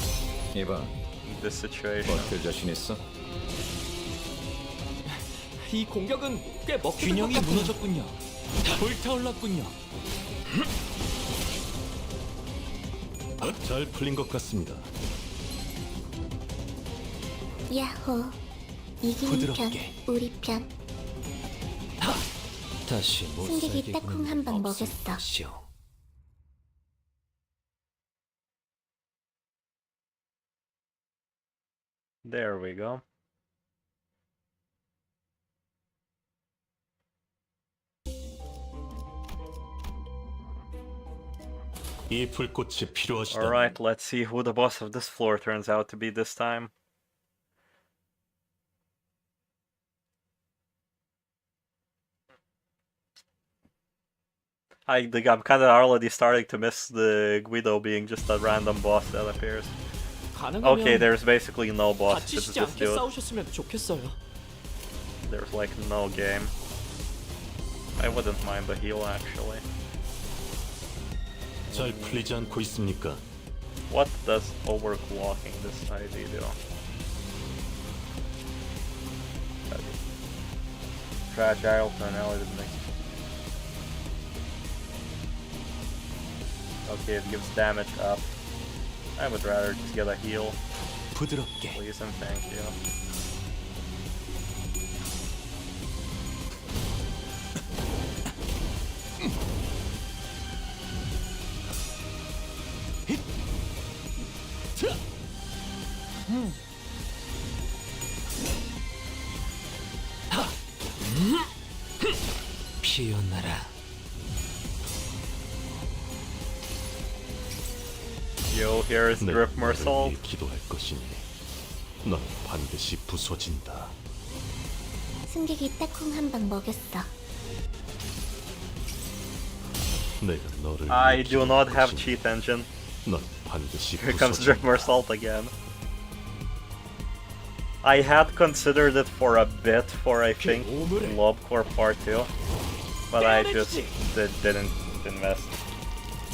이봐, in this situation. 버틸 자신 있어? 이 공격은 꽤 먹히는 것 균형이 같아요. 무너졌군요. 불타올랐군요. 잘 풀린 것 같습니다. 야호. 이기는 편, 부드럽게. 우리 편. 다시 못 승객이 살게 딱콩 구는 한 방 일은 없을 먹였어. 것이오. There we go. 이 불꽃이 필요하시다면 Alright, let's see who the boss of this floor turns out to be this time. I'm kind of already starting to miss the Guido being just a random boss that appears. 가능하면 Okay, there's basically no boss. It's 다치시지 this 않게 dude. 싸우셨으면 좋겠어요. There's like no game. I wouldn't mind the heal actually. 잘 풀리지 않고 있습니까? What does overclocking this ID do? Fragile tonality mix. Okay, it gives damage up. I would rather just get a heal, 부드럽게. please and thank you. 피어나라. Yo, here's 내가 Drip 너를 Mersault. 위해 기도할 것이니 넌 반드시 부서진다. 승객이 딱콩 한 방 먹였어. 내가 너를 I 위해 do 기도할 not have 것이니 cheat engine. 넌 반드시 Here comes Drip 부서진다. Mersault again. I had considered it for a bit for I think Lobcore Part 2, but I just didn't invest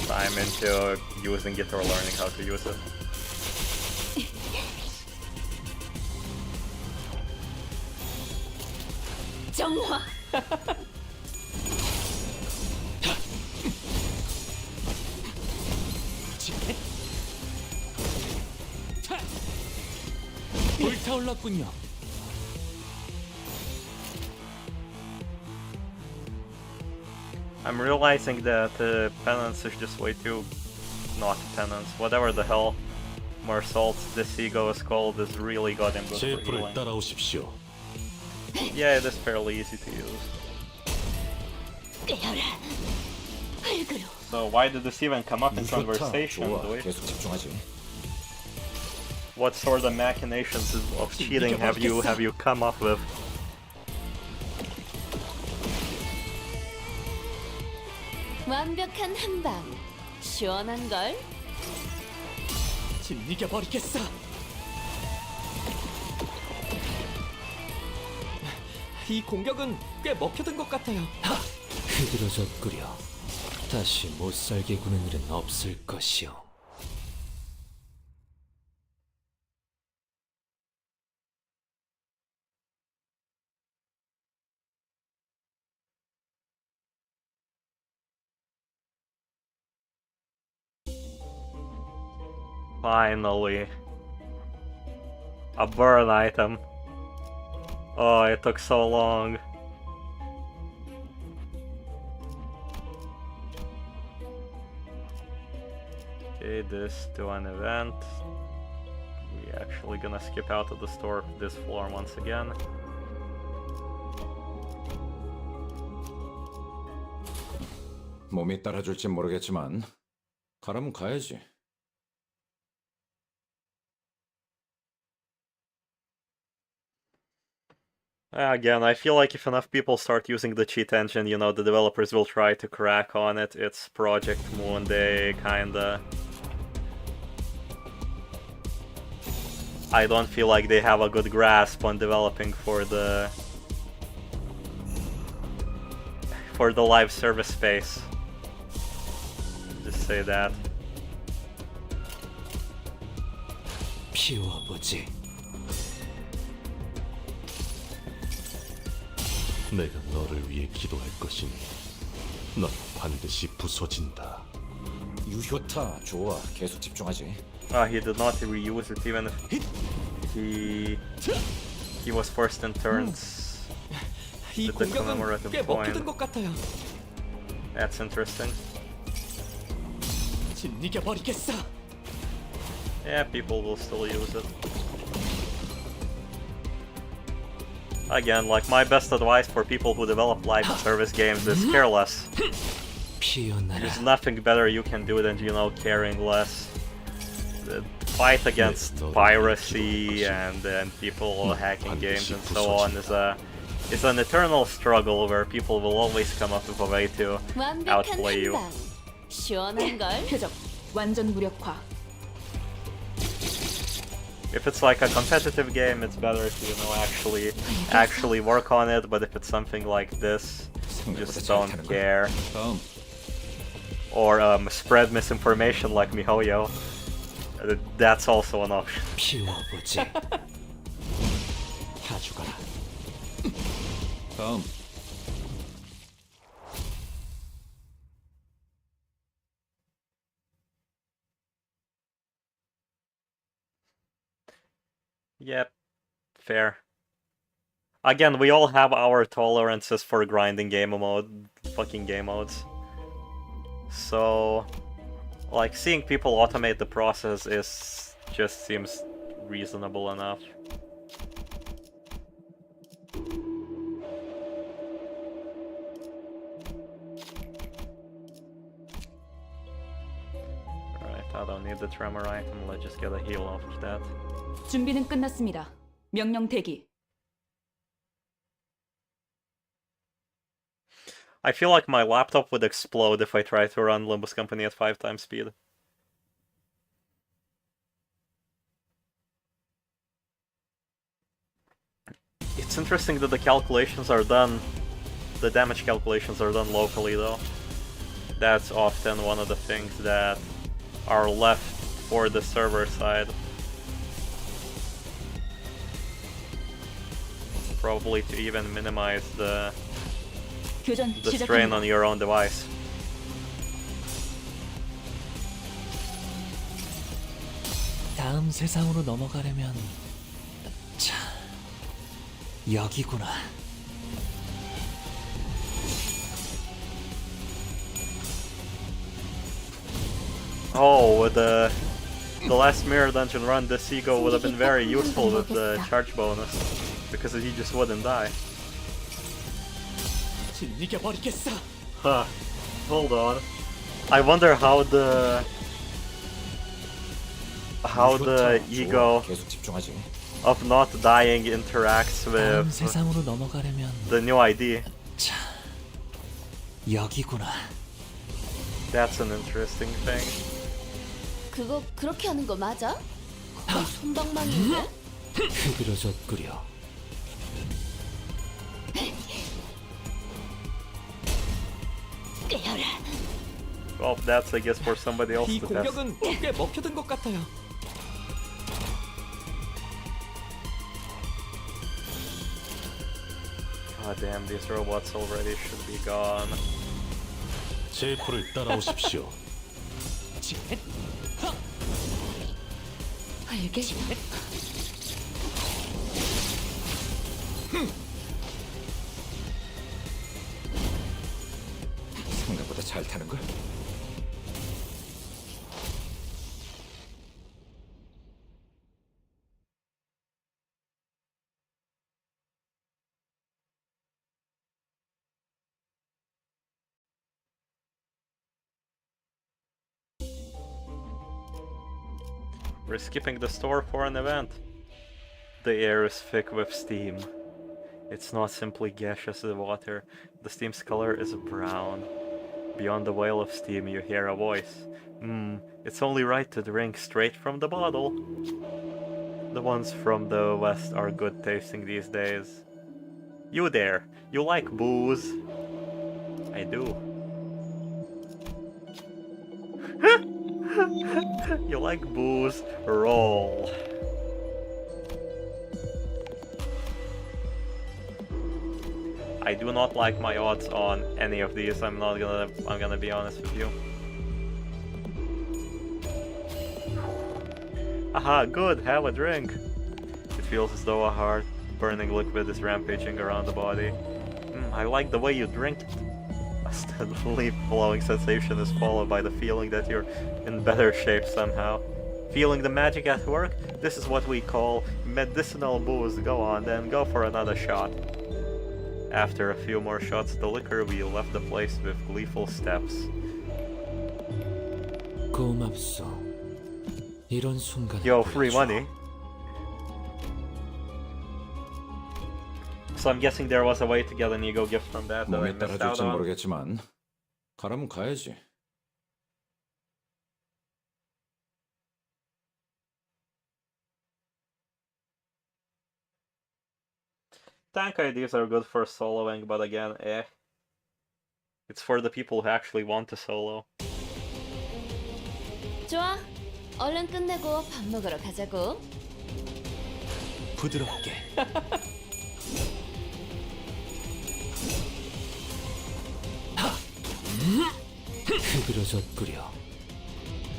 time into using it or learning how to use it. 정화. 불타올랐군요. I'm realizing that penance is just way too... not penance, whatever the hell Mersault's this ego is called is really goddamn good 제 for 불을 healing. 따라오십시오. Yeah, it is fairly easy to use. 깨어라. 흙으로. So why did this even come up in 좋다. conversation, 좋아. do we? 계속 집중하지. What sort of machinations of cheating have you come up with? 완벽한 한 방. 시원한 걸. 진이겨 버리겠어. 이 공격은 꽤 먹혀든 것 같아요. 흐드러졌구려. 다시 못 살게 구는 일은 없을 것이오. Finally. A burn item. Oh, it took so long. Okay, this to an event. We actually gonna skip out of the store this floor once again. 몸이 따라줄진 모르겠지만 가라면 가야지. Again, I feel like if enough people start using the cheat engine, you know, the developers will try to crack on it. It's Project Moon, they kinda... I don't feel like they have a good grasp on developing for the live service space. Just say that. 피워보지. 내가 너를 위해 기도할 것이니 넌 반드시 부서진다. 유효타 좋아. 계속 집중하지. Ah, he did not reuse it even if he He was first in turns 이 with the 공격은 commemorative 꽤 먹혀든 coin. 것 같아요. That's interesting. 짓이겨 버리겠어. Yeah, people will still use it. Again, like my best advice for people who develop live service games is care less. 피어나라. There's nothing better you can do than, you know, caring less. The fight against piracy and people hacking games and so on is an eternal struggle where people will always come up with a way to 완벽한 outplay you. 한방. 시원한 걸. 표적 완전 무력화. If it's like a competitive game, it's better to, you know, actually work on it. But if it's something like this, just don't care. Or spread misinformation like miHoYo. That's also an option. 피워보지. 다 죽어라. 다음. Yep, fair. Again, we all have our tolerances for grinding fucking game modes. So, like, seeing people automate the process just seems reasonable enough. Alright, I don't need the tremor item, let's just get a heal off of that. 준비는 끝났습니다. 명령 대기. I feel like my laptop would explode if I tried to run Limbus Company at 5 times speed. It's interesting that the calculations are done, the damage calculations are done locally though. That's often one of the things that are left for the server side. Probably to even minimize the 교전 strain 시작합니다. on your own device. 다음 세상으로 넘어가려면 자 여기구나. Oh, with the last mirror dungeon run, this ego would have been very useful with the charge bonus, because he just wouldn't die. 짓이겨 버리겠어. Huh. Hold on. I wonder how the ego 계속 집중하지. of not dying interacts 다음 with 세상으로 넘어가려면 the new ID. 자 여기구나. That's an interesting thing. 그거 그렇게 하는 거 맞아? 손방망이인데? 흐드러졌구려. Well, that's I guess for somebody else 이 to test. 공격은 꽤 먹혀든 것 같아요. God damn, these robots already should be gone. 제 포를 따라오십시오. 알게. 생각보다 잘 타는 걸. We're skipping the store for an event. The air is thick with steam. It's not simply gaseous water. The steam's color is brown. Beyond the wail of steam, you hear a voice. It's only right to drink straight from the bottle. The ones from the west are good tasting these days. You there, you like booze? I do. You like booze? Roll. I do not like my odds on any of these. I'm gonna be honest with you. Aha, good, have a drink. It feels as though a heart burning liquid is rampaging around the body. I like the way you drink it. A steadily flowing sensation is followed by the feeling that you're in better shape somehow. Feeling the magic at work? This is what we call medicinal booze. Go on then, go for another shot. After a few more shots of the liquor, we left the place with gleeful steps. 고맙소. 이런 순간. Yo, free money. So I'm guessing there was a way to get an ego gift from that I 몸에 missed out 따라줄진 on. 모르겠지만 가라면 가야지. Tank ideas are good for soloing, but again, eh. It's for the people who actually want to solo. 좋아. 얼른 끝내고 밥 먹으러 가자고. 부드럽게. 흐드러졌구려.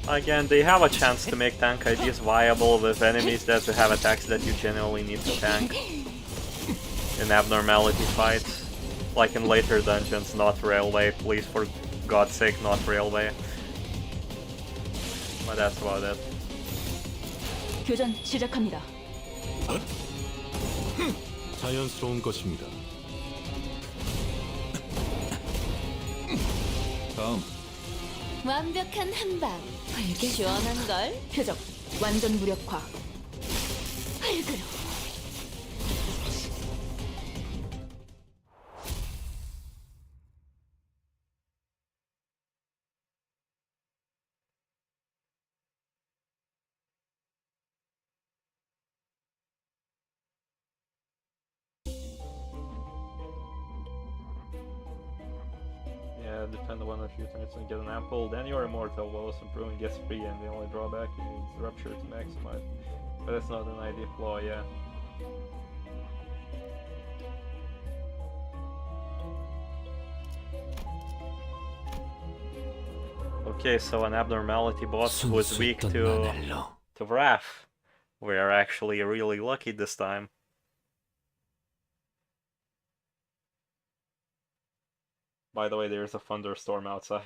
Again, they have a chance to make tank ideas viable with enemies that have attacks that you genuinely need to tank. In abnormality fights. Like in later dungeons, not railway. Please, for God's sake, not railway. But that's about it. 교전 시작합니다. 자연스러운 것입니다. 다음. 완벽한 한방. 시원한 걸. 표적 완전 무력화. Yeah, depend on a few turns and get an apple. Then you're immortal. Well, improvement gets free, and the only drawback is rupture to maximize. But that's not an ID flaw, yeah. Okay, so an abnormality boss who is weak to Wrath. We are actually really lucky this time. By the way, there's a thunderstorm outside.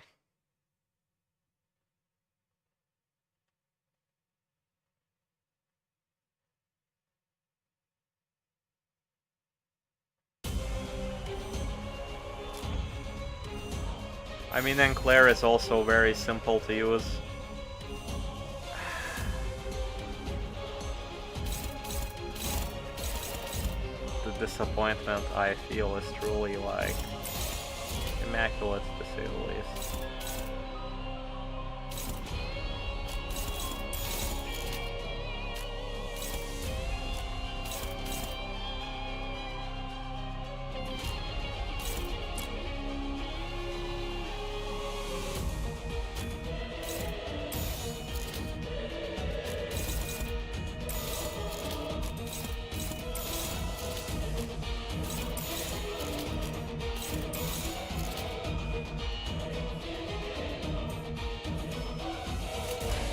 I mean, Enclair is also very simple to use. The disappointment I feel is truly like immaculate, to say the least.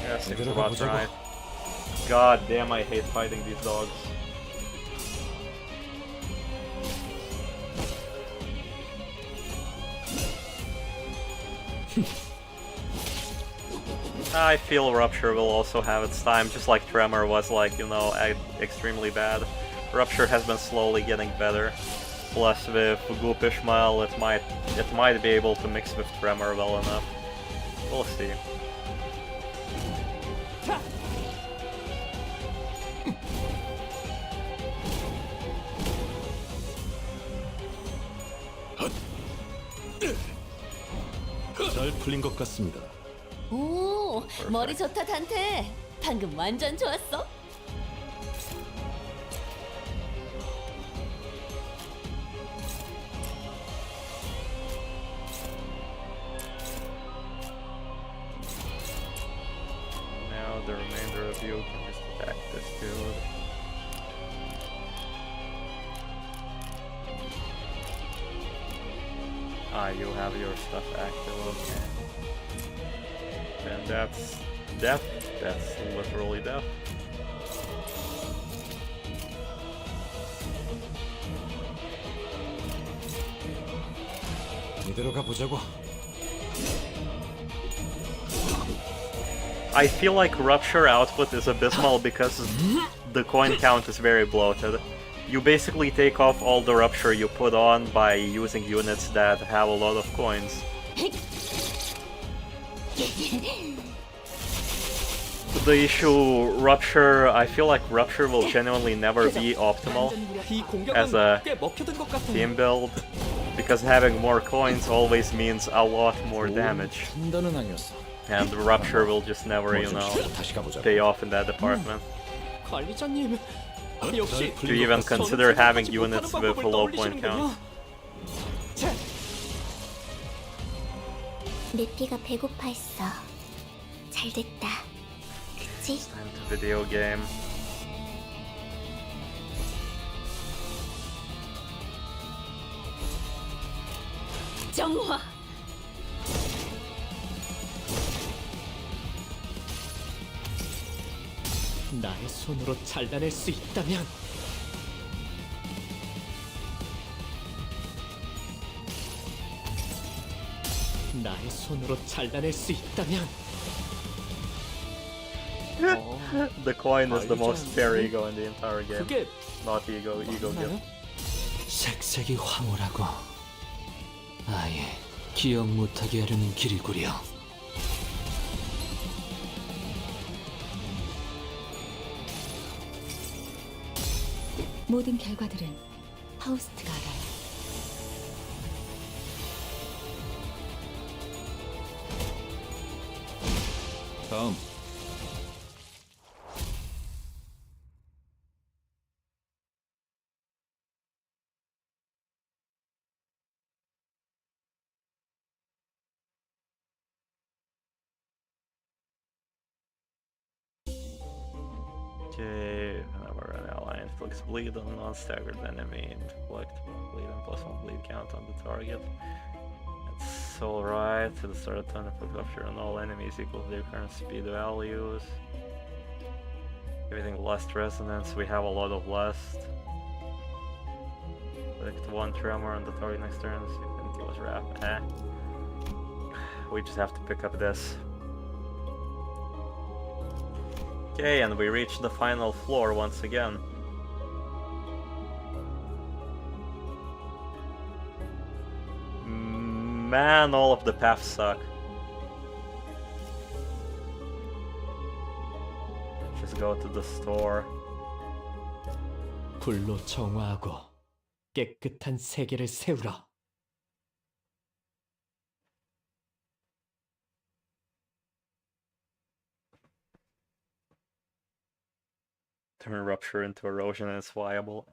Yeah, seems about right. God damn, I hate fighting these dogs. I feel Rupture will also have its time, just like Tremor was, like, you know, extremely bad. Rupture has been slowly getting better. Plus with Goop Ishmael, it might be able to mix with Tremor well enough. We'll see. 잘 풀린 것 같습니다. 오, 머리 좋다 단테. 방금 완전 좋았어. Now the remainder of you can just attack this dude. Ah, you have your stuff active, okay. And that's death. That's literally death. 이대로 가보자고. I feel like Rupture output is abysmal because the coin count is very bloated. You basically take off all the Rupture you put on by using units that have a lot of coins. The issue, Rupture, I feel like Rupture will genuinely never be optimal 이 as 공격은 a 꽤 먹혀든 것 같아요. team build, because having more coins always means a lot more damage. 판단은 아니었어. And Rupture will just never, you know, 다시 가보자. pay off in that department. 관리자님, 역시 To even consider having 저는 units 못하는 with 방법을 low point 떠올리시는군요. count. 내피가 배고파했어. 잘 됐다. 그치? Time to video game. 정화. 나의 손으로 잘라낼 수 있다면 나의 손으로 잘라낼 수 있다면 The coin is the most fair ego in the entire game. 그게 Not ego 맞나요? gift. 색색이 황홀하고 아예 기억 못하게 하려는 길이구려. 모든 결과들은 파우스트가 알아요. 다음. Okay, whenever an ally inflicts bleed on a non-staggered enemy, inflict bleed and +1 bleed count on the target. It's alright, to the start of turn, inflict rupture on all enemies equal to their current speed values. Everything lust resonance, we have a lot of lust. Inflict 1 tremor on the target next turn, see if anything was wrapped. We just have to pick up this. Okay, and we reach the final floor once again. Man, all of the paths suck. Just go to the store. 불로 정화하고 깨끗한 세계를 세우라. Turn rupture into erosion and it's viable.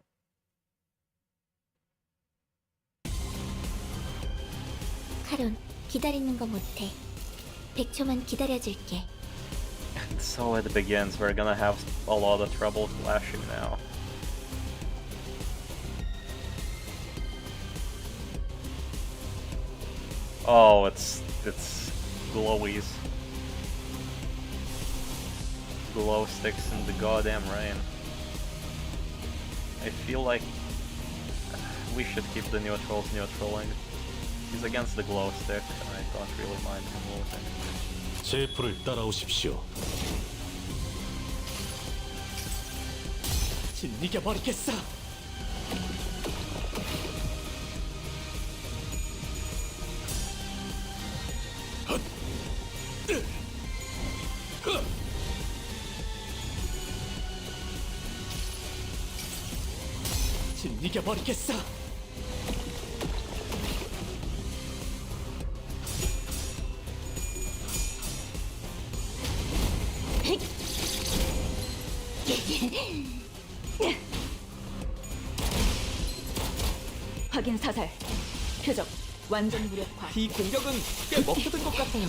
카론, 기다리는 거 못해. 100초만 기다려줄게. And so it begins. We're gonna have a lot of trouble clashing now. Oh, it's glowies. Glow sticks in the goddamn rain. I feel like we should keep the neutrals neutraling. He's against the glow stick, and I don't really mind him losing. 제 불을 따라오십시오. 짓이겨 버리겠어. 짓이겨 버리겠어. 확인 사살. 표적 완전 무력화. 이 공격은 꽤 먹혀든 것 같아요.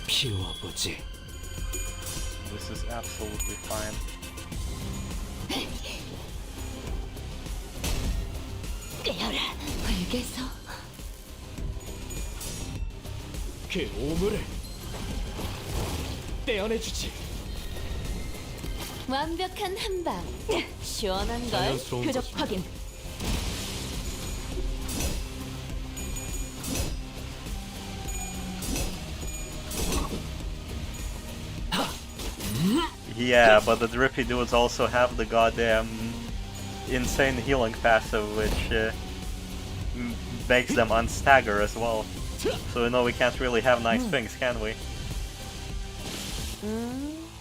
비워보지. This is absolutely fine. 깨어라. 불개서. 그 오물을 떼어내주지. 완벽한 한 방. 시원한 걸. 자연스러운 표적 것이 확인. Yeah, but the drippy dudes also have the goddamn insane healing passive, which makes them unstagger as well. So you know we can't really have nice things, can we?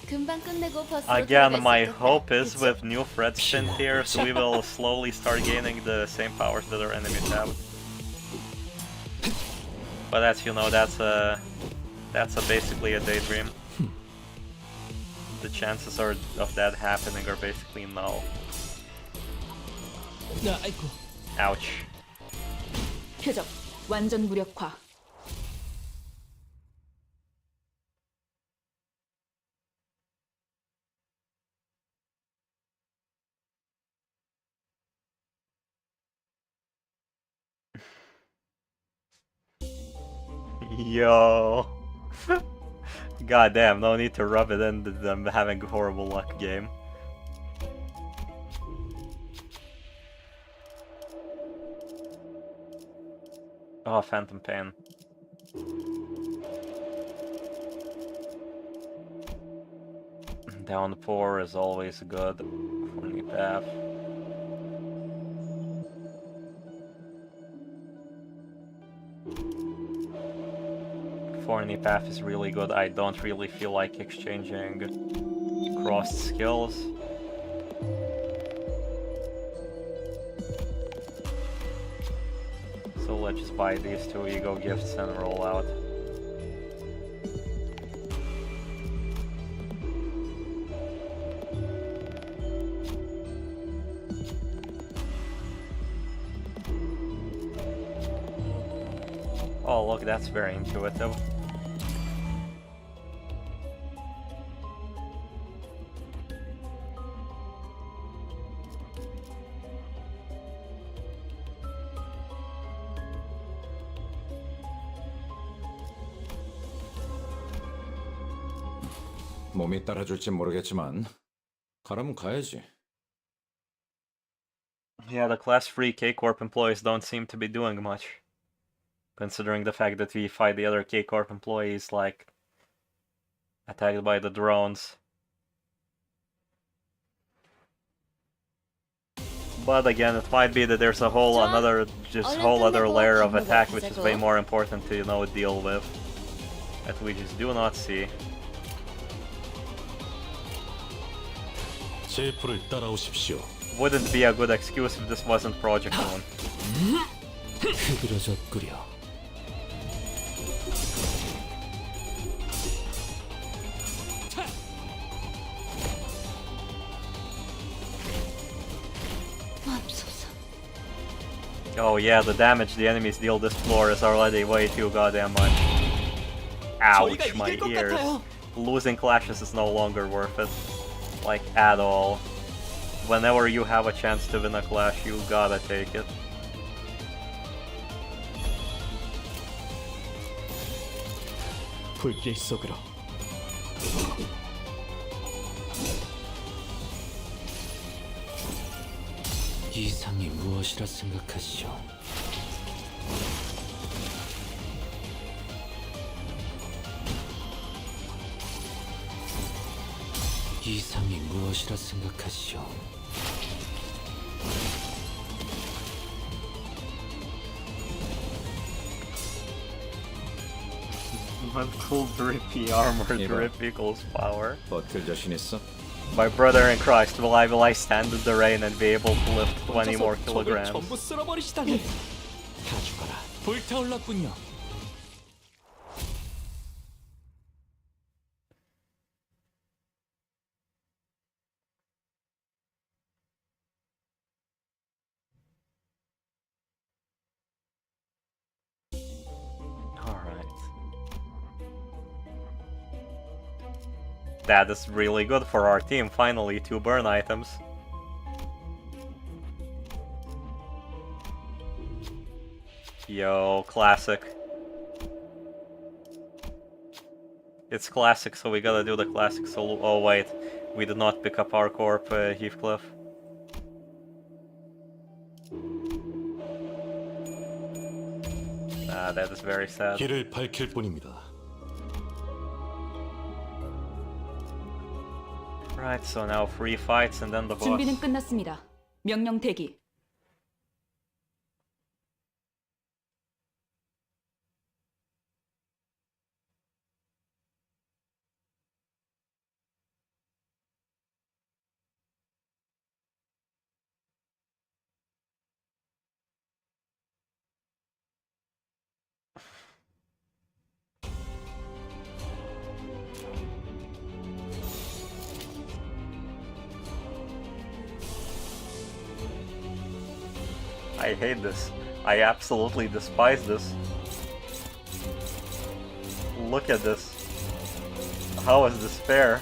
금방 끝내고 버스로 Again, 돌아갈 수 my 있겠다. hope is 그치? with new threat spin tiers, we will slowly start gaining the same powers that our enemies have. But that's, you know, that's basically a daydream. The chances of that happening are basically null. 아이고. Ouch. 표적 완전 무력화. Yo. Goddamn, no need to rub it into them having horrible luck game. Oh, Phantom Pain. Downpour is always good for new path. Thorny Path is really good. I don't really feel like exchanging crossed skills. So let's just buy these two ego gifts and roll out. Oh look, that's very intuitive. 몸이 따라줄지 모르겠지만 가라면 가야지. Yeah, the class 3 K-Corp employees don't seem to be doing much. Considering the fact that we fight the other K-Corp employees, like, attacked by the drones. But again, it might be that there's a whole other layer of attack which is way more important to, you know, deal with. That we just do not see. 제 불을 따라오십시오. Wouldn't be a good excuse if this wasn't Project Moon. 흐드러졌구려. Oh yeah, the damage the enemies deal this floor is already way too goddamn much. Ouch, my ears. Losing clashes is no longer worth it. Like, at all. Whenever you have a chance to win a clash, you gotta take it. 불길 속으로. 이상이 무엇이라 생각하시오? 이상이 무엇이라 생각하시오? One cool drippy armor, Yeah, drip equals power. 버틸 자신 있어? My brother in Christ, will I stand in the rain and be able to lift 20 more 적을 kilograms? 전부 쓸어버리시다니. 다 죽어라. 불타올랐군요. Alright. That is really good for our team, finally, 2 burn items. Yo, classic. It's classic, so we gotta do the classic solo. Oh wait, we did not pick up our corp, Heathcliff. Ah, that is very sad. 길을 밝힐 뿐입니다. Right, so now 3 fights and then the boss. 준비는 끝났습니다. 명령 대기. I hate this. I absolutely despise this. Look at this. How is this fair?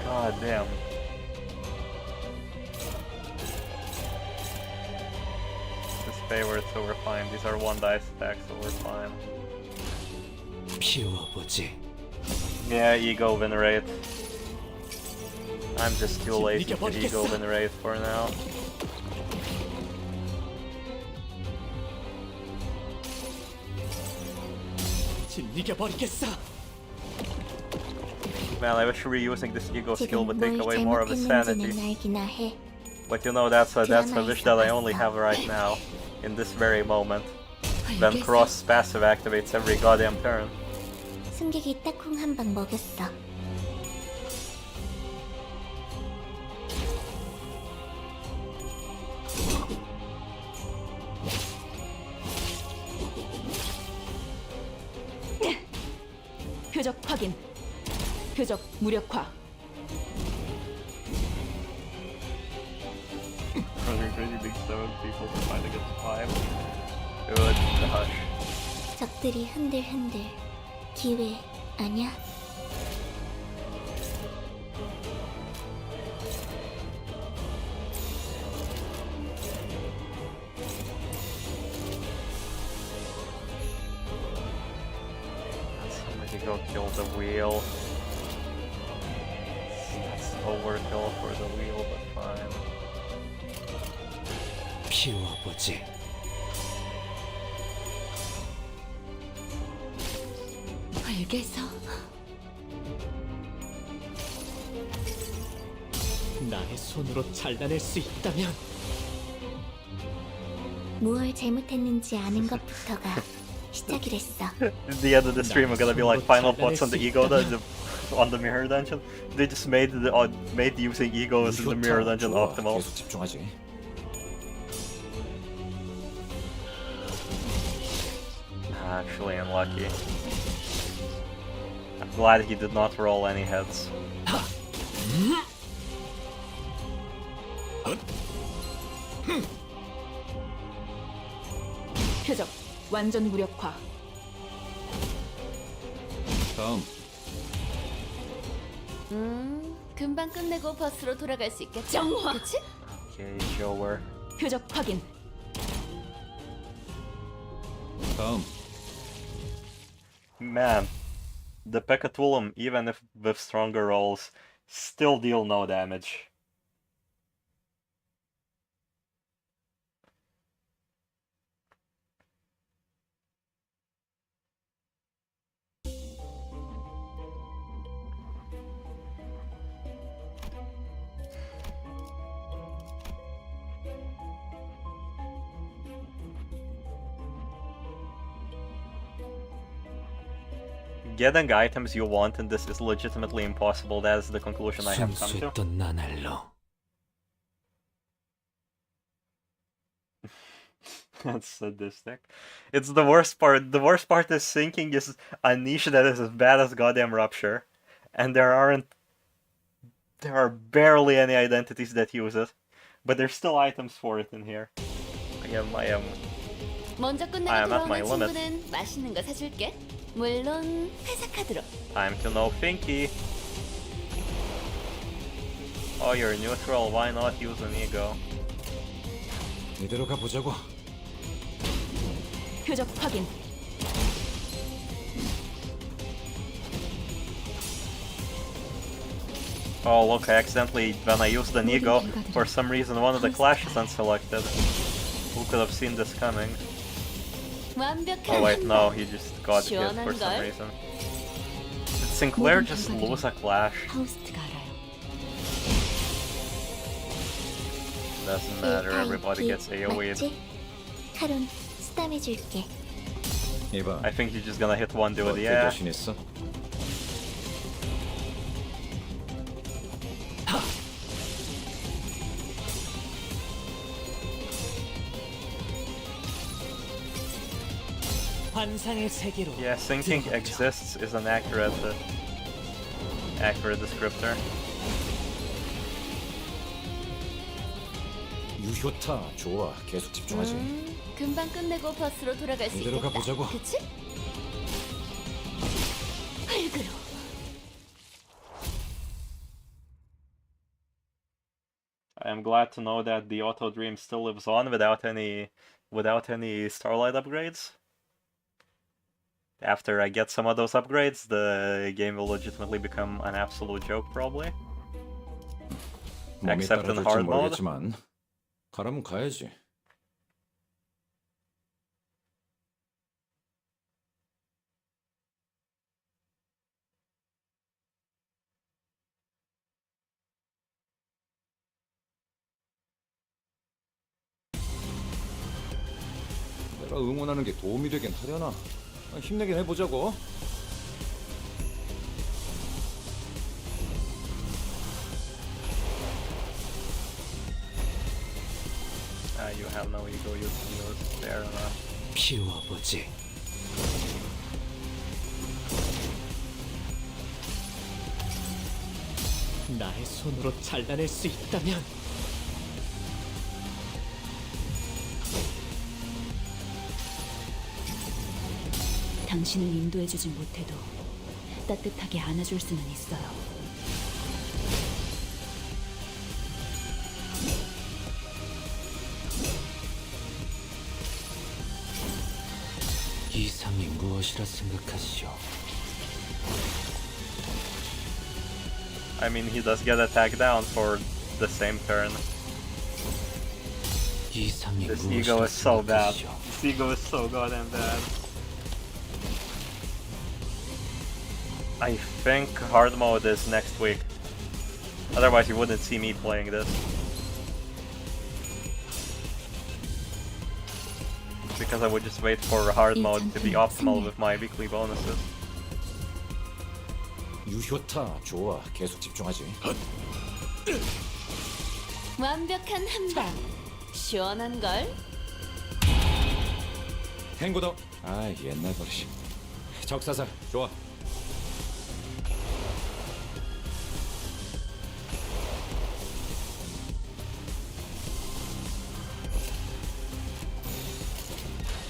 God damn. This favor, so we're fine. These are 1 dice attacks, so we're fine. 피워보지. Yeah, ego venerate. I'm just too lazy to ego venerate for now. 진이겨버리겠어. Man, I wish reusing this ego skill would take 뭘 away more of his sanity. 잘못했는지는 알기나 해. But you know, that's a wish that I only have right now, in this very moment. Then cross passive activates every goddamn turn. 승객이 딱콩 한 방 먹였어. 표적 확인. 표적 무력화. Good gosh. 적들이 흔들흔들. 기회 아냐? Somebody go kill the wheel. That's overkill for the wheel, but fine. 피워보지. 붉에서 나의 손으로 잘라낼 수 있다면 무얼 잘못했는지 아는 것부터가 시작이랬어. At the end of the stream, we're gonna be like final thoughts on the ego on the mirror dungeon. They just made made using egos in the mirror dungeon 좋아. optimal. 계속 집중하지. Actually unlucky. I'm glad he did not roll any heads. 표적 완전 무력화. 다음. 금방 끝내고 버스로 돌아갈 수 있겠다. 정화. 그치? Okay, Jower. 표적 확인. 다음. Man, the Pekatulum, even if with stronger rolls, still deal no damage. getting items you want in this is legitimately impossible. That is the conclusion I have come to. 순수했던 나날로 That's sadistic. It's the worst part. The worst part is sinking is a niche that is as bad as goddamn Rupture, and there are barely any identities that use it, but there's still items for it in here. 먼저 I 끝내고 am at my 돌아오는 limit. 친구는 맛있는 거 사줄게. 물론 회사 카드로. Time to know Finky. Oh, you're neutral. Why not use an ego? 이대로 가보자고. 표적 확인. Oh look, I accidentally, when I used an ego, for some reason one of the clashes unselected. Who could have seen this coming? 완벽한 Oh wait, 한 no, 방. he just got hit for some 시원한걸? reason. Did Sinclair just lose a clash? 파우스트가 알아요. Doesn't matter, everybody gets AoE'd. 맞지? 카론 스담해줄게. 이봐. I think you're just gonna hit one dude, 어때 yeah. 자신 있어? 환상의 세계로 Yeah, sinking exists is an accurate descriptor. 유효타 좋아. 계속 집중하지. 금방 끝내고 버스로 돌아갈 수 이대로 있겠다. 가보자고. 그치? 흙으로. I am glad to know that the Auto Dream still lives on without any Starlight upgrades. After I get some of those upgrades, the game will legitimately become an absolute joke, probably. 몸이 Except in 따라줄지 hard mode. 모르겠지만 가라면 가야지. 내가 응원하는 게 도움이 되긴 하려나? 힘내긴 해보자고. You have no ego, you can use fair enough. 피워보지. 나의 손으로 잘라낼 수 있다면 당신을 인도해주지 못해도 따뜻하게 안아줄 수는 있어요. 이상이 무엇이라 생각하시오? I mean, he does get attacked down for the same turn. 이상이 This 무엇이라 ego is so bad. 생각하시오? This ego is so goddamn bad. I think hard mode is next week. Otherwise you wouldn't see me playing this. Because I would just wait for hard mode to be optimal with my weekly bonuses. 유효타 좋아. 계속 집중하지. 완벽한 한 방. 시원한 걸. 탱고더. 아 옛날 버릇이. 적사살 좋아.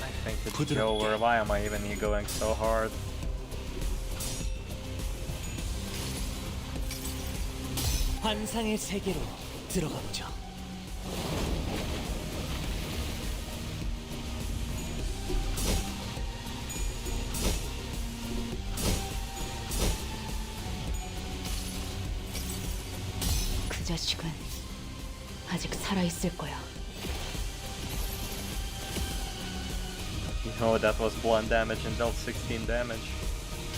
I think it's Joe, or why am I even egoing so hard? 환상의 세계로 들어가 보죠. 그 자식은 아직 살아있을 거야. You know, that was blunt damage and dealt 16 damage.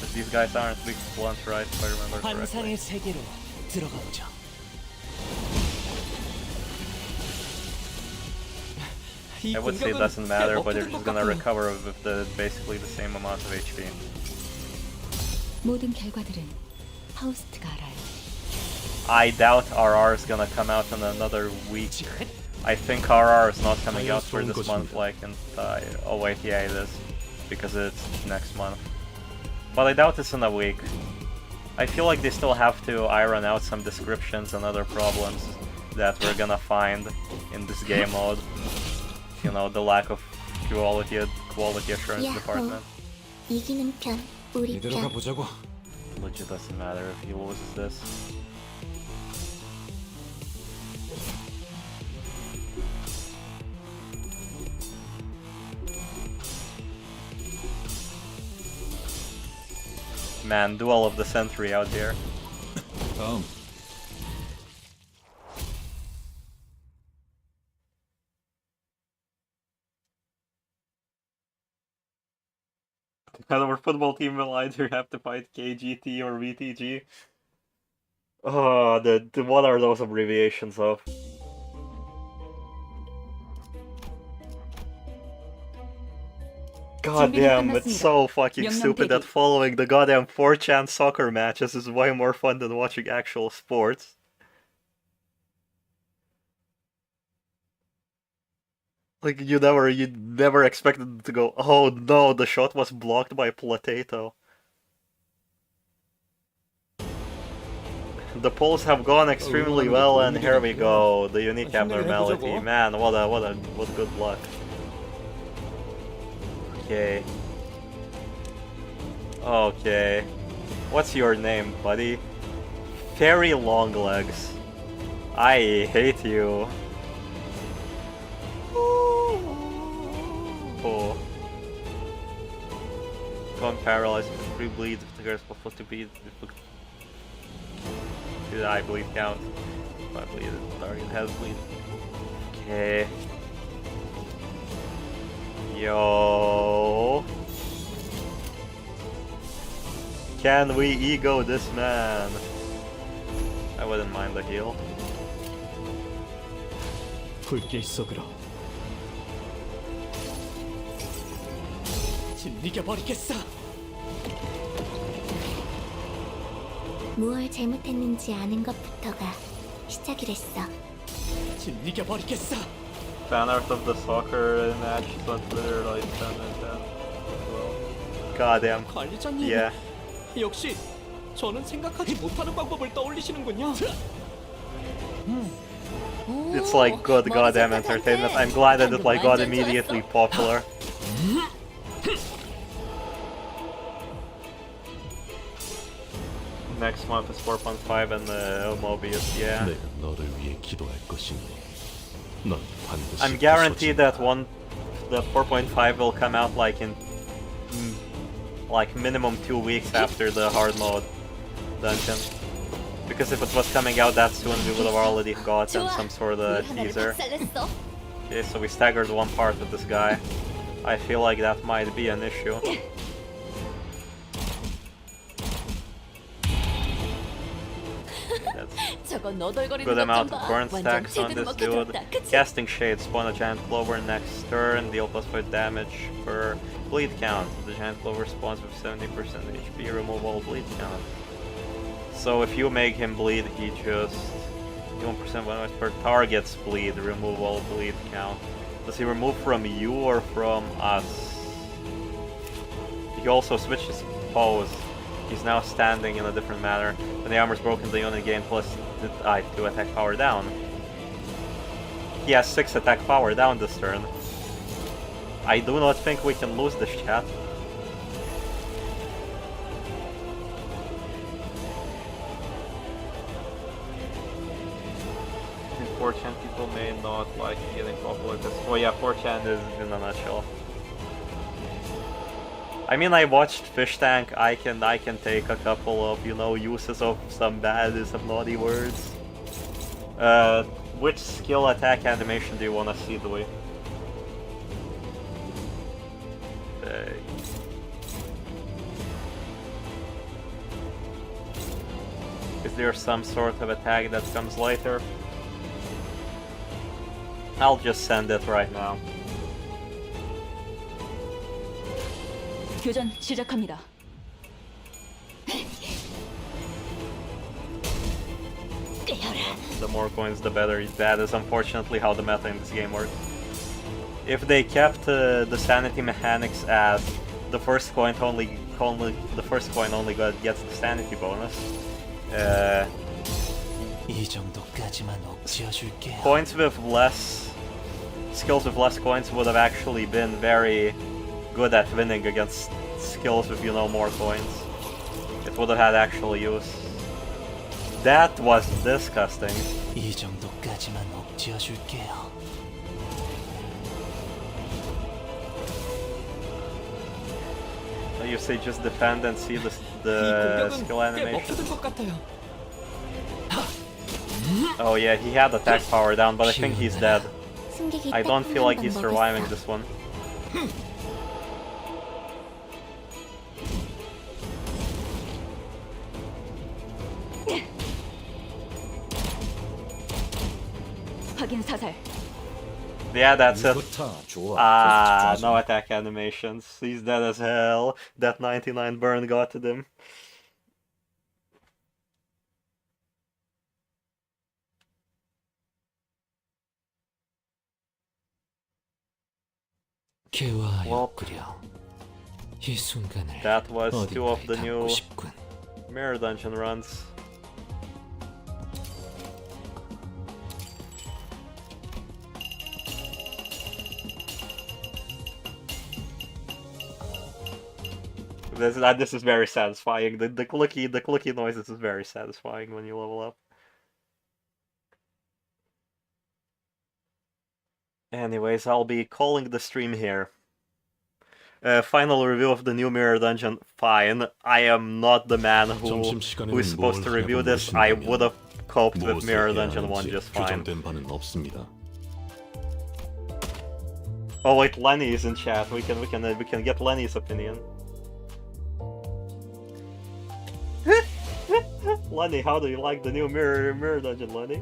But these guys aren't weak to blunt, right, if I remember correctly. 환상의 세계로 들어가 보죠. I would say it doesn't matter, but you're just gonna recover with basically the same amount of HP. 모든 결과들은 파우스트가 알아요. I doubt RR is gonna come out in another week. I think RR is not coming out for this month like in oh wait, yeah it is. Because it's next month. But I doubt it's in a week. I feel like they still have to iron out some descriptions and other problems that we're gonna find in this game mode. You know, the lack of quality assurance department. 이기는 편, 우리 이대로 편. 가보자고. Legit doesn't matter if he loses this. Man, Duel of the Century out here. 다음. Kind of our football team will either have to fight KGT or VTG. Oh, what are those abbreviations of? God damn, it's so fucking stupid that following the goddamn 4chan soccer matches is way more fun than watching actual sports. Like, you never expected to go, oh no, the shot was blocked by Potato. The polls have gone extremely well, and here we go, the unique abnormality. Man, what good luck. Okay. Okay. What's your name, buddy? Fairy Longlegs. I hate you. Oh. Gone paralyzed with 3 bleeds. If the girl's supposed to be. Did I bleed count? If I bleed, the target has bleed. Okay. Yo. Can we ego this man? I wouldn't mind the heal. 불길 속으로 짓이겨버리겠어. 무얼 잘못했는지 아는 것부터가 시작이랬어. 짓이겨버리겠어. Fan art of the soccer match, but literally done and done. Goddamn. 관리자님. Yeah. 역시 저는 생각하지 못하는 방법을 떠올리시는군요. It's like good goddamn entertainment. I'm glad that it like got immediately popular. Next month is 4.5 and Mobius, yeah. 내가 너를 위해 기도할 것이니 넌 반드시 I'm guaranteed that the 4.5 will come out like in like minimum 2 weeks after the hard mode dungeon. Because if it was coming out that soon, we would have already gotten some sort of teaser. Okay, so we staggered one part with this guy. I feel like that might be an issue. Good amount of burn stacks on this dude. Casting Shade, spawn a giant clover next turn, deal +5 damage per bleed count. The giant clover spawns with 70% HP, remove all bleed count. So if you make him bleed, he just 1% bonus per target's bleed, remove all bleed count. Does he remove from you or from us? He also switches pose. He's now standing in a different manner. When the armor's broken, the unit gain +2 attack power down. He has 6 attack power down this turn. I do not think we can lose this, chat. In 4chan, people may not like getting popular. Oh yeah, 4chan is in a nutshell. I mean, I watched Fish Tank. I can take a couple of, you know, uses of some naughty words. Which skill attack animation do you want to see, Dewey? Is there some sort of attack that comes later? I'll just send it right now. 교전 시작합니다. The more coins, the better. That is unfortunately how the meta in this game works. If they kept the sanity mechanics as the first coin only gets the sanity bonus, coins with less skills with less coins would have actually been very good at winning against skills with, you know, more coins. It would have had actual use. That was disgusting. You say just defend and see the skill 꽤 animation. 먹혀든 것 같아요. Oh yeah, he had attack power down, but I think he's dead. 숨기기 I 딱 don't feel like 한 he's 방 surviving 먹었어. this one. 확인 사살. Yeah, that's it. 좋다. 좋아. Ah, 좋아. no attack animations. He's dead as hell. That 99 burn got to him. 개화였구려. 이 순간을 That was two of 어딘가에 the 담고 new 싶군. mirror dungeon runs. This is very satisfying. The clicky noises is very satisfying when you level up. Anyways, I'll be calling the stream here. Final review of the new mirror dungeon. Fine. I am not the man who is supposed to review this. I would have coped with mirror dungeon 1 just fine. 규정된 바는 없습니다. Oh wait, Lenny is in chat. We can get Lenny's opinion. Lenny, how do you like the new mirror dungeon, Lenny?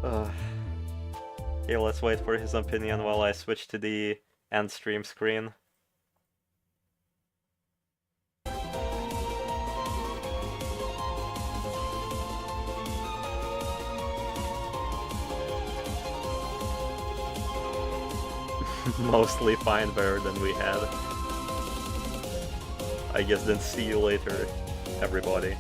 Okay, let's wait for his opinion while I switch to the end stream screen. Mostly fine, better than we had. I guess then see you later, everybody.